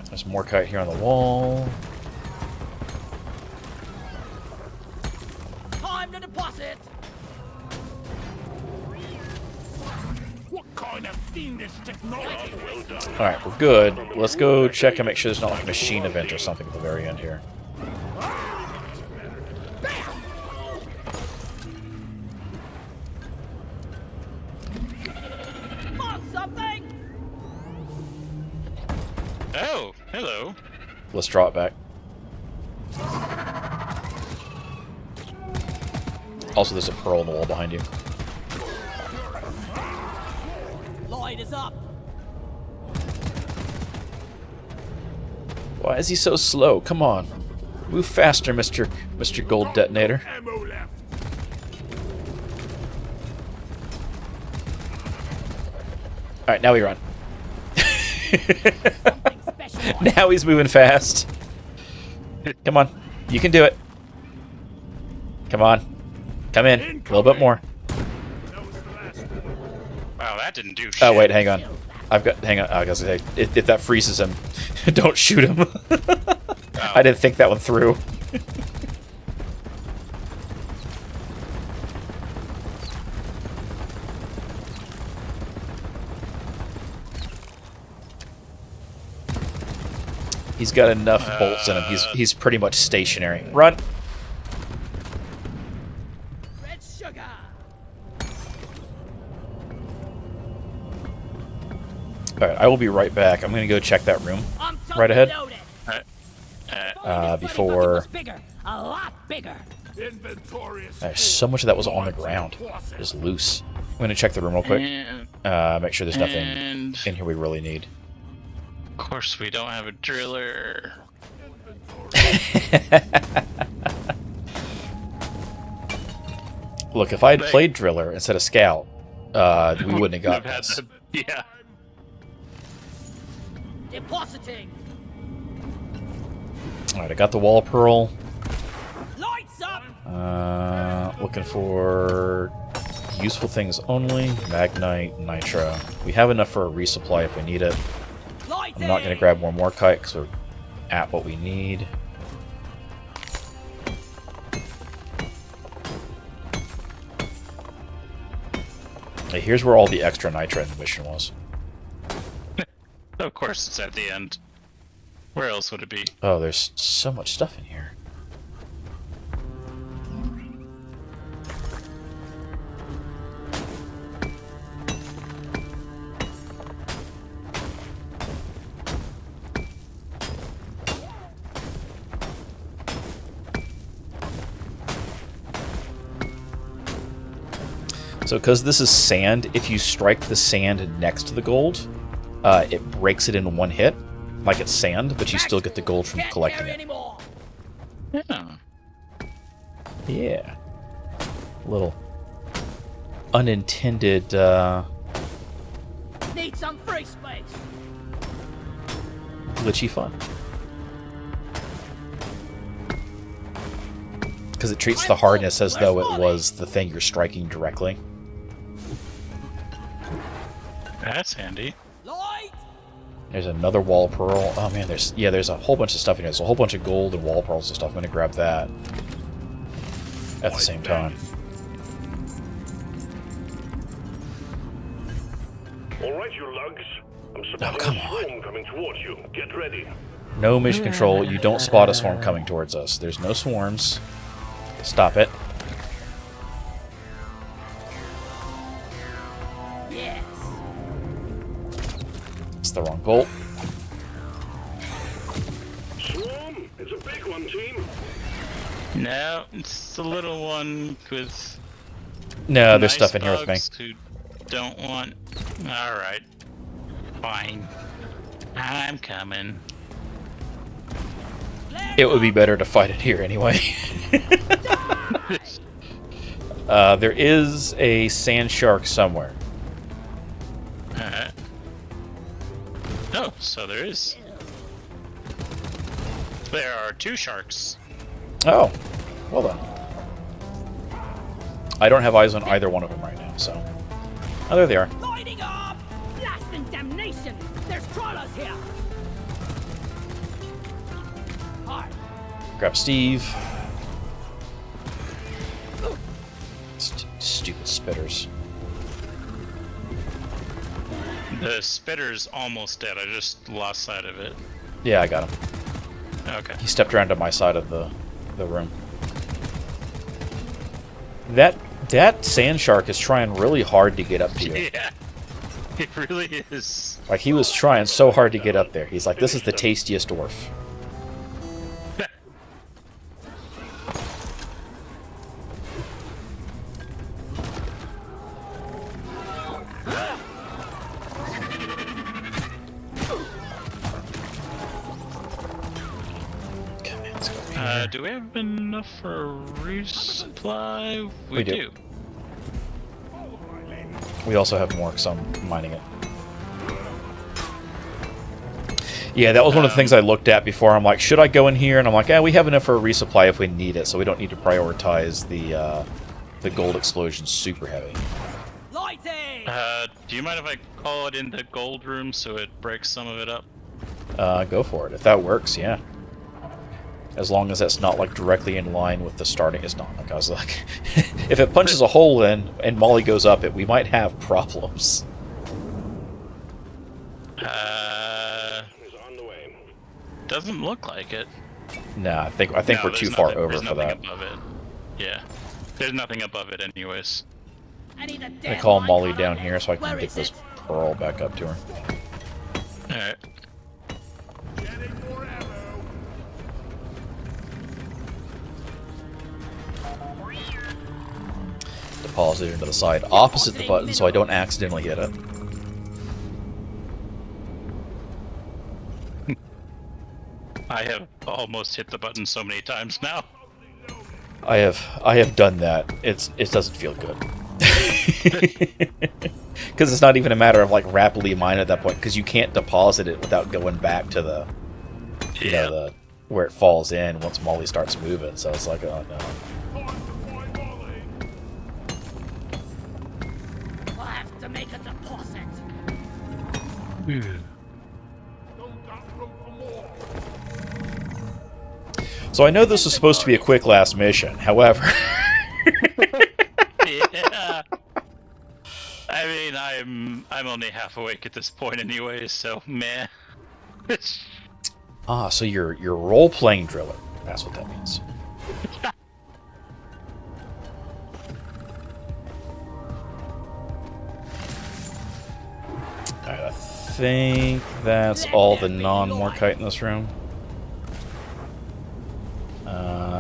There's more kite here on the wall. Time to deposit. What kind of fiendish technology? Well done. Alright, we're good. Let's go check and make sure there's not like a machine event or something at the very end here. Want something? Oh, hello. Let's draw it back. Also, there's a pearl in the wall behind you. Light is up. Why is he so slow? Come on. Move faster, Mr. Gold Detonator. Ammo left. Alright, now we run. Something special. Now he's moving fast. Come on. You can do it. Come on. Come in. A little bit more. That was the last one. Wow, that didn't do shit. Oh, wait, hang on. Hang on. I was gonna say, if that freezes him, don't shoot him. I didn't think that one through. He's got enough bolts in him. He's pretty much stationary. Run. Red sugar. All right, I will be right back. I'm gonna go check that room I'm right ahead. loaded. Before Bigger, a lot bigger. Inventory is there's so much of that was on the ground, just loose. I'm gonna check the room real quick. Make sure there's nothing And in here we really need. of course, we don't have a driller. Look, if I had played Driller instead of Scout, we wouldn't have got Had this. the- yeah. Depositing. Alright, I got the wall pearl. Lights up. Looking for useful things only. Magnite, Nitro. We have enough for a resupply if we need it. Lights I'm not going to grab more Morkite because we're at what we need. Hey, here's where all the extra Nitro in the mission was. Of course, it's at the end. Where else would it be? Oh, there's so much stuff in here. So because this is sand, if you strike the sand next to the gold, it breaks it in one hit, like it's sand, but you still get the gold from collecting it. Yeah. Yeah. Little unintended, Need some free space. glitchy fun. Because it treats the hardness as though it was the thing you're striking directly. That's handy. Light. There's another wall pearl. Oh man, there's a whole bunch of stuff in here. There's a whole bunch of gold and wall pearls and stuff. I'm gonna grab that at the same time. Alright, you lugs. I'm Oh, spotting come a on. swarm coming towards you. Get ready. No mission control. You don't spot a swarm coming towards us. There's no swarms. Stop it. Yes. It's the wrong bolt. Swarm? It's a big one, team. No, it's the little one with No, there's nice stuff in here with me. bugs who don't want. All right, fine. I'm coming. It would be better to fight it here anyway. There is a sand shark somewhere. Alright. Oh, so there is. There are 2 sharks. Oh, well then. I don't have eyes on either one of them right now, so. Oh, there they are. Lighting up. Blast and damnation. There's trawlers here. Hard. Grab Steve. Stupid spitters. The spitter's almost dead. I just lost sight of it. Yeah, I got him. Okay. He stepped around to my side of the room. That sand shark is trying really hard to get up to you. Yeah, it really is. Like, he was trying so hard to get up there. He's like, this is the tastiest dwarf. Okay, let's go over here. Do we have enough for a resupply? We do. We also have more because I'm mining it. Yeah, that was one of the things I looked at before. I'm like, should I go in here? And I'm like, we have enough for a resupply if we need it, so we don't need to prioritize the gold explosion super heavy. Lighting. Do you mind if I call it in the gold room so it breaks some of it up? Go for it. If that works, yeah. As long as that's not like directly in line with the starting. It's not. Like I was like, if it punches a hole in and Molly goes up it, we might have problems. Is on the way. Doesn't look like it. Nah, I think No, we're there's too far nothing- over there's for nothing that. above it. Yeah. There's nothing above it anyways. I need a I'm gonna damn call light Molly on down it. here so I Where can get is this it? pearl back up to her. Alright. Getting more ammo. Deposit it into the side opposite the button so I don't accidentally hit it. I have almost hit the button so many times now. I have done that. It doesn't feel good. Because it's not even a matter of like rapidly mine at that point, because you can't deposit it without going back to the you know, the where it falls in once Molly starts moving. So it's like, oh no. Time to find Molly. I'll have to make a deposit. Don't got room for more. So I know this was supposed to be a quick last mission. However, Yeah. I mean, I'm only half awake at this point anyway, so meh. so you're role-playing driller. That's what that means. Alright, I think that's all the non-Morkite in this room.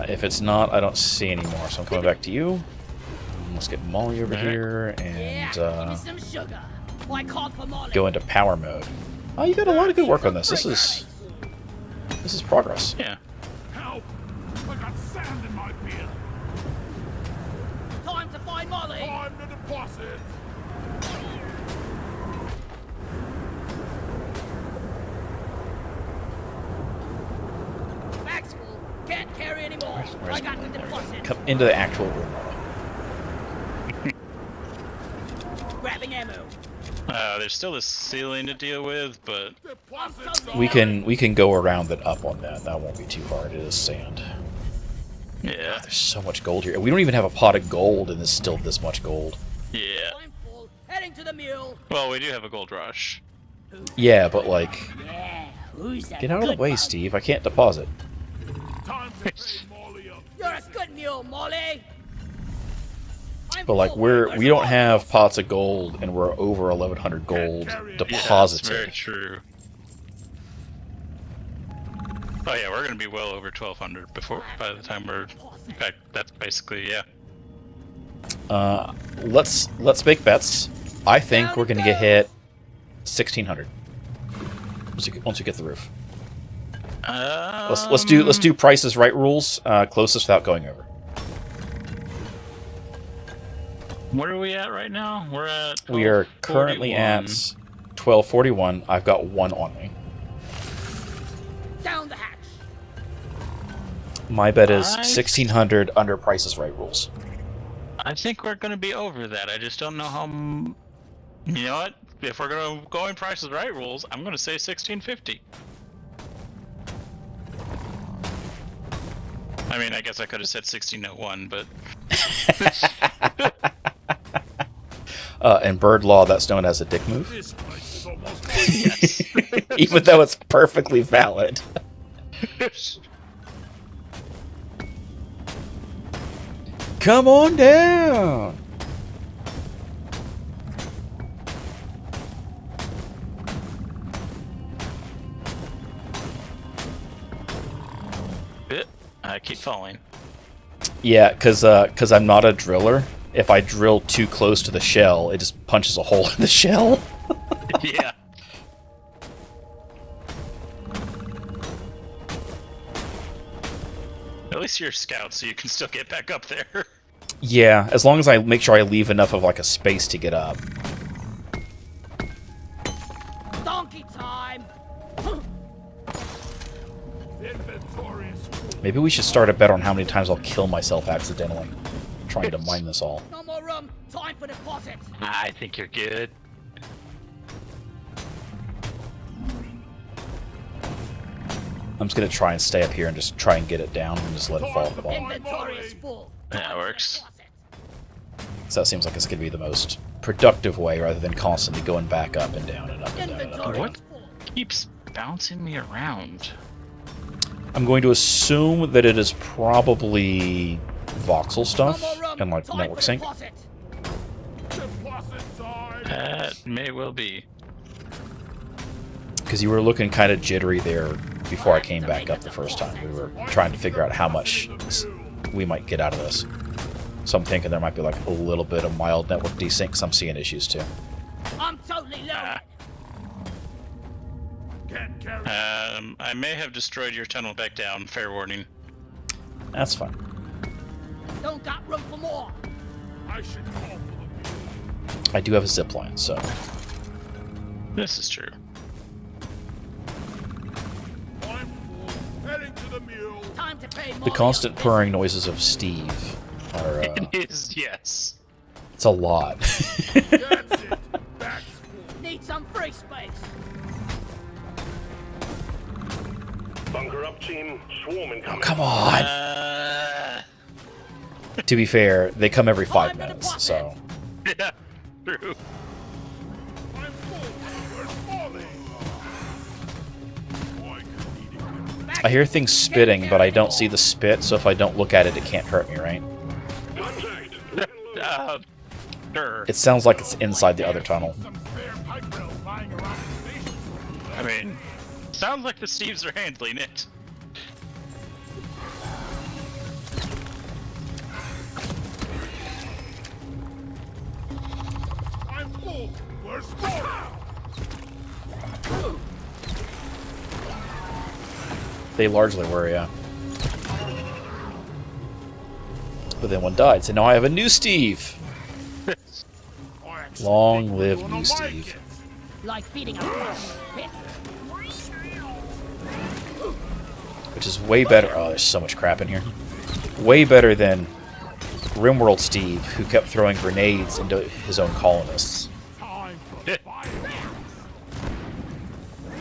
If it's not, I don't see any more, so I'm coming back to you. Let's get Molly over here and give me some sugar. I called for Molly. go into power mode. Oh, you got a lot of good work on this. This is progress. Yeah. Help! I got sand in my beer. Time to find Molly. Time to deposit. Bag's full. Can't carry anymore. I got the deposit. Come into the actual room. Grabbing ammo. There's still a ceiling to deal with, but Deposit. We can go around it up on that. That won't be too hard. It is sand. yeah, There's so much gold here. We don't even have a pot of gold, and there's still this much gold. yeah. I'm full. Heading to the mule. Well, we do have a gold rush. Yeah, but like, Yeah, who's that? get out of the good way, bug? Steve. I can't deposit. Time to pay Molly up. You're a good mule, Molly. But like, we don't have pots of gold, and we're over 1,100 gold Yeah, that's deposited. very true. Oh yeah, we're gonna be well over 1,200 by the time we're. In fact, that's basically yeah. Let's make bets. I think we're gonna get hit 1,600 once we get the roof. Let's do Price is Right rules. Closest without going over. Where are we at right now? We're at. We are currently at 1241. I've got one on me. Down the hatch. My bet is 1,600 under Price is Right rules. I think we're gonna be over that. I just don't know how. You know what? If we're gonna go in Price is Right rules, I'm gonna say 1,650. I mean, I guess I could have said 1,601, but. In bird law, that's known as a dick move. This place is almost Yes. Even though it's perfectly valid. Come on down! I keep falling. Yeah, because I'm not a driller. If I drill too close to the shell, it just punches a hole in the shell. Yeah. At least you're a scout, so you can still get back up there. Yeah, as long as I make sure I leave enough of like a space to get up. Donkey time. inventory is full. Maybe we should start a bet on how many times I'll kill myself accidentally trying to mine this all. No more room. Time for deposit. I think you're good. I'm just gonna try and stay up here and just try and get it down and just let it fall at the bottom. Inventory is full. That works. So that seems like it's gonna be the most productive way rather than constantly going back up and down and up and down and up and Inventory down. What? is full. Keeps bouncing me around. I'm going to assume that it is probably voxel No stuff more room. and like Time network for sync. deposit. Deposit time. That may well be. Because you were looking kind of jittery there before I came back up the first time. We were trying to figure out how much we might get out of this. So I'm thinking there might be like a little bit of mild network desync, because I'm seeing issues too. I'm totally loaded. Can't carry. I may have destroyed your tunnel back down. Fair warning. That's fine. Don't got room for more. I should call for the mule. I do have a zip line, so This is true. I'm full. Heading to the mule. Time to pay more. the constant purring noises of Steve are It is, yes. it's a lot. That's it. Back's full. Need some free space. Bunker up, team. Swarm incoming. Come on. To be fair, they come every 5 minutes, so Yeah, true. I'm full. Where's Molly? Boy, could eat it. I hear things spitting, but I don't see the spit, so if I don't look at it, it can't hurt me, right? Contact. Sure. It sounds like it's inside the other tunnel. Some spare pipe rails lying around the station. I mean, sounds like the Steves are handling it. They largely were, yeah. But then one died, so now I have a new Steve. Long live new Steve. Like feeding a pit. Which is way better. Oh, there's so much crap in here. Way better than Rimworld Steve, who kept throwing grenades into his own colonists.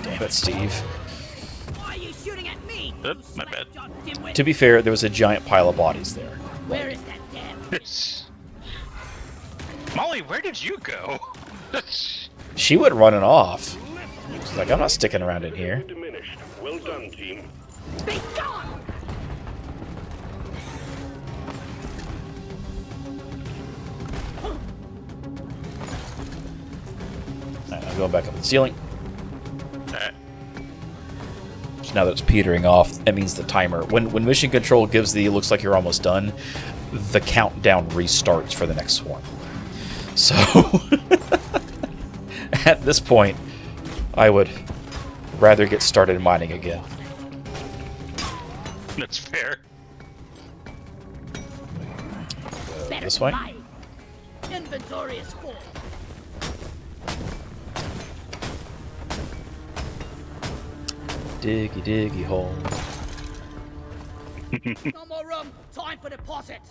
Damn it, Steve. Why are you shooting at me? Oops, my bad. To be fair, there was a giant pile of bodies there. Where is that damn? Molly, where did you go? She went running off. She's like, I'm not sticking around in here. Diminished. Well done, team. Be gone! Alright, I'm going back up to the ceiling. Alright. So now that it's petering off, that means the timer. When mission control gives the looks like you're almost done, the countdown restarts for the next swarm. So at this point, I would rather get started mining again. That's fair. This way? Inventory is full. Diggy diggy hole. No more room. Time for deposit.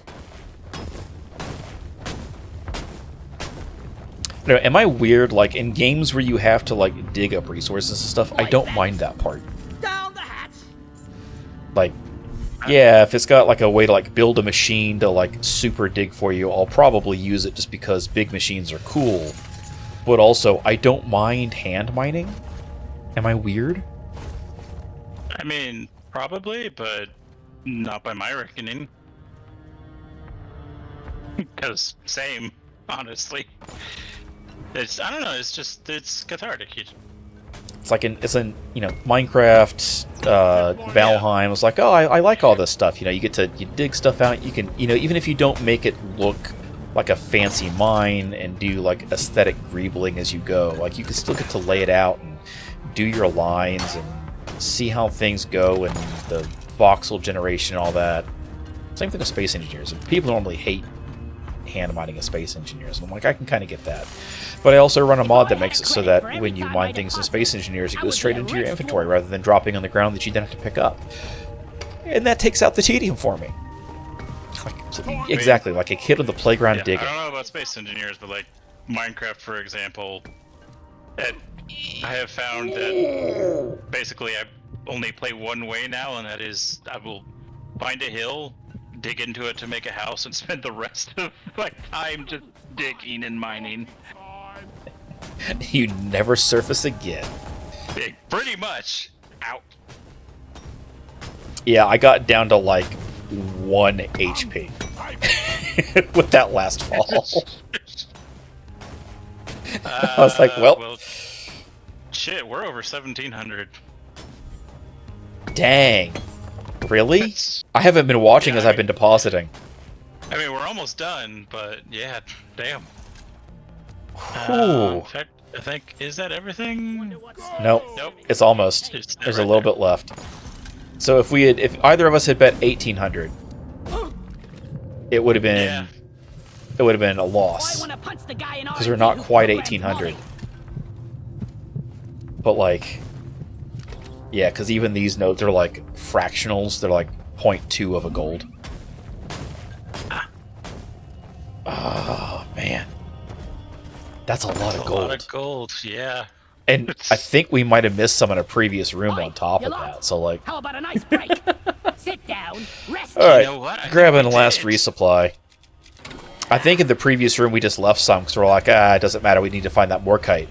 No, am I weird? Like in games where you have to like dig up resources and stuff, I don't mind that part. Down the hatch. Like, yeah, if it's got like a way to like build a machine to like super dig for you, I'll probably use it just because big machines are cool. But also, I don't mind hand mining. Am I weird? I mean, probably, but not by my reckoning. Because same, honestly. I don't know. It's cathartic. It's like it's in Minecraft, Valheim. It's like, oh, I like all this stuff. You dig stuff out. You can even if you don't make it look like a fancy mine and do like aesthetic greebling as you go, like you can still get to lay it out and do your lines and see how things go and the voxel generation and all that. Same thing with space engineers. And people normally hate hand mining as space engineers. And I'm like, I can kind of get that. But I also run a mod that makes it so that when you mine things in space engineers, it goes straight into your inventory rather than dropping on the ground that you then have to pick up. And that takes out the tedium for me. Exactly, like a kid on the playground digging. I don't know about space engineers, but like Minecraft, for example, I have found that basically I only play one way now, and that is I will find a hill, dig into it to make a house, and spend the rest of my time just digging and mining. You never surface again. Pretty much. Out. Yeah, I got down to like 1 HP with that last fall. I was like, well, shit, we're over 1,700. Dang. Really? I haven't been watching as I've been depositing. I mean, we're almost done, but yeah, damn. Ooh. In fact, I think, is that everything? Nope. It's almost. There's a little bit left. So if either of us had bet 1,800, it would have been a loss because we're not quite 1,800. But like, yeah, because even these nodes are like fractionals. They're like 0.2 of a gold. Oh man, that's a lot of gold. A lot of gold, yeah. And I think we might have missed some in a previous room on top of that. So like, how about a nice break? Sit down, rest. All right, you know what? grabbing the last resupply. I think in the previous room we just left some because we're like, it doesn't matter. We need to find that Morkite.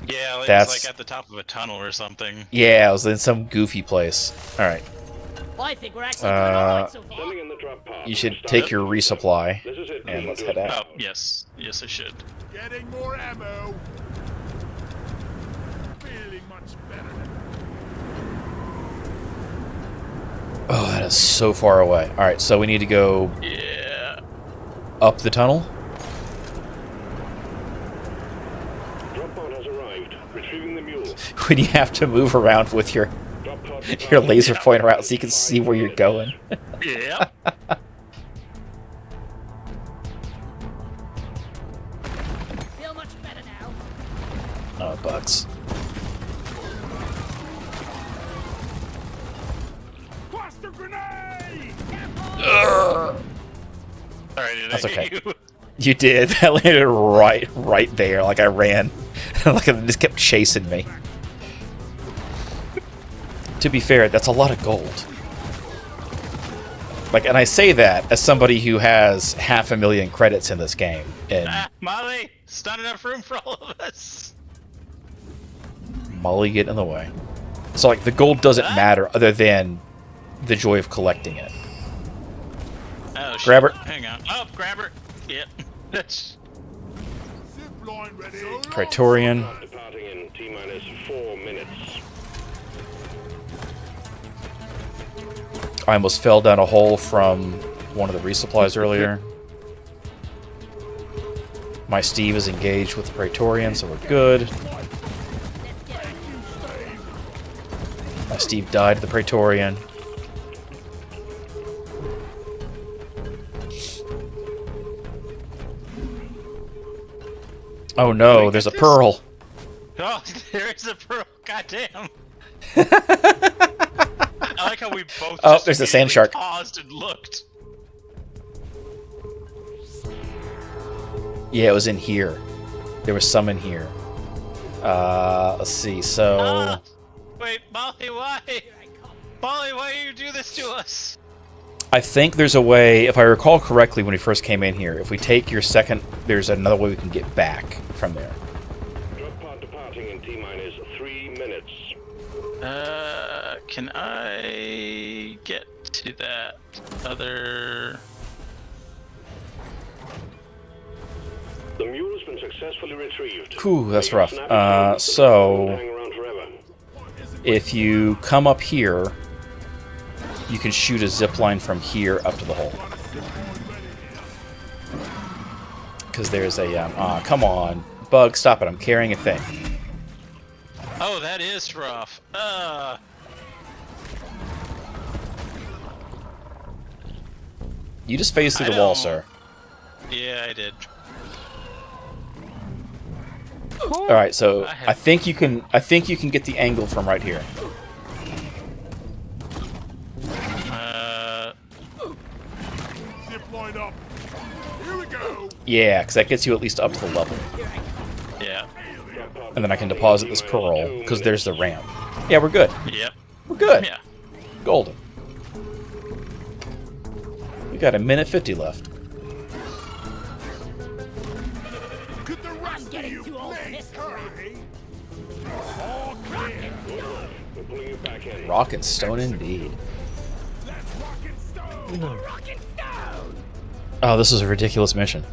Yeah, it was like at the top of a tunnel or something. Yeah, it was in some goofy place. All right. Well, I think we're actually doing all right so far. Sending in the drop pod. You should take your resupply This is it, and team. let's head out. Oh, yes. Yes, I should. Getting more ammo. Feeling much better. Oh, that is so far away. All right, so we need to go Yeah. up the tunnel. Drop pod has arrived. Retrieving the mule. When you have to move around with your Drop pod your departing laser in pointer out so you can see where you're 5 going. Yep. Feel much better now. Oh, bugs. Cluster grenade! Sorry, did That's I hit okay. you? You did. That landed right there. Like I ran. Like it just kept chasing me. To be fair, that's a lot of gold. Like, and I say that as somebody who has 500,000 credits in this game. And Ah, Molly, it's not enough room for all of us. Molly getting in the way. So like the gold doesn't matter other than the joy of collecting it. Oh, shit. Grab her. Hang on. Oh, grab her. Yep. That's. Zip line ready. Praetorian. Pod departing in T-minus 4 minutes. I almost fell down a hole from one of the resupplies earlier. My Steve is engaged with the Praetorian, so we're good. My Steve died to the Praetorian. Oh no, there's a pearl. Oh, there is a pearl. Goddamn. I like how we both. Oh, just there's a sand immediately shark. Paused and looked. Yeah, it was in here. There was some in here. Let's see, so... Ah! Wait, Molly, why? Molly, why do you do this to us? I think there's a way, if I recall correctly when we first came in here, if we take your second, there's another way we can get back from there. Drop pod departing in T-minus 3 minutes. Can I get to that other... The mule has been successfully retrieved. Whew, that's Make a rough. snappy turn, So, won't hang around forever. if you come up here, you can shoot a zip line from here up to the hole. Because there's a, come on. Bug, stop it, I'm carrying a thing. Oh, that is rough. You just phased through I the wall, don't- sir. Yeah, I did. All right, so I have- I think you can get the angle from right here. Zip line up. Here we go. Yeah, because that gets you at least up to the level. Yeah. Drop pod And then I can departing deposit this in pearl, T-minus 2 because there's the minutes. ramp. Yeah, we're good. Yep. We're good. Yeah. Golden. We got 1:50 left. Could the rest of getting you too old for please this crap. hurry? All clear. We're pulling you back in. Rock and stone indeed. Let's rock and stone. Rock and stone! Oh, this is a ridiculous mission.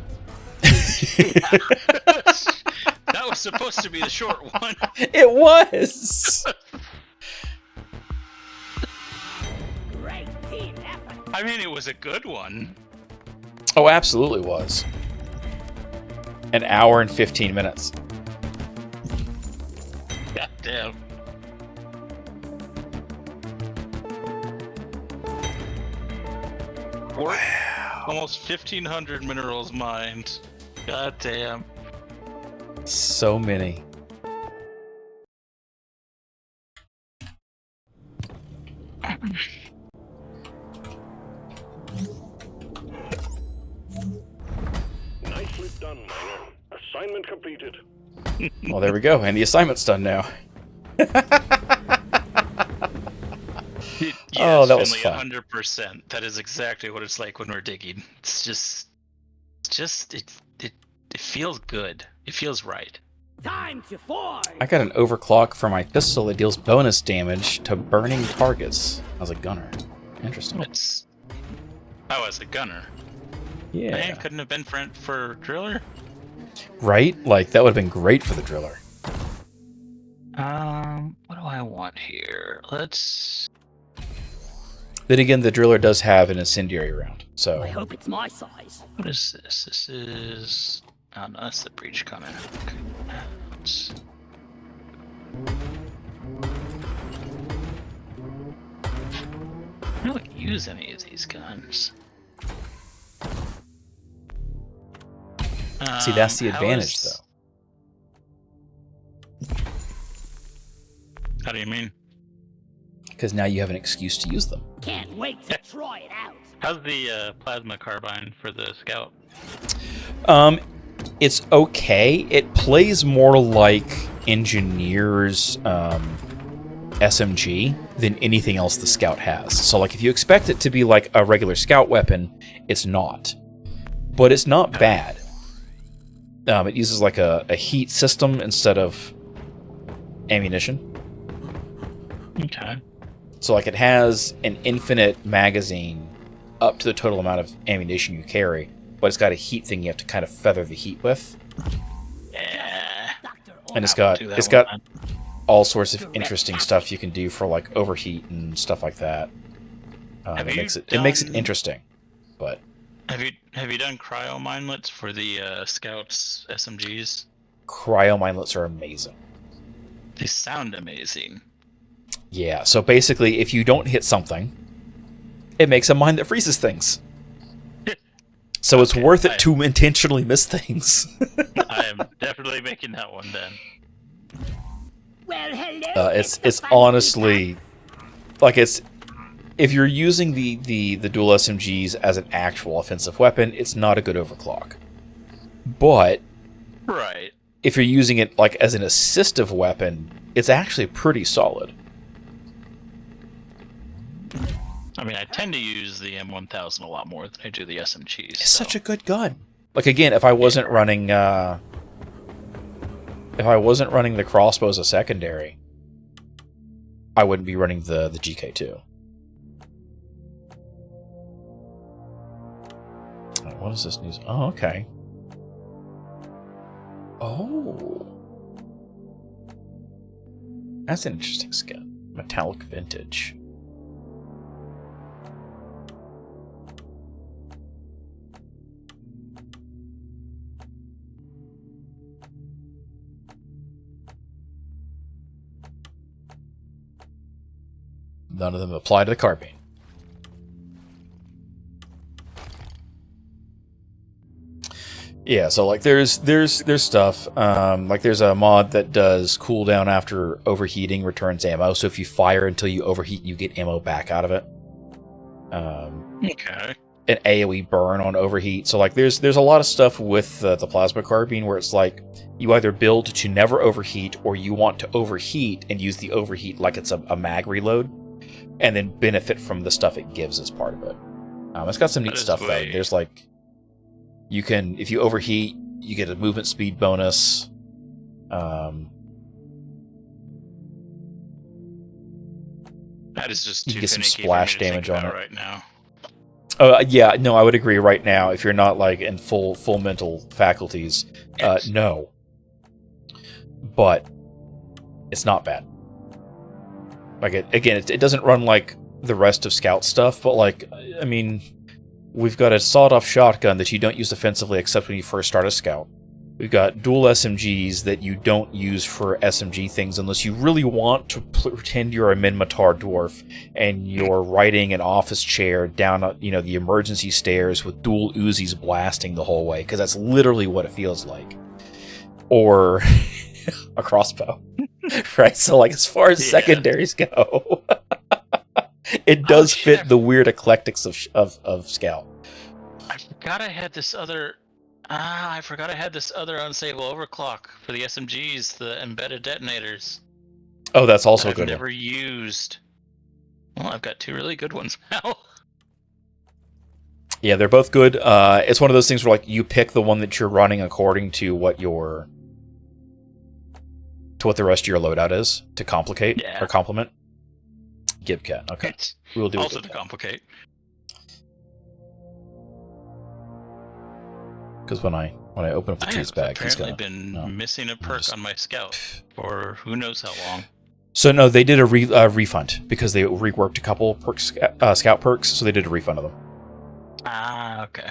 That was supposed to be the short one. It was! Great team effort! I mean, it was a good one. Oh, absolutely was. 1 hour and 15 minutes. God damn. Wow. Almost 1,500 minerals mined. God damn. So many. Nicely done, Miner. Assignment completed. Well, there we go. And the assignment's done now. Oh, that was fun. 100%. That is exactly what it's like when we're digging. It's just it feels good. It feels right. Time to forge! I got an overclock for my pistol that deals bonus damage to burning targets. I was a gunner. Interesting. It's. I was a gunner. Yeah. Man, couldn't have been for driller. Right? Like, that would have been great for the driller. What do I want here? Let's. Then again, the driller does have an incendiary round, so... I hope it's my size. What is this? This is. Oh no, that's the breach cannon. Okay. scouts. I don't use any of these guns. See, that's the how advantage, is- though. How do you mean? Because now you have an excuse to use them. Can't wait to try it out. How's the plasma carbine for the scout? It's okay. It plays more like Engineer's SMG than anything else the Scout has. So, like, if you expect it to be like a regular Scout weapon, it's not. But it's not bad. It uses like a heat system instead of ammunition. Okay. So, like, it has an infinite magazine up to the total amount of ammunition you carry, but it's got a heat thing you have to kind of feather the heat with. Yeah. And it's I'll got do that it's one got then. all sorts of interesting stuff you can do for like overheat and stuff like that. Have It you makes it done- interesting, but Have you done cryo minelets for the scouts SMGs? cryo minelets are amazing. They sound amazing. Yeah, so basically, if you don't hit something, it makes a mine that freezes things. So it's Okay, worth it I- to intentionally miss things. I am definitely making that one then. Well, hello. It's Mr. Fancy honestly like it's if you're using the dual SMGs as an actual offensive weapon, it's not a good overclock. But Right. if you're using it like as an assistive weapon, it's actually pretty solid. I mean, I tend to use the M1000 a lot more than I do the SMGs. It's such a good gun. Like again, if I wasn't running the crossbow as a secondary, I wouldn't be running the GK2. Alright, what is this news? Oh, okay. Oh. That's an interesting skin. Metallic vintage. None of them apply to the carbine. Yeah, so like there's stuff like there's a mod that does cooldown after overheating returns ammo. So if you fire until you overheat, you get ammo back out of it. Okay. An AoE burn on overheat. So like there's a lot of stuff with the plasma carbine where it's like you either build to never overheat or you want to overheat and use the overheat like it's a mag reload, and then benefit from the stuff it gives as part of it. It's got some neat That is stuff though. way- There's like you can, if you overheat, you get a movement speed bonus. That is just You too get some finicky splash for me to think damage on about it. right now. Yeah, no, I would agree right now. If you're not like in full mental faculties, Yes. no. But it's not bad. Like it doesn't run like the rest of Scout stuff, but like I mean, we've got a sawed-off shotgun that you don't use offensively except when you first start a Scout. We've got dual SMGs that you don't use for SMG things unless you really want to pretend you're a Minmatar dwarf and you're riding an office chair down, the emergency stairs with dual Uzis blasting the whole way, because that's literally what it feels like. Or a crossbow, right? So, like, as far as Yeah. secondaries go, it does shit. fit the weird eclectics of Scout. I forgot I had this other. I forgot I had this other unstable overclock for the SMGs, the embedded detonators. Oh, that's also that a I've good never one. used. Well, I've got two really good ones now. Yeah, they're both good. It's one of those things where like you pick the one that you're running according to what the rest of your loadout is to complicate Yeah. or complement. Gibcat. Okay, we will do Also it. to complicate. Because when I open up the I cheese have bag, he's apparently gonna. been no. missing a perk just- on my scout for who knows how long. So no, they did a refund because they reworked a couple perks, Scout perks, so they did a refund of them. Ah, okay.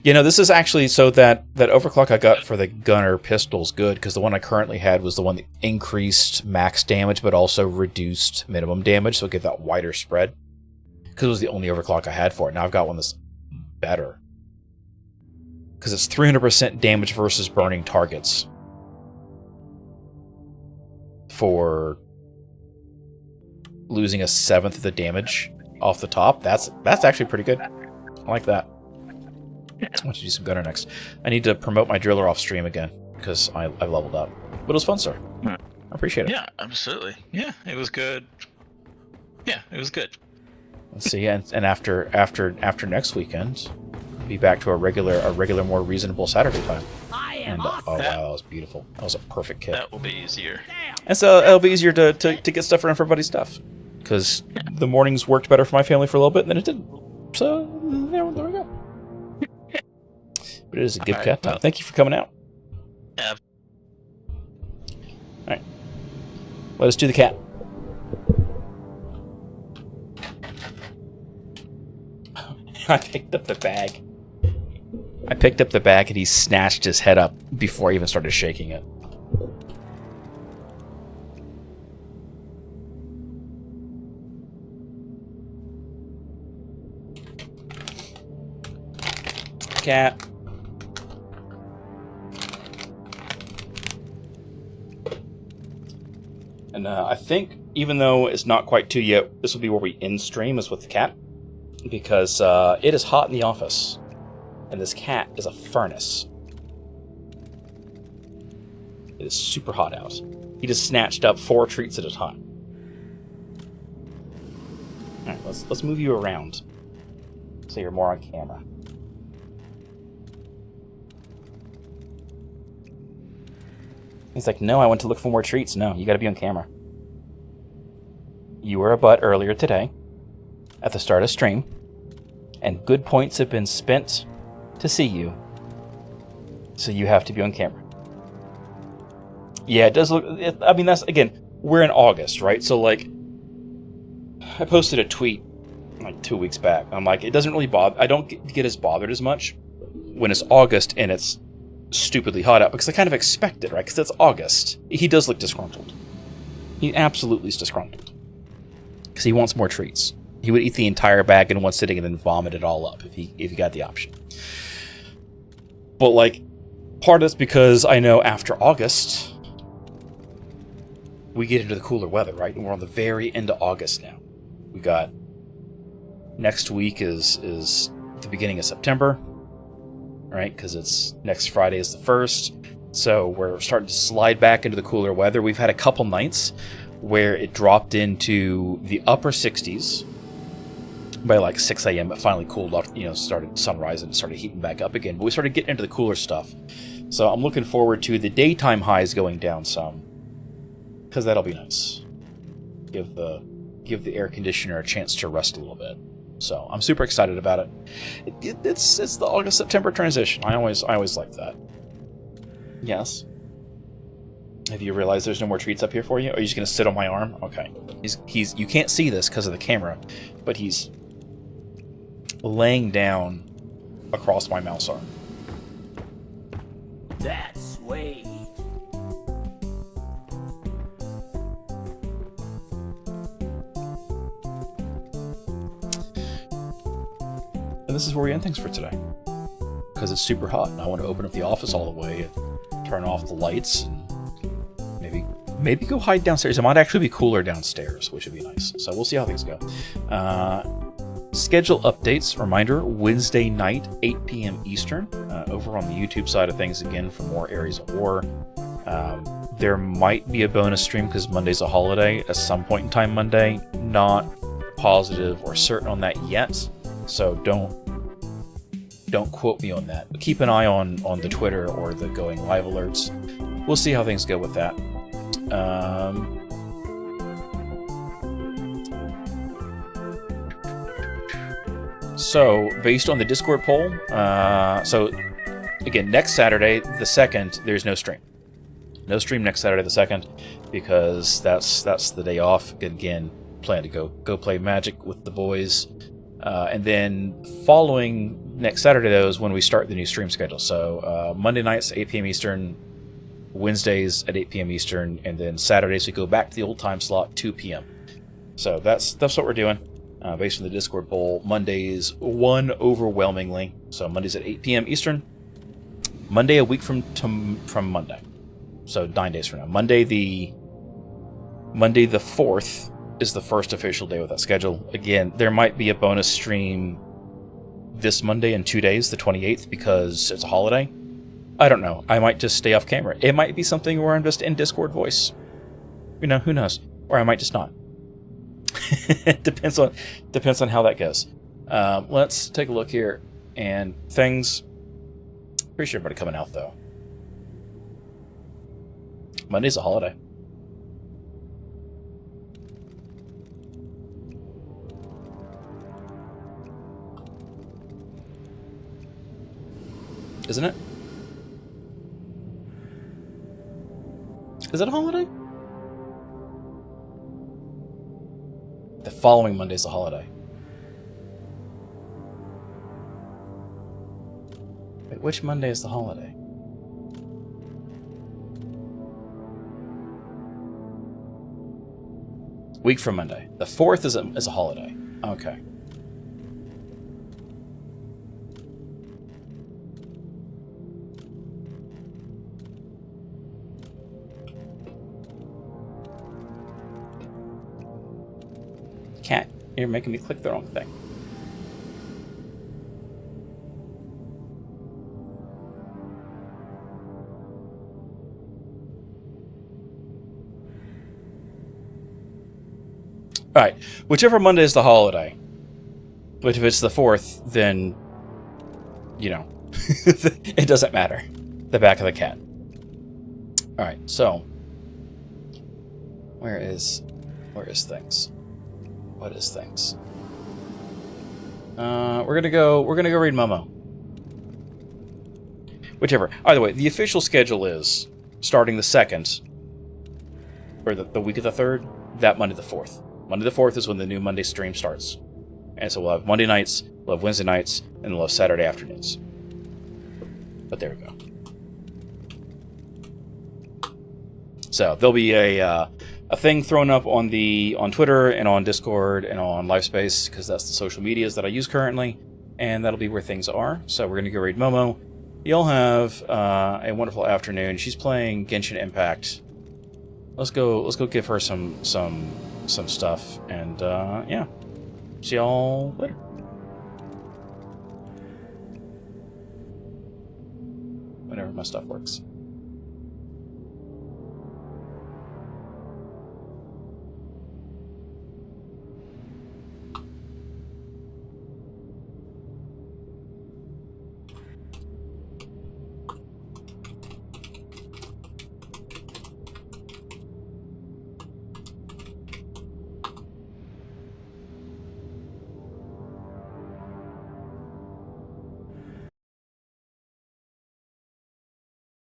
You know, this is actually, so that overclock I got for the gunner pistol's good, because the one I currently had was the one that increased max damage, but also reduced minimum damage, so it gave that wider spread. Because it was the only overclock I had for it. Now I've got one that's better. Because it's 300% damage versus burning targets. For losing a seventh of the damage off the top. That's actually pretty good. I like that. I want to do some gunner next. I need to promote my driller off stream again, because I leveled up. But it was fun, sir. I appreciate it. Yeah, absolutely. Yeah, it was good. Yeah, it was good. Let's see, and after next weekend, be back to a regular, more reasonable Saturday time. And oh wow, that was beautiful. That was a perfect kit. That will be easier. And so it'll be easier to get stuff around for everybody's stuff, because the mornings worked better for my family for a little bit, and then it didn't. So there we go. But it is a good cat time. Thank you for coming out. Yeah. All right, let us do the cat. I picked up the bag. And he snatched his head up before I even started shaking it. Cat. And I think, even though it's not quite 2 yet, this will be where we end stream, is with the cat. Because it is hot in the office. And this cat is a furnace. It is super hot out. He just snatched up 4 treats at a time. Alright, let's move you around, so you're more on camera. He's like, no, I went to look for more treats. No, you gotta be on camera. You were a butt earlier today, at the start of stream, and good points have been spent to see you, so you have to be on camera. Yeah, it does look... I mean, that's, again, we're in August, right? So, like, I posted a tweet, like, 2 weeks back. I'm like, it doesn't really bother... I don't get as bothered as much when it's August and it's stupidly hot out, because I kind of expect it, right? Because it's August. He does look disgruntled. He absolutely is disgruntled. Because he wants more treats. He would eat the entire bag in one sitting and then vomit it all up if he got the option. But, like, part of it's because I know after August, we get into the cooler weather, right? And we're on the very end of August now. We got... Next week is the beginning of September, right? Because it's... Next Friday is the 1st. So we're starting to slide back into the cooler weather. We've had a couple nights where it dropped into the upper 60s. By like 6 a.m. it finally cooled off, started sunrise and started heating back up again. But we started getting into the cooler stuff. So I'm looking forward to the daytime highs going down some. Because that'll be nice. Give the air conditioner a chance to rest a little bit. So I'm super excited about it. It's the August-September transition. I always like that. Yes? Have you realized there's no more treats up here for you? Or are you just going to sit on my arm? Okay. He's you can't see this because of the camera, but he's laying down across my mouse arm. That's sweet. And this is where we end things for today. Because it's super hot, and I want to open up the office all the way and turn off the lights, and maybe go hide downstairs. It might actually be cooler downstairs, which would be nice. So we'll see how things go. Schedule updates. Reminder, Wednesday night, 8 p.m. Eastern. Over on the YouTube side of things, again, for more Areas of War. There might be a bonus stream because Monday's a holiday at some point in time Monday. Not positive or certain on that yet. So don't quote me on that. But keep an eye on the Twitter or the going live alerts. We'll see how things go with that. So, based on the Discord poll, so again, next Saturday, the 2nd, there's no stream. No stream next Saturday, the 2nd, because that's the day off. Again, plan to go play Magic with the boys. And then following next Saturday, though, is when we start the new stream schedule. So Monday nights, 8 p.m. Eastern, Wednesdays at 8 p.m. Eastern, and then Saturdays we go back to the old time slot, 2 p.m. So that's what we're doing. Based on the Discord poll, Mondays won overwhelmingly. So Mondays at 8 p.m. Eastern. Monday a week from Monday. So 9 days from now. Monday the 4th is the first official day with that schedule. Again, there might be a bonus stream this Monday in 2 days, the 28th, because it's a holiday. I don't know. I might just stay off camera. It might be something where I'm just in Discord voice. You know, who knows? Or I might just not. depends on how that goes. Let's take a look here. And things... Appreciate everybody coming out, though. Monday's a holiday. Isn't it? Is it a holiday? The following Monday's a holiday. Wait, which Monday is the holiday? Week from Monday. The 4th is a holiday. Okay. Cat, you're making me click the wrong thing. Alright, whichever Monday is the holiday. But if it's the 4th, then, you know, it doesn't matter. The back of the cat. Alright, so, where is things? What is things? We're gonna go read Momo. Whichever. Either way, the official schedule is starting the 2nd, or the week of the 3rd, that Monday the 4th. Monday the 4th is when the new Monday stream starts. And so we'll have Monday nights, we'll have Wednesday nights, and we'll have Saturday afternoons. But there we go. So there'll be a thing thrown up on Twitter and on Discord and on LiveSpace, because that's the social medias that I use currently, and that'll be where things are. So we're gonna go raid Momo. Y'all have a wonderful afternoon. She's playing Genshin Impact. Let's go give her some stuff, and yeah. See y'all later. Whenever my stuff works.